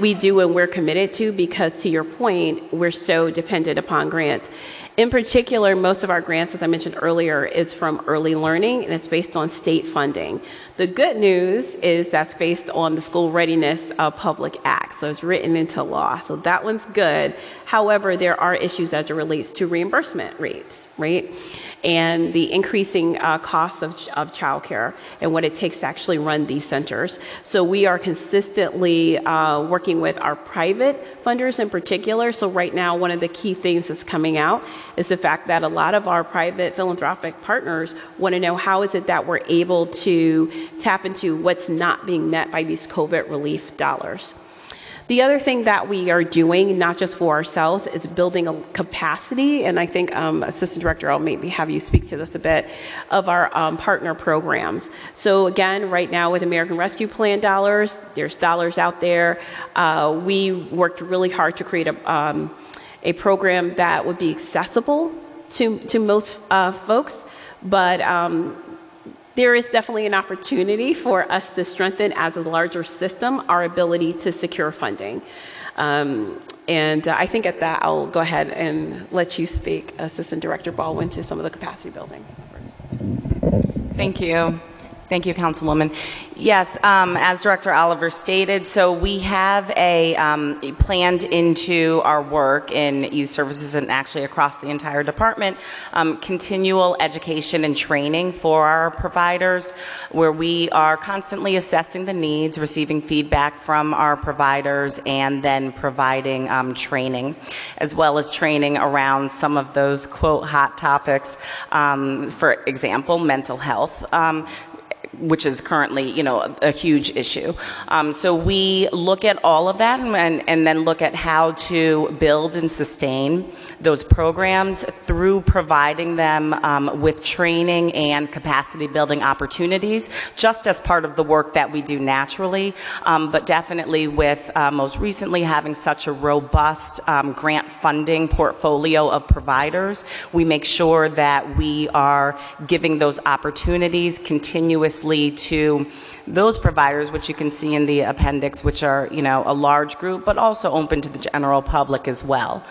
we do and we're committed to because, to your point, we're so dependent upon grants. In particular, most of our grants, as I mentioned earlier, is from early learning, and it's based on state funding. The good news is that's based on the School Readiness Public Act, so it's written into law. So that one's good. However, there are issues as it relates to reimbursement rates, right? And the increasing cost of childcare and what it takes to actually run these centers. So we are consistently working with our private funders in particular. So right now, one of the key themes that's coming out is the fact that a lot of our private philanthropic partners want to know how is it that we're able to tap into what's not being met by these COVID relief dollars. The other thing that we are doing, not just for ourselves, is building a capacity, and I think Assistant Director, I'll maybe have you speak to this a bit, of our partner programs. So again, right now with American Rescue Plan dollars, there's dollars out there. We worked really hard to create a program that would be accessible to most folks, but there is definitely an opportunity for us to strengthen, as a larger system, our ability to secure funding. And I think at that, I'll go ahead and let you speak, Assistant Director Baldwin, to some of the capacity building. Thank you. Thank you, Councilwoman. Yes, as Director Oliver stated, so we have planned into our work in youth services and actually across the entire department, continual education and training for our providers, where we are constantly assessing the needs, receiving feedback from our providers, and then providing training, as well as training around some of those, quote, hot topics, for example, mental health, which is currently, a huge issue. So we look at all of that and then look at how to build and sustain those programs through providing them with training and capacity building opportunities, just as part of the work that we do naturally, but definitely with most recently having such a robust grant funding portfolio of providers, we make sure that we are giving those opportunities continuously to those providers, which you can see in the appendix, which are, a large group, but also open to the general public as well.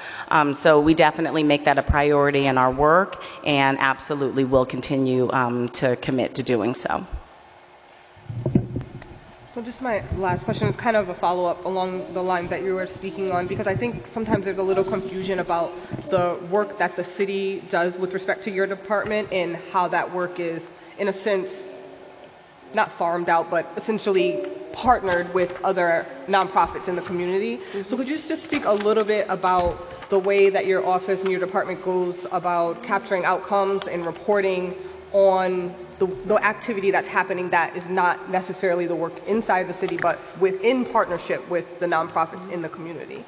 So we definitely make that a priority in our work, and absolutely will continue to commit to doing so. So just my last question is kind of a follow-up along the lines that you were speaking on, because I think sometimes there's a little confusion about the work that the city does with respect to your department and how that work is, in a sense, not farmed out, but essentially partnered with other nonprofits in the community. So could you just speak a little bit about the way that your office and your department goes about capturing outcomes and reporting on the activity that's happening that is not necessarily the work inside the city, but within partnership with the nonprofits in the community?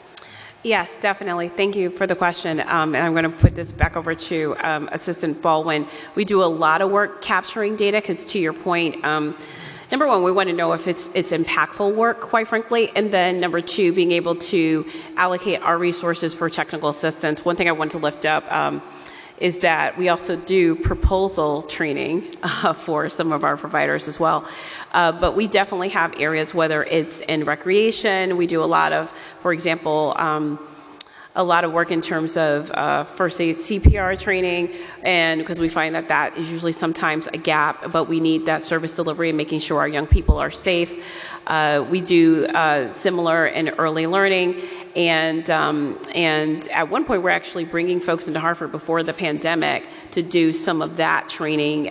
Yes, definitely. Thank you for the question. And I'm going to put this back over to Assistant Baldwin. We do a lot of work capturing data because, to your point, number one, we want to know if it's impactful work, quite frankly. And then number two, being able to allocate our resources for technical assistance. One thing I want to lift up is that we also do proposal training for some of our providers as well. But we definitely have areas, whether it's in recreation, we do a lot of, for example, a lot of work in terms of first aid CPR training, and because we find that is usually sometimes a gap, but we need that service delivery and making sure our young people are safe. We do similar in early learning, and at one point we're actually bringing folks into Hartford before the pandemic to do some of that training,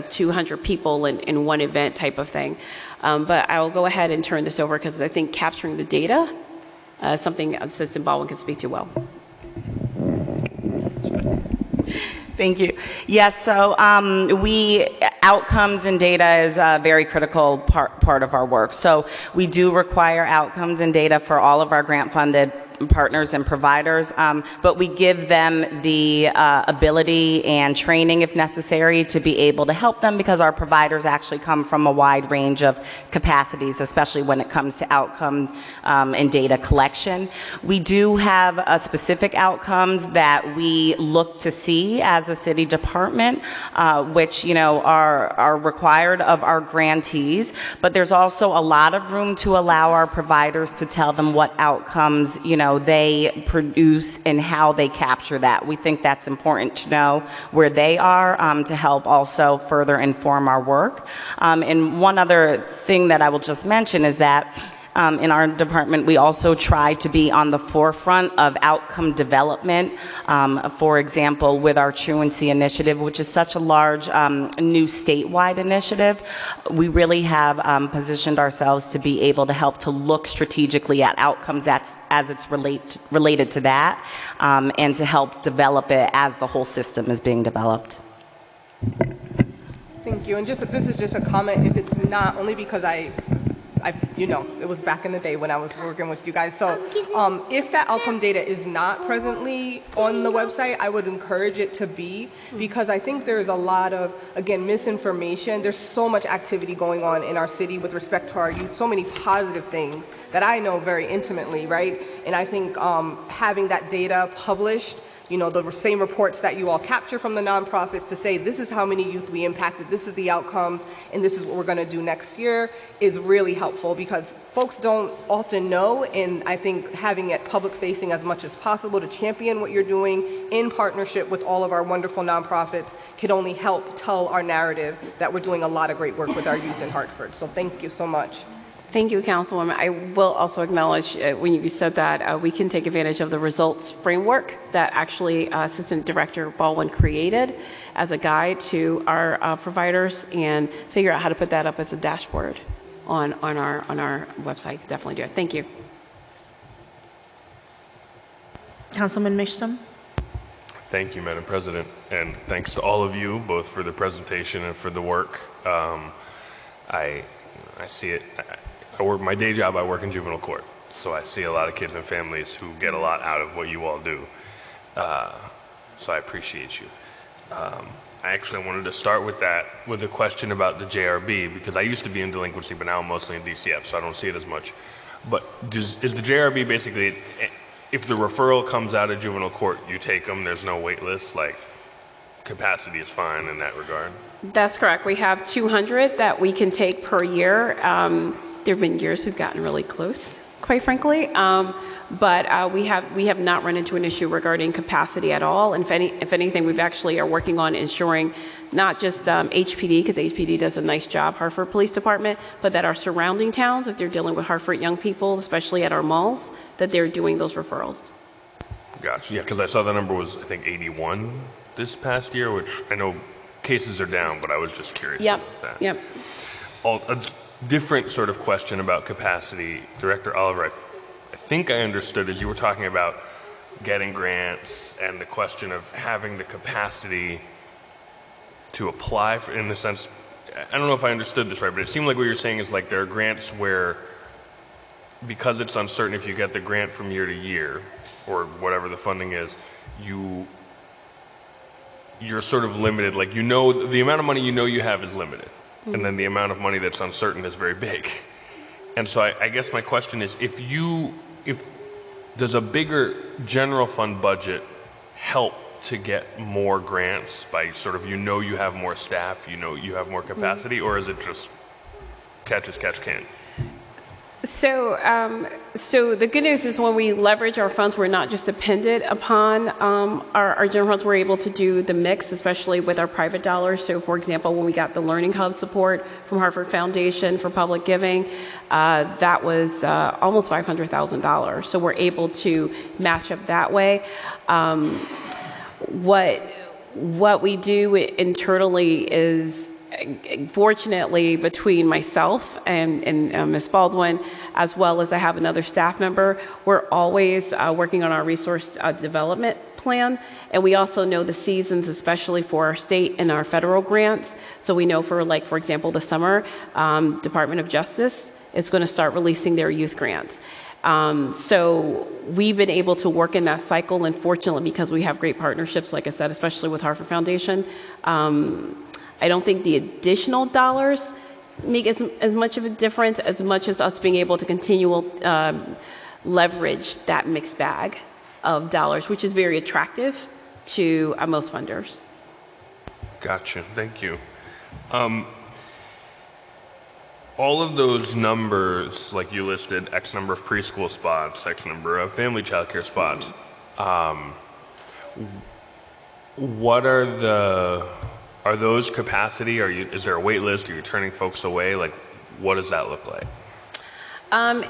200 people in one event type of thing. But I will go ahead and turn this over because I think capturing the data, something Assistant Baldwin can speak to well. Thank you. Yes, so outcomes and data is a very critical part of our work. So we do require outcomes and data for all of our grant-funded partners and providers, but we give them the ability and training, if necessary, to be able to help them, because our providers actually come from a wide range of capacities, especially when it comes to outcome and data collection. We do have specific outcomes that we look to see as a city department, which, you know, are required of our grantees, but there's also a lot of room to allow our providers to tell them what outcomes, you know, they produce and how they capture that. We think that's important to know where they are, to help also further inform our work. And one other thing that I will just mention is that in our department, we also try to be on the forefront of outcome development. For example, with our Truancy Initiative, which is such a large new statewide initiative, we really have positioned ourselves to be able to help to look strategically at outcomes as it's related to that, and to help develop it as the whole system is being developed. Thank you. And this is just a comment, if it's not, only because you know, it was back in the day when I was working with you guys. So if that outcome data is not presently on the website, I would encourage it to be, because I think there's a lot of, again, misinformation. There's so much activity going on in our city with respect to our youth, so many positive things that I know very intimately, right? And I think having that data published, you know, the same reports that you all capture from the nonprofits to say, this is how many youth we impacted, this is the outcomes, and this is what we're going to do next year, is really helpful, because folks don't often know, and I think having it public facing as much as possible to champion what you're doing in partnership with all of our wonderful nonprofits can only help tell our narrative that we're doing a lot of great work with our youth in Hartford. So thank you so much. Thank you, Councilwoman. I will also acknowledge when you said that we can take advantage of the results framework that actually Assistant Director Baldwin created as a guide to our providers, and figure out how to put that up as a dashboard on our website. Definitely do it. Thank you. Councilman Mishtam. Thank you, Madam President, and thanks to all of you, both for the presentation and for the work. I see it. I work my day job. I work in juvenile court, so I see a lot of kids and families who get a lot out of what you all do. So I appreciate you. I actually wanted to start with a question about the JRB, because I used to be in delinquency, but now I'm mostly in DCF, so I don't see it as much. But is the JRB basically, if the referral comes out of juvenile court, you take them, there's no wait list, like capacity is fine in that regard? That's correct. We have 200 that we can take per year. There have been years we've gotten really close, quite frankly, but we have not run into an issue regarding capacity at all. And if anything, we've actually are working on ensuring not just HPD, because HPD does a nice job, Hartford Police Department, but that our surrounding towns, if they're dealing with Hartford young people, especially at our malls, that they're doing those referrals. Gotcha. Yeah, because I saw the number was, I think, 81 this past year, which I know cases are down, but I was just curious about that. Yep. A different sort of question about capacity. Director Oliver, I think I understood as you were talking about getting grants and the question of having the capacity to apply for, in the sense, I don't know if I understood this right, but it seemed like what you're saying is like there are grants where, because it's uncertain if you get the grant from year to year or whatever the funding is, you're sort of limited, like, you know, the amount of money you know you have is limited, and then the amount of money that's uncertain is very big. And so I guess my question is, does a bigger general fund budget help to get more grants by sort of, you have more staff, you have more capacity, or is it just catch as catch can? So the good news is when we leverage our funds, we're not just dependent upon our general funds. We're able to do the mix, especially with our private dollars. So, for example, when we got the Learning Hub support from Hartford Foundation for Public Giving, that was almost $500,000. So we're able to match up that way. What we do internally is, fortunately, between myself and Ms. Baldwin, as well as I have another staff member, we're always working on our resource development plan. And we also know the seasons, especially for our state and our federal grants. So we know for example, the summer, Department of Justice is going to start releasing their youth grants. So we've been able to work in that cycle, and fortunately, because we have great partnerships, like I said, especially with Hartford Foundation, I don't think the additional dollars make as much of a difference as much as us being able to continue leverage that mixed bag of dollars, which is very attractive to most funders. Gotcha. Thank you. All of those numbers, like you listed, X number of preschool spots, X number of family childcare spots. What are those capacity? Is there a wait list? Are you turning folks away? Like, what does that look like?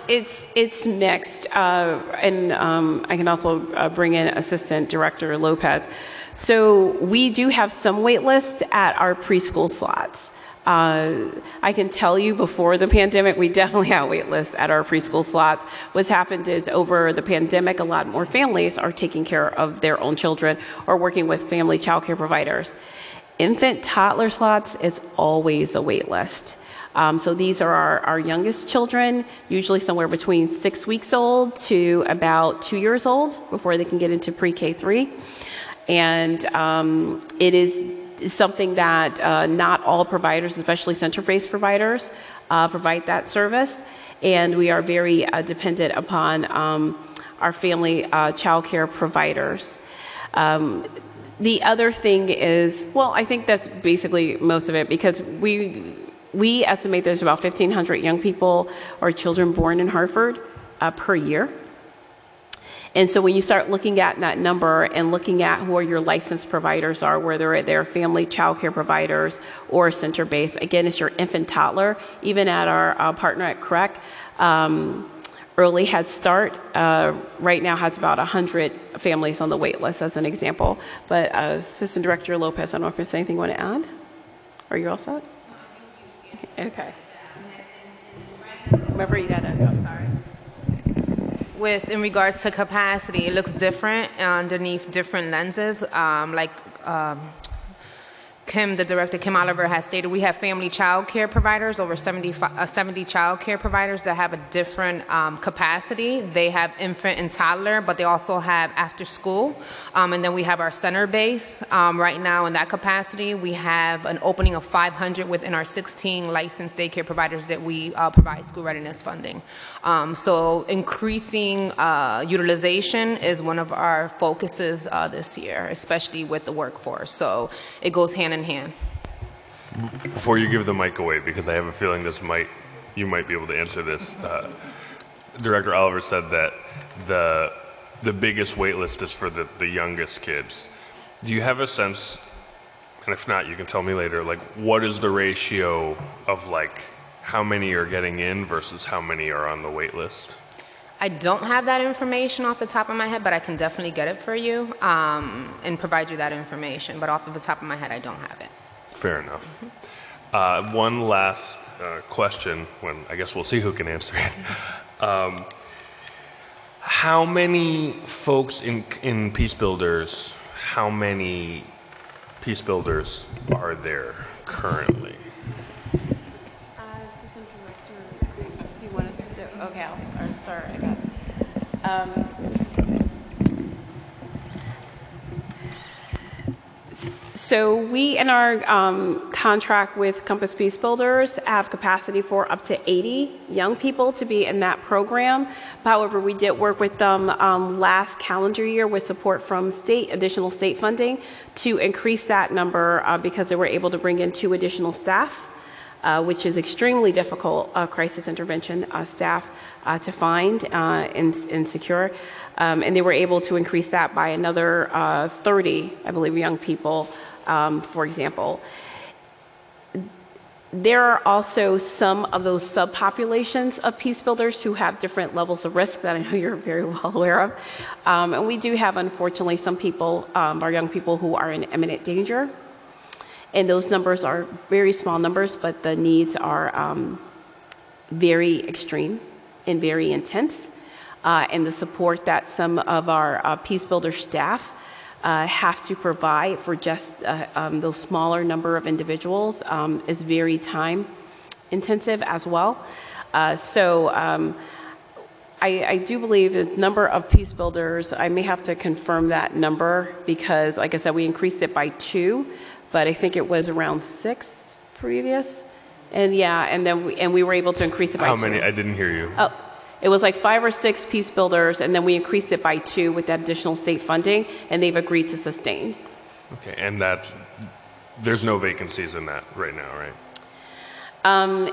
It's mixed, and I can also bring in Assistant Director Lopez. So we do have some wait lists at our preschool slots. I can tell you before the pandemic, we definitely had wait lists at our preschool slots. What's happened is over the pandemic, a lot more families are taking care of their own children or working with family childcare providers. Infant toddler slots is always a wait list. So these are our youngest children, usually somewhere between 6 weeks old to about 2 years old before they can get into pre-K3. And it is something that not all providers, especially center-based providers, provide that service. And we are very dependent upon our family childcare providers. The other thing is, well, I think that's basically most of it, because we estimate there's about 1,500 young people or children born in Hartford per year. And so when you start looking at that number and looking at who your licensed providers are, whether they're family childcare providers or center-based, again, it's your infant toddler. Even at our partner at CREC, Early Head Start right now has about 100 families on the wait list, as an example. But Assistant Director Lopez, I don't know if there's anything you want to add? Are you all set? Okay. Remember, you got to. Sorry. In regards to capacity, it looks different underneath different lenses. Kim, the director, Kim Oliver, has stated, we have family child care providers, over 70 child care providers that have a different capacity. They have infant and toddler, but they also have after school. And then we have our center base. Right now in that capacity, we have an opening of 500 within our 16 licensed daycare providers that we provide school readiness funding. So increasing utilization is one of our focuses this year, especially with the workforce. So it goes hand in hand. Before you give the mic away, because I have a feeling you might be able to answer this, Director Oliver said that the biggest wait list is for the youngest kids. Do you have a sense, and if not, you can tell me later, like what is the ratio of like how many are getting in versus how many are on the wait list? I don't have that information off the top of my head, but I can definitely get it for you and provide you that information. But off of the top of my head, I don't have it. Fair enough. One last question, I guess we'll see who can answer it. How many folks in Peace Builders, how many Peace Builders are there currently? Assistant Director, do you want us to do? Okay, I'll start, I guess. So we, in our contract with Compass Peace Builders, have capacity for up to 80 young people to be in that program. However, we did work with them last calendar year with support from additional state funding to increase that number because they were able to bring in 2 additional staff, which is extremely difficult crisis intervention staff to find and secure. And they were able to increase that by another 30, I believe, young people, for example. There are also some of those subpopulations of Peace Builders who have different levels of risk that I know you're very well aware of. And we do have, unfortunately, some people, our young people, who are in imminent danger. And those numbers are very small numbers, but the needs are very extreme and very intense. And the support that some of our Peace Builder staff have to provide for just those smaller number of individuals is very time intensive as well. So I do believe the number of peace builders, I may have to confirm that number because, like I said, we increased it by 2, but I think it was around 6 previous. And yeah, and then we were able to increase it by 2. How many? I didn't hear you. Oh, it was like 5 or 6 peace builders, and then we increased it by 2 with that additional state funding, and they've agreed to sustain. Okay, and there's no vacancies in that right now, right?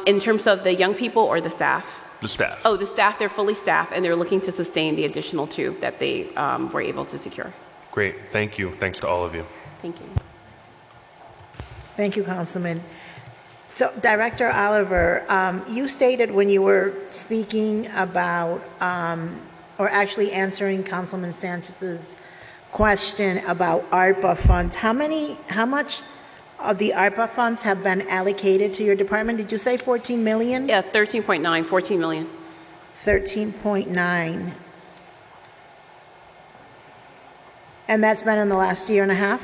In terms of the young people or the staff? The staff. Oh, the staff, they're fully staffed, and they're looking to sustain the additional 2 that they were able to secure. Great, thank you. Thanks to all of you. Thank you. Thank you, Councilman. So, Director Oliver, you stated when you were speaking about, or actually answering Councilman Sanchez's question about ARPA funds, how much of the ARPA funds have been allocated to your department? Did you say 14 million? Yeah, 13.9, 14 million. 13.9. And that's been in the last year and a half?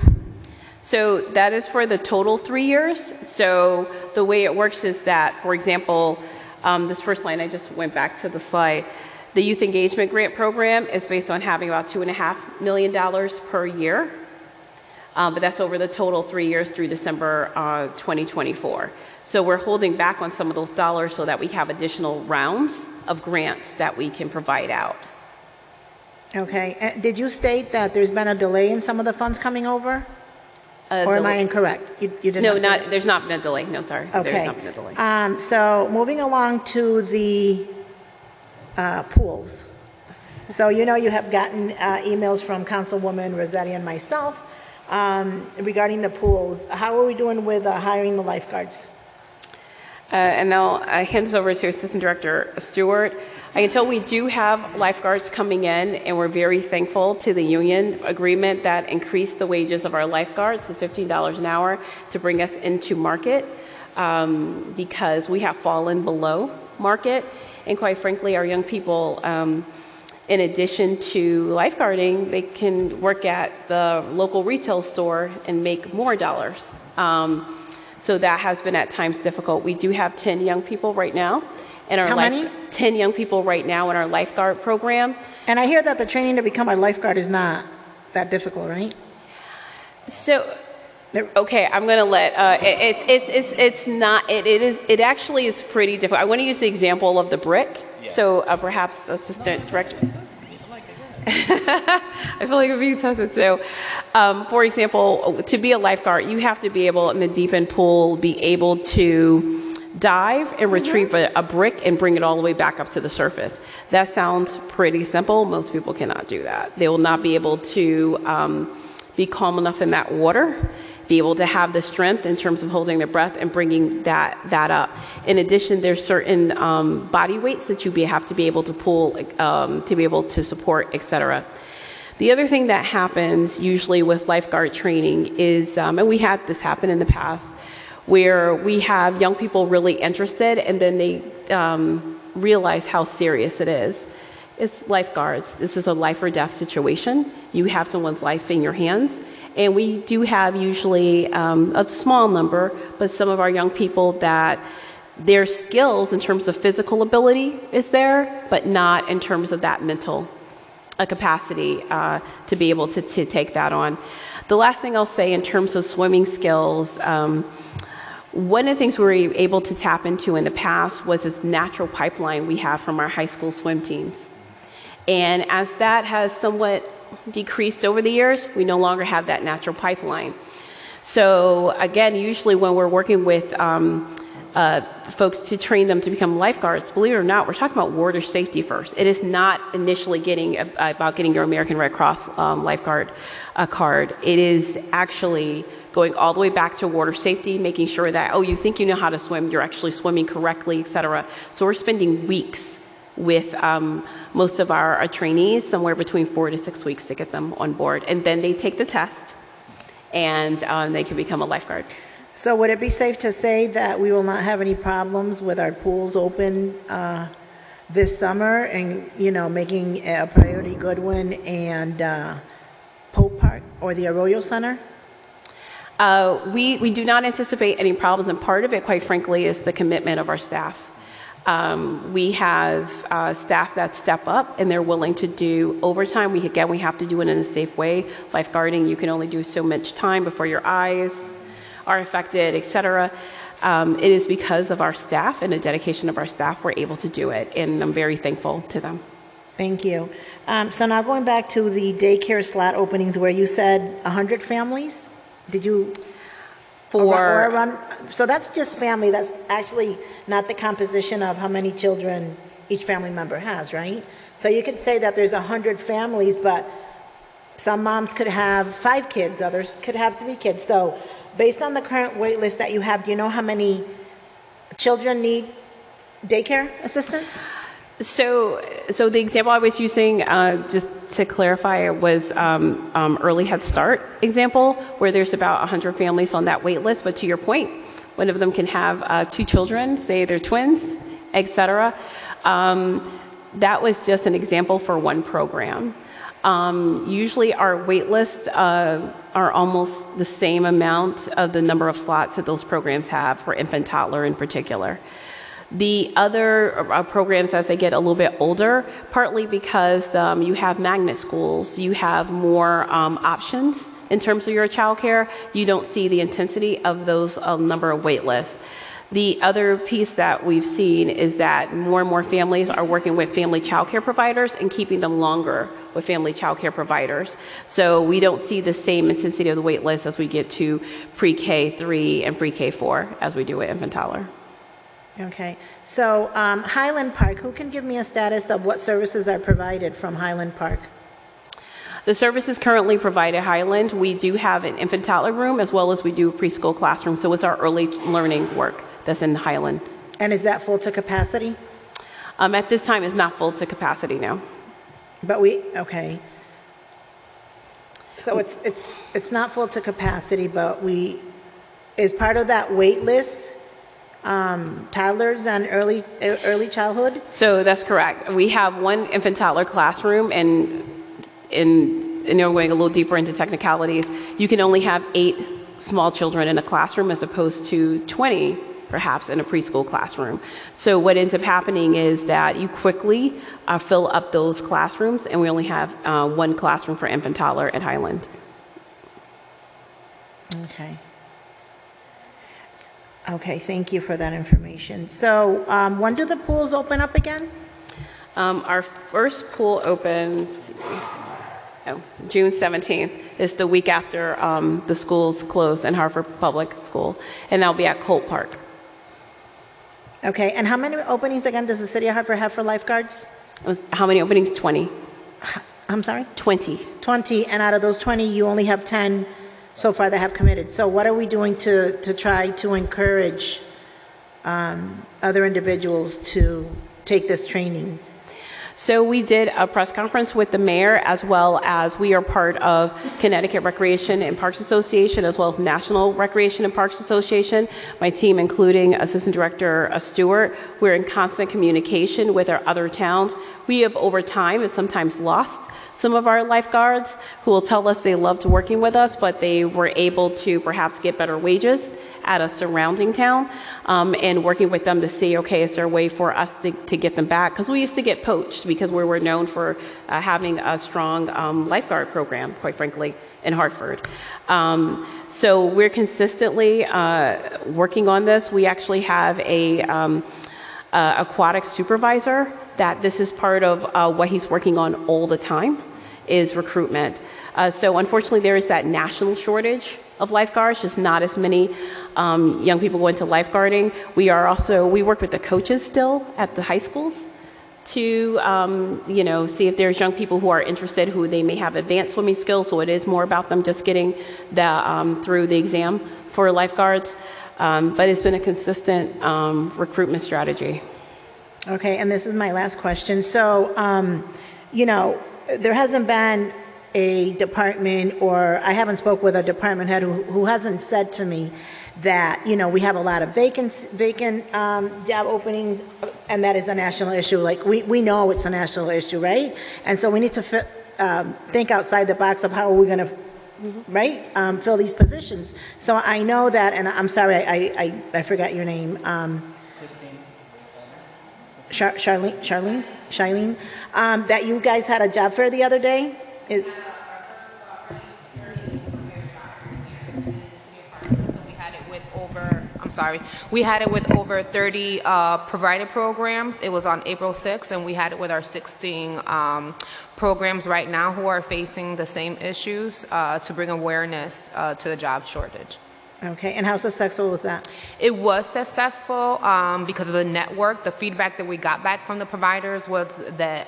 So that is for the total 3 years. So the way it works is that, for example, this first line, I just went back to the slide. The Youth Engagement Grant Program is based on having about $2.5 million per year. But that's over the total 3 years through December 2024. So we're holding back on some of those dollars so that we have additional rounds of grants that we can provide out. Okay. Did you state that there's been a delay in some of the funds coming over? Or am I incorrect? You did no, not say there's not been a delay. No, sorry. Okay. There's not been a delay. So moving along to the pools. So you know you have gotten emails from Councilwoman Rossetti and myself regarding the pools. How are we doing with hiring the lifeguards? And now I hand this over to Assistant Director Stewart. I can tell we do have lifeguards coming in, and we're very thankful to the union agreement that increased the wages of our lifeguards to $15 an hour to bring us into market because we have fallen below market. And quite frankly, our young people, in addition to lifeguarding, they can work at the local retail store and make more dollars. So that has been at times difficult. We do have 10 young people right now in our 10 young people right now in our lifeguard program. And I hear that the training to become a lifeguard is not that difficult, right? So, okay, I'm going to let it's not. It actually is pretty difficult. I want to use the example of the brick. Yeah. So perhaps Assistant Director. I feel like I'm being tested. So, for example, to be a lifeguard, you have to be able, in the deep end pool, be able to dive and retrieve a brick and bring it all the way back up to the surface. That sounds pretty simple. Most people cannot do that. They will not be able to be calm enough in that water, be able to have the strength in terms of holding their breath and bringing that up. In addition, there's certain body weights that you have to be able to pull to be able to support, etc. The other thing that happens usually with lifeguard training is, and we had this happen in the past, where we have young people really interested and then they realize how serious it is. It's lifeguards. This is a life or death situation. You have someone's life in your hands. And we do have usually a small number, but some of our young people that their skills in terms of physical ability is there, but not in terms of that mental capacity to be able to take that on. The last thing I'll say in terms of swimming skills, one of the things we were able to tap into in the past was this natural pipeline we have from our high school swim teams. And as that has somewhat decreased over the years, we no longer have that natural pipeline. So again, usually when we're working with folks to train them to become lifeguards, believe it or not, we're talking about water safety first. It is not initially about getting your American Red Cross lifeguard card. It is actually going all the way back to water safety, making sure that, oh, you think you know how to swim, you're actually swimming correctly, etc. So we're spending weeks with most of our trainees, somewhere between 4 to 6 weeks to get them on board. And then they take the test and they can become a lifeguard. So would it be safe to say that we will not have any problems with our pools open this summer and, you know, making a priority Goodwin and Pope Park or the Arroyo Center? We do not anticipate any problems, and part of it, quite frankly, is the commitment of our staff. We have staff that step up and they're willing to do overtime. We have to do it in a safe way. Lifeguarding, you can only do so much time before your eyes are affected, etc. It is because of our staff and the dedication of our staff we're able to do it, and I'm very thankful to them. Thank you. So now going back to the daycare slot openings where you said 100 families, did you? So that's just family. That's actually not the composition of how many children each family member has, right? So you could say that there's 100 families, but some moms could have 5 kids, others could have 3 kids. So based on the current wait list that you have, do you know how many children need daycare assistance? So the example I was using, just to clarify, was early Head Start example, where there's about 100 families on that wait list. But to your point, one of them can have 2 children, say they're twins, etc. That was just an example for one program. Usually our wait lists are almost the same amount of the number of slots that those programs have for infant toddler in particular. The other programs, as they get a little bit older, partly because you have magnet schools, you have more options in terms of your childcare, you don't see the intensity of those number of wait lists. The other piece that we've seen is that more and more families are working with family childcare providers and keeping them longer with family childcare providers. So we don't see the same intensity of the wait list as we get to pre-K 3 and pre-K 4 as we do with infant toddler. Okay, so Highland Park, who can give me a status of what services are provided from Highland Park? The services currently provided at Highland, we do have an infant toddler room as well as we do a preschool classroom. So it's our early learning work that's in Highland. And is that full to capacity? At this time, it's not full to capacity, no. But okay. So it's not full to capacity, but is part of that wait list toddlers and early childhood? So that's correct. We have one infant toddler classroom, and going a little deeper into technicalities, you can only have 8 small children in a classroom as opposed to 20 perhaps in a preschool classroom. So what ends up happening is that you quickly fill up those classrooms, and we only have one classroom for infant toddler at Highland. Okay, thank you for that information. So when do the pools open up again? Our first pool opens June 17th. It's the week after the schools close in Hartford Public School, and that'll be at Colt Park. Okay, and how many openings again does the city of Hartford have for lifeguards? How many openings? 20. I'm sorry? 20. 20, and out of those 20, you only have 10 so far that have committed. So what are we doing to try to encourage other individuals to take this training? So we did a press conference with the mayor, as well as we are part of Connecticut Recreation and Parks Association, as well as National Recreation and Parks Association. My team, including Assistant Director Stewart, we're in constant communication with our other towns. We have over time and sometimes lost some of our lifeguards who will tell us they loved working with us, but they were able to perhaps get better wages at a surrounding town, and working with them to see, okay, is there a way for us to get them back? Because we used to get poached because we were known for having a strong lifeguard program, quite frankly, in Hartford. So we're consistently working on this. We actually have a aquatic supervisor that this is part of what he's working on all the time, is recruitment. So unfortunately, there is that national shortage of lifeguards, just not as many young people go into lifeguarding. We work with the coaches still at the high schools to see if there's young people who are interested, who they may have advanced swimming skills, so it is more about them just getting through the exam for lifeguards. But it's been a consistent recruitment strategy. Okay, and this is my last question. So, there hasn't been a department, or I haven't spoke with a department head who hasn't said to me that, we have a lot of vacant job openings, and that is a national issue. Like, we know it's a national issue, right? And so we need to think outside the box of how are we going to, fill these positions. So I know that, and I'm sorry, I forgot your name. Charlene, that you guys had a job fair the other day? We had it with over 30 provider programs. It was on April 6th, and we had it with our 16 programs right now who are facing the same issues to bring awareness to the job shortage. Okay, and how successful was that? It was successful because of the network. The feedback that we got back from the providers was that,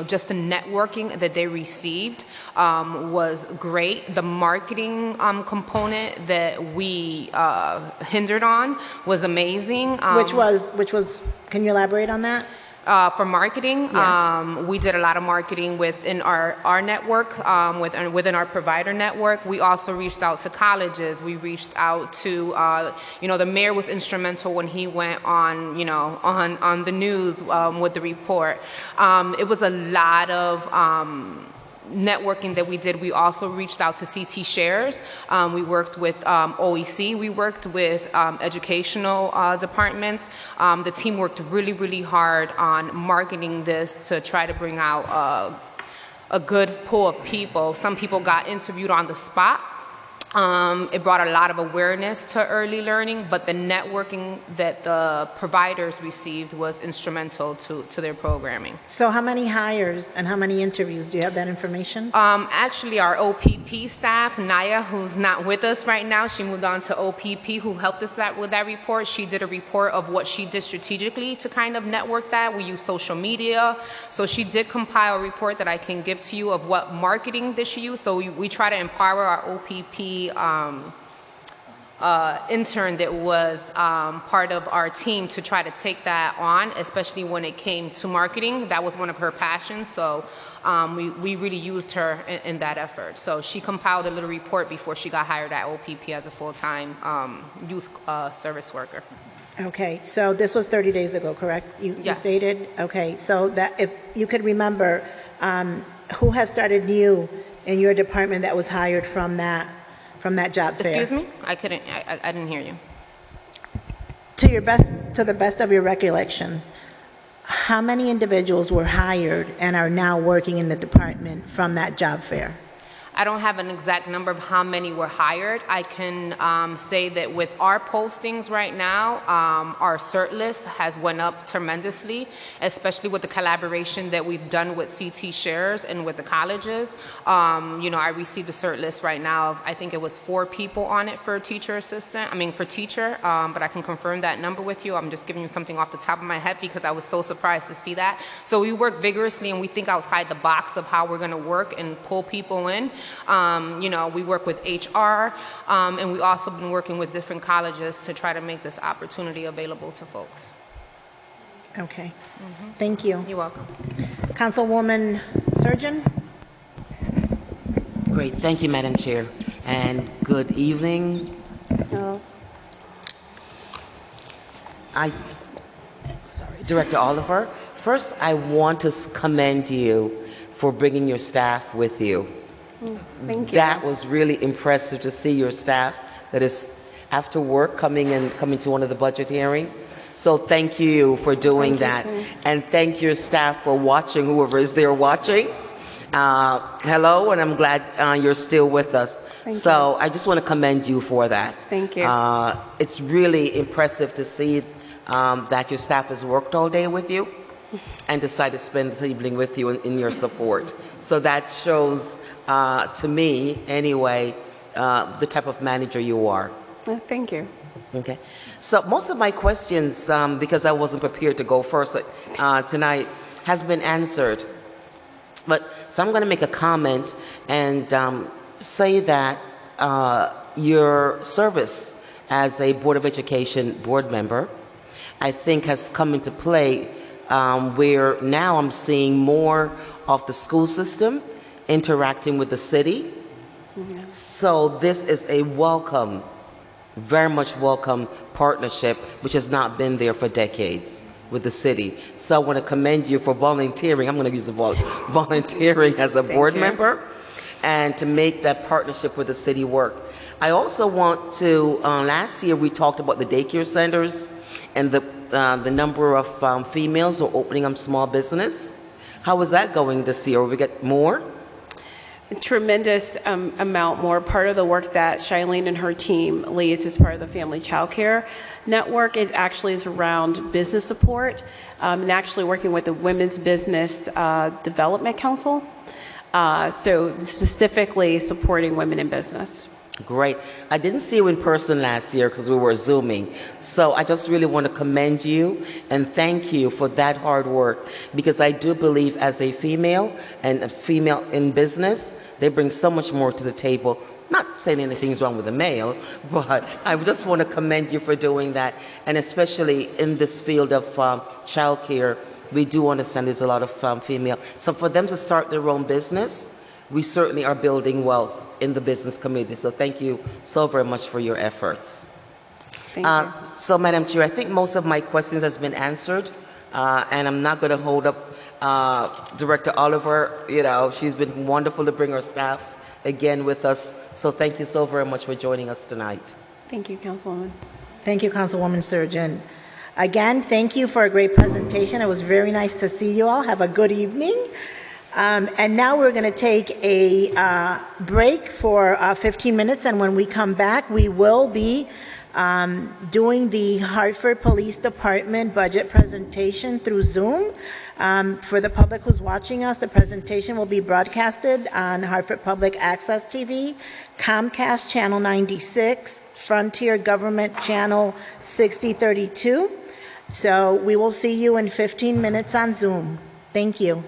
just the networking that they received was great. The marketing component that we hindered on was amazing. Which was, can you elaborate on that? For marketing, yes. We did a lot of marketing within our network, within our provider network. We also reached out to colleges. We reached out to, the mayor was instrumental when he went on, on the news with the report. It was a lot of networking that we did. We also reached out to CT Shares. We worked with OEC. We worked with educational departments. The team worked really, really hard on marketing this to try to bring out a good pool of people. Some people got interviewed on the spot. It brought a lot of awareness to early learning, but the networking that the providers received was instrumental to their programming. So how many hires and how many interviews? Do you have that information? Actually, our OPP staff, Naya, who's not with us right now, she moved on to OPP, who helped us with that report. She did a report of what she did strategically to kind of network that. We use social media. So she did compile a report that I can give to you of what marketing did she use. So we try to empower our OPP intern that was part of our team to try to take that on, especially when it came to marketing. That was one of her passions, so we really used her in that effort. So she compiled a little report before she got hired at OPP as a full-time youth service worker. Okay, so this was 30 days ago, correct? Yes. You stated? Okay, so that if you could remember, who has started new in your department that was hired from that job fair? Excuse me? I didn't hear you. To the best of your recollection, how many individuals were hired and are now working in the department from that job fair? I don't have an exact number of how many were hired. I can say that with our postings right now, our cert list has went up tremendously, especially with the collaboration that we've done with CT Shares and with the colleges. I received a cert list right now of, I think it was 4 people on it for teacher, but I can confirm that number with you. I'm just giving you something off the top of my head because I was so surprised to see that. So we work vigorously and we think outside the box of how we're gonna work and pull people in. We work with HR, and we've also been working with different colleges to try to make this opportunity available to folks. Okay. Thank you. You're welcome. Councilwoman Surgeon? Great. Thank you, Madam Chair. And good evening. Director Oliver, first I want to commend you for bringing your staff with you. Thank you. That was really impressive to see your staff that is after work coming to one of the budget hearings. So thank you for doing that. And thank your staff for watching, whoever is there watching. Hello, and I'm glad you're still with us. Thank so you. I just want to commend you for that. Thank you. It's really impressive to see that your staff has worked all day with you and decided to spend the evening with you in your support. So that shows, to me anyway, the type of manager you are. Thank you. Okay. So most of my questions, because I wasn't prepared to go first tonight, has been answered. So I'm going to make a comment and say that your service as a Board of Education board member, I think, has come into play where now I'm seeing more of the school system interacting with the city. Yes. So this is a welcome, very much welcome partnership, which has not been there for decades with the city. So I want to commend you for volunteering. I'm going to use the volunteering as a board member and to make that partnership with the city work. I also want to, last year we talked about the daycare centers and the the number of females who are opening up small business. How is that going this year? Will we get more? A tremendous amount more. Part of the work that Shailene and her team leads as part of the Family Child Care Network, it actually is around business support and actually working with the Women's Business Development Council. So specifically supporting women in business. Great. I didn't see you in person last year because we were Zooming. So I just really want to commend you and thank you for that hard work, because I do believe as a female and a female in business, they bring so much more to the table. Not saying anything's wrong with a male, but I just want to commend you for doing that. And especially in this field of childcare, we do understand there's a lot of female. So for them to start their own business, we certainly are building wealth in the business community. So thank you so very much for your efforts. Thank you. So Madam Chair, I think most of my questions has been answered, and I'm not going to hold up Director Oliver. You know, she's been wonderful to bring her staff again with us. So thank you so very much for joining us tonight. Thank you, Councilwoman. Thank you, Councilwoman Surgeon. Again, thank you for a great presentation. It was very nice to see you all. Have a good evening. And now we're going to take a break for 15 minutes, and when we come back, we will be doing the Hartford Police Department budget presentation through Zoom. For the public who's watching us, the presentation will be broadcasted on Hartford Public Access TV, Comcast Channel 96, Frontier Government Channel 6032. So we will see you in 15 minutes on Zoom. Thank you.